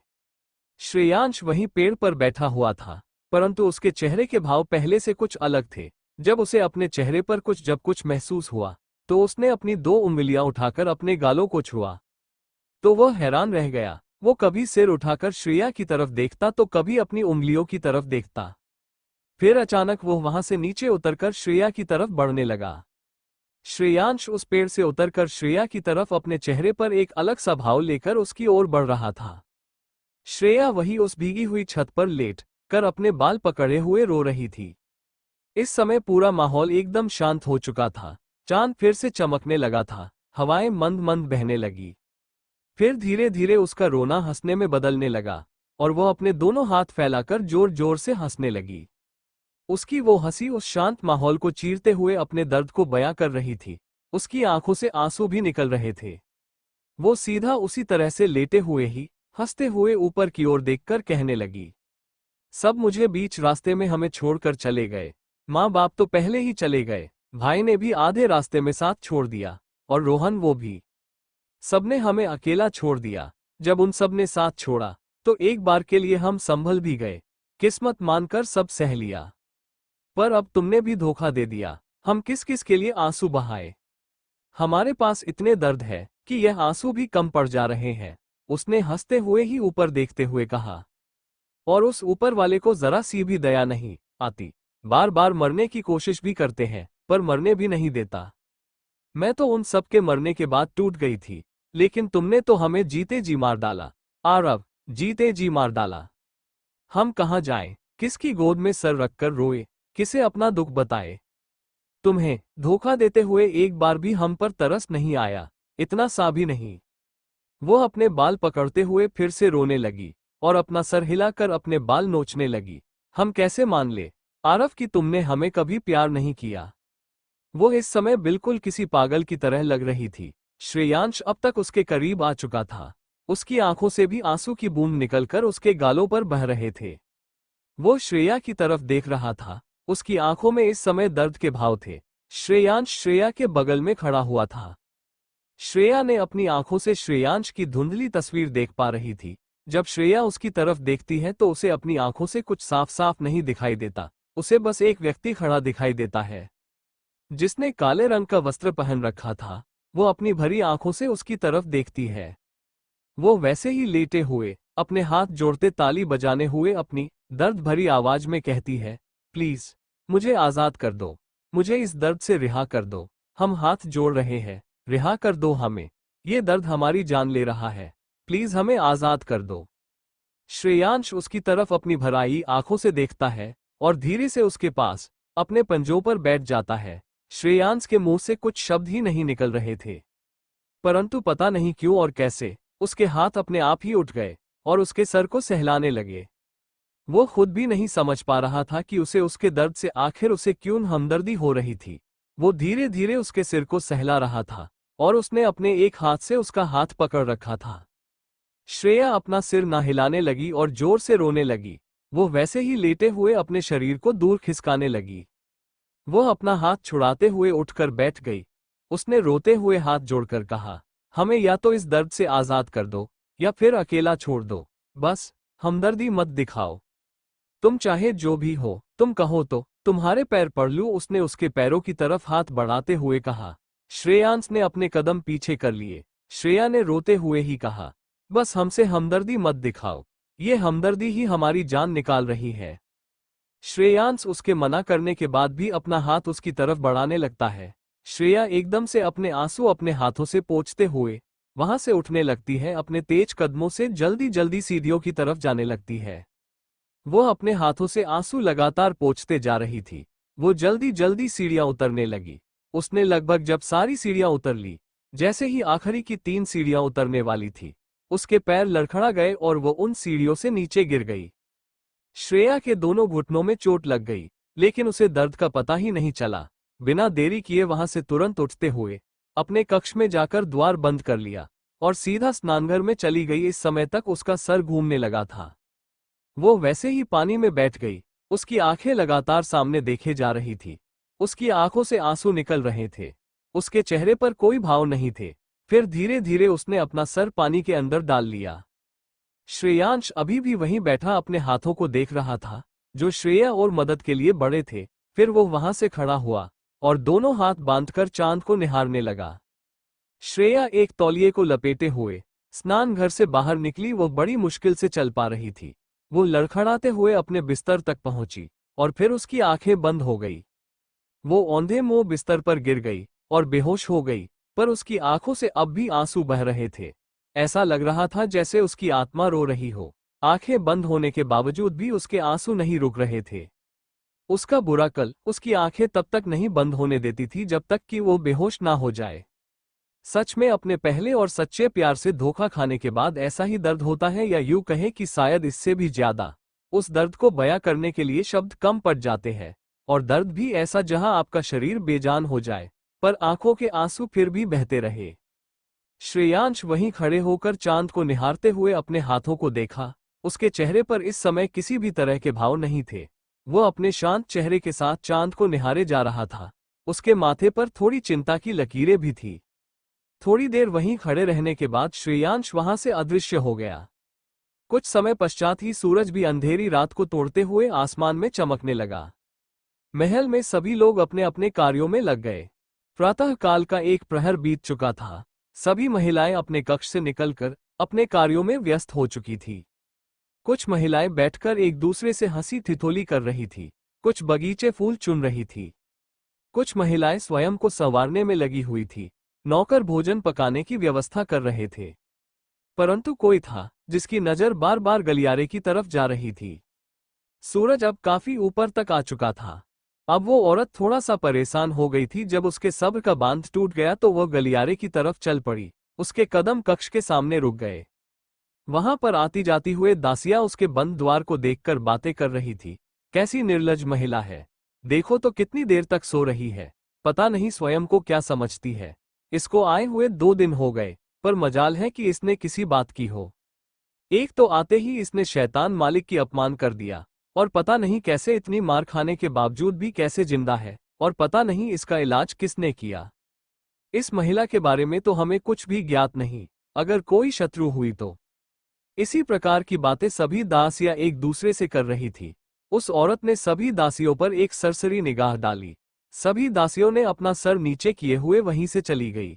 श्रेयांश वहीं पेड़ पर बैठा हुआ था, परंतु उसके चेहरे के भाव पहले से कुछ अलग थे। जब उसे अपने चेहरे पर कुछ महसूस हुआ तो उसने अपनी 2 उंगलियां उठाकर अपने गालों को छुआ। तो वह हैरान रह गया। वो कभी सिर उठाकर श्रेया की तरफ देखता तो कभी अपनी उंगलियों की तरफ देखता। फिर अचानक वो वहां से नीचे उतरकर श्रेया की तरफ बढ़ने लगा। श्रेयांश उस पेड़ से उतरकर श्रेया की तरफ अपने चेहरे पर एक अलग सा भाव लेकर उसकी ओर बढ़ रहा था। श्रेया वही उस भीगी हुई छत पर लेट कर अपने बाल पकड़े हुए रो रही थी। इस समय पूरा माहौल एकदम शांत हो चुका था। चांद फिर से चमकने लगा था। हवाएं मंद मंद बहने लगी। फिर धीरे धीरे उसका रोना हंसने में बदलने लगा और वह अपने दोनों हाथ फैलाकर जोर जोर से हंसने लगी। उसकी वो हंसी उस शांत माहौल को चीरते हुए अपने दर्द को बयां कर रही थी। उसकी आंखों से आंसू भी निकल रहे थे। वो सीधा उसी तरह से लेटे हुए ही हंसते हुए ऊपर की ओर देखकर कहने लगी, सब मुझे बीच रास्ते में हमें छोड़कर चले गए। माँ बाप तो पहले ही चले गए, भाई ने भी आधे रास्ते में साथ छोड़ दिया, और रोहन वो भी। सबने हमें अकेला छोड़ दिया। जब उन सब ने साथ छोड़ा तो एक बार के लिए हम संभल भी गए, किस्मत मानकर सब सह लिया। पर अब तुमने भी धोखा दे दिया। हम किस किस के लिए आंसू बहाए? हमारे पास इतने दर्द है कि यह आंसू भी कम पड़ जा रहे हैं। उसने हंसते हुए ही ऊपर देखते हुए कहा। और उस ऊपर वाले को जरा सी भी दया नहीं आती। बार बार मरने की कोशिश भी करते हैं पर मरने भी नहीं देता। मैं तो उन सब के मरने के बाद टूट गई थी, लेकिन तुमने तो हमें जीते जी मार डाला आरव, जीते जी मार डाला। हम कहाँ जाएं? किसकी गोद में सर रखकर रोए? किसे अपना दुख बताए? तुम्हें धोखा देते हुए एक बार भी हम पर तरस नहीं आया, इतना सा भी नहीं। वो अपने बाल पकड़ते हुए फिर से रोने लगी और अपना सर हिलाकर अपने बाल नोचने लगी। हम कैसे मान ले आरव कि तुमने हमें कभी प्यार नहीं किया? वो इस समय बिल्कुल किसी पागल की तरह लग रही थी। श्रेयांश अब तक उसके करीब आ चुका था। उसकी आंखों से भी आंसू की बूंद निकलकर उसके गालों पर बह रहे थे। वो श्रेया की तरफ देख रहा था। उसकी आंखों में इस समय दर्द के भाव थे। श्रेयांश श्रेया के बगल में खड़ा हुआ था। श्रेया ने अपनी आंखों से श्रेयांश की धुंधली तस्वीर देख पा रही थी। जब श्रेया उसकी तरफ देखती है तो उसे अपनी आंखों से कुछ साफ साफ नहीं दिखाई देता। उसे बस एक व्यक्ति खड़ा दिखाई देता है जिसने काले रंग का वस्त्र पहन रखा था। वो अपनी भरी आंखों से उसकी तरफ देखती है। वो वैसे ही लेटे हुए अपने हाथ जोड़ते ताली बजाने हुए अपनी दर्द भरी आवाज में कहती है, प्लीज मुझे आजाद कर दो, मुझे इस दर्द से रिहा कर दो। हम हाथ जोड़ रहे हैं, रिहा कर दो हमें। ये दर्द हमारी जान ले रहा है, प्लीज हमें आजाद कर दो। श्रेयांश उसकी तरफ अपनी भराई आंखों से देखता है और धीरे से उसके पास अपने पंजों पर बैठ जाता है। श्रेयांश के मुंह से कुछ शब्द ही नहीं निकल रहे थे, परंतु पता नहीं क्यों और कैसे उसके हाथ अपने आप ही उठ गए और उसके सर को सहलाने लगे। वो खुद भी नहीं समझ पा रहा था कि उसे उसके दर्द से आखिर उसे क्यों हमदर्दी हो रही थी। वो धीरे धीरे उसके सिर को सहला रहा था और उसने अपने एक हाथ से उसका हाथ पकड़ रखा था। श्रेया अपना सिर ना हिलाने लगी और जोर से रोने लगी। वो वैसे ही लेटे हुए अपने शरीर को दूर खिसकाने लगी। वो अपना हाथ छुड़ाते हुए उठकर बैठ गई। उसने रोते हुए हाथ जोड़कर कहा, हमें या तो इस दर्द से आजाद कर दो या फिर अकेला छोड़ दो। बस हमदर्दी मत दिखाओ। तुम चाहे जो भी हो, तुम कहो तो तुम्हारे पैर पड़ लूं। उसने उसके पैरों की तरफ हाथ बढ़ाते हुए कहा। श्रेयांश ने अपने कदम पीछे कर लिए। श्रेया ने रोते हुए ही कहा, बस हमसे हमदर्दी मत दिखाओ, ये हमदर्दी ही हमारी जान निकाल रही है। श्रेयांश उसके मना करने के बाद भी अपना हाथ उसकी तरफ बढ़ाने लगता है। श्रेया एकदम से अपने आंसू अपने हाथों से पोंछते हुए वहां से उठने लगती है। अपने तेज कदमों से जल्दी जल्दी सीढ़ियों की तरफ जाने लगती है। वो अपने हाथों से आंसू लगातार पोंछते जा रही थी। वो जल्दी जल्दी सीढ़ियां उतरने लगी। उसने लगभग जब सारी सीढ़ियां उतर ली, जैसे ही आखिरी की 3 सीढ़ियां उतरने वाली थी, उसके पैर लड़खड़ा गए और वो उन सीढ़ियों से नीचे गिर गई। श्रेया के दोनों घुटनों में चोट लग गई, लेकिन उसे दर्द का पता ही नहीं चला। बिना देरी किए वहां से तुरंत उठते हुए अपने कक्ष में जाकर द्वार बंद कर लिया और सीधा स्नानघर में चली गई। इस समय तक उसका सर घूमने लगा था। वो वैसे ही पानी में बैठ गई। उसकी आंखें लगातार सामने देखे जा रही थी। उसकी आंखों से आंसू निकल रहे थे। उसके चेहरे पर कोई भाव नहीं थे। फिर धीरे धीरे उसने अपना सर पानी के अंदर डाल लिया। श्रेयांश अभी भी वहीं बैठा अपने हाथों को देख रहा था, जो श्रेया और मदद के लिए बड़े थे। फिर वो वहां से खड़ा हुआ और दोनों हाथ बांधकर चांद को निहारने लगा। श्रेया एक तौलिए को लपेटे हुए स्नान घर से बाहर निकली। वो बड़ी मुश्किल से चल पा रही थी। वो लड़खड़ाते हुए अपने बिस्तर तक पहुंची और फिर उसकी आंखें बंद हो गई। वो औंधे मुंह बिस्तर पर गिर गई और बेहोश हो गई, पर उसकी आंखों से अब भी आंसू बह रहे थे। ऐसा लग रहा था जैसे उसकी आत्मा रो रही हो। आंखें बंद होने के बावजूद भी उसके आंसू नहीं रुक रहे थे। उसका बुरा कल उसकी आंखें तब तक नहीं बंद होने देती थी जब तक कि वो बेहोश ना हो जाए। सच में अपने पहले और सच्चे प्यार से धोखा खाने के बाद ऐसा ही दर्द होता है, या यूं कहें कि शायद इससे भी ज्यादा। उस दर्द को बयां करने के लिए शब्द कम पड़ जाते हैं। और दर्द भी ऐसा जहां आपका शरीर बेजान हो जाए, पर आंखों के आंसू फिर भी बहते रहे। श्रेयांश वहीं खड़े होकर चांद को निहारते हुए अपने हाथों को देखा। उसके चेहरे पर इस समय किसी भी तरह के भाव नहीं थे। वो अपने शांत चेहरे के साथ चांद को निहारे जा रहा था। उसके माथे पर थोड़ी चिंता की लकीरें भी थी। थोड़ी देर वहीं खड़े रहने के बाद श्रेयांश वहां से अदृश्य हो गया। कुछ समय पश्चात ही सूरज भी अंधेरी रात को तोड़ते हुए आसमान में चमकने लगा। महल में सभी लोग अपने अपने कार्यों में लग गए। प्रातः काल का एक प्रहर बीत चुका था। सभी महिलाएं अपने कक्ष से निकलकर अपने कार्यों में व्यस्त हो चुकी थी। कुछ महिलाएं बैठकर एक दूसरे से हंसी ठिठोली कर रही थी। कुछ बगीचे फूल चुन रही थी। कुछ महिलाएं स्वयं को संवारने में लगी हुई थी। नौकर भोजन पकाने की व्यवस्था कर रहे थे। परंतु कोई था जिसकी नजर बार बार गलियारे की तरफ जा रही थी। सूरज अब काफी ऊपर तक आ चुका था। अब वो औरत थोड़ा सा परेशान हो गई थी। जब उसके सब्र का बांध टूट गया तो वह गलियारे की तरफ चल पड़ी। उसके कदम कक्ष के सामने रुक गए। वहां पर आती जाती हुए दासियां उसके बंद द्वार को देखकर बातें कर रही थी। कैसी निर्लज महिला है, देखो तो कितनी देर तक सो रही है। पता नहीं स्वयं को क्या समझती है। इसको आए हुए 2 दिन हो गए, पर मजाल है कि इसने किसी बात की हो। एक तो आते ही इसने शैतान मालिक की अपमान कर दिया, और पता नहीं कैसे इतनी मार खाने के बावजूद भी कैसे जिंदा है, और पता नहीं इसका इलाज किसने किया। इस महिला के बारे में तो हमें कुछ भी ज्ञात नहीं। अगर कोई शत्रु हुई तो। इसी प्रकार की बातें सभी दासियां एक दूसरे से कर रही थी। उस औरत ने सभी दासियों पर एक सरसरी निगाह डाली। सभी दासियों ने अपना सर नीचे किए हुए वहीं से चली गई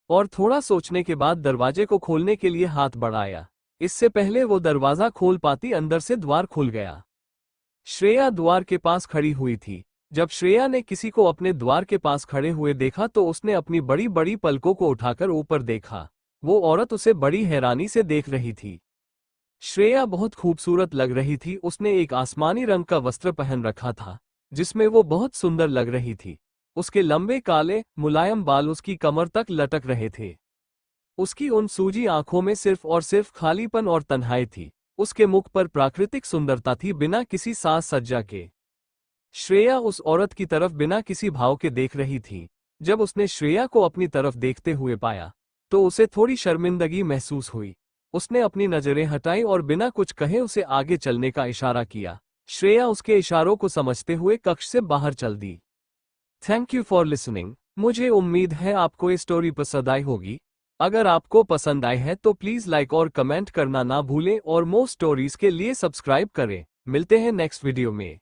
और थोड़ा सोचने के बाद दरवाजे को खोलने के लिए हाथ बढ़ाया। इससे पहले वो दरवाजा खोल पाती अंदर से द्वार खुल गया। श्रेया द्वार के पास खड़ी हुई थी। जब श्रेया ने किसी को अपने द्वार के पास खड़े हुए देखा तो उसने अपनी बड़ी बड़ी पलकों को उठाकर ऊपर देखा। वो औरत उसे बड़ी हैरानी से देख रही थी। श्रेया बहुत खूबसूरत लग रही थी। उसने एक आसमानी रंग का वस्त्र पहन रखा था, जिसमें वो बहुत सुंदर लग रही थी। उसके लंबे काले मुलायम बाल उसकी कमर तक लटक रहे थे। उसकी उन सूजी आंखों में सिर्फ और सिर्फ खालीपन और तन्हाई थी। उसके मुख पर प्राकृतिक सुंदरता थी, बिना किसी साज सज्जा के। श्रेया उस औरत की तरफ बिना किसी भाव के देख रही थी। जब उसने श्रेया को अपनी तरफ देखते हुए पाया तो उसे थोड़ी शर्मिंदगी महसूस हुई। उसने अपनी नजरें हटाई और बिना कुछ कहे उसे आगे चलने का इशारा किया। श्रेया उसके इशारों को समझते हुए कक्ष से बाहर चल दी। Thank you for listening. मुझे उम्मीद है आपको ये स्टोरी पसंद आई होगी। अगर आपको पसंद आई है तो प्लीज लाइक और कमेंट करना ना भूलें और मोर स्टोरीज के लिए सब्सक्राइब करें। मिलते हैं नेक्स्ट वीडियो में।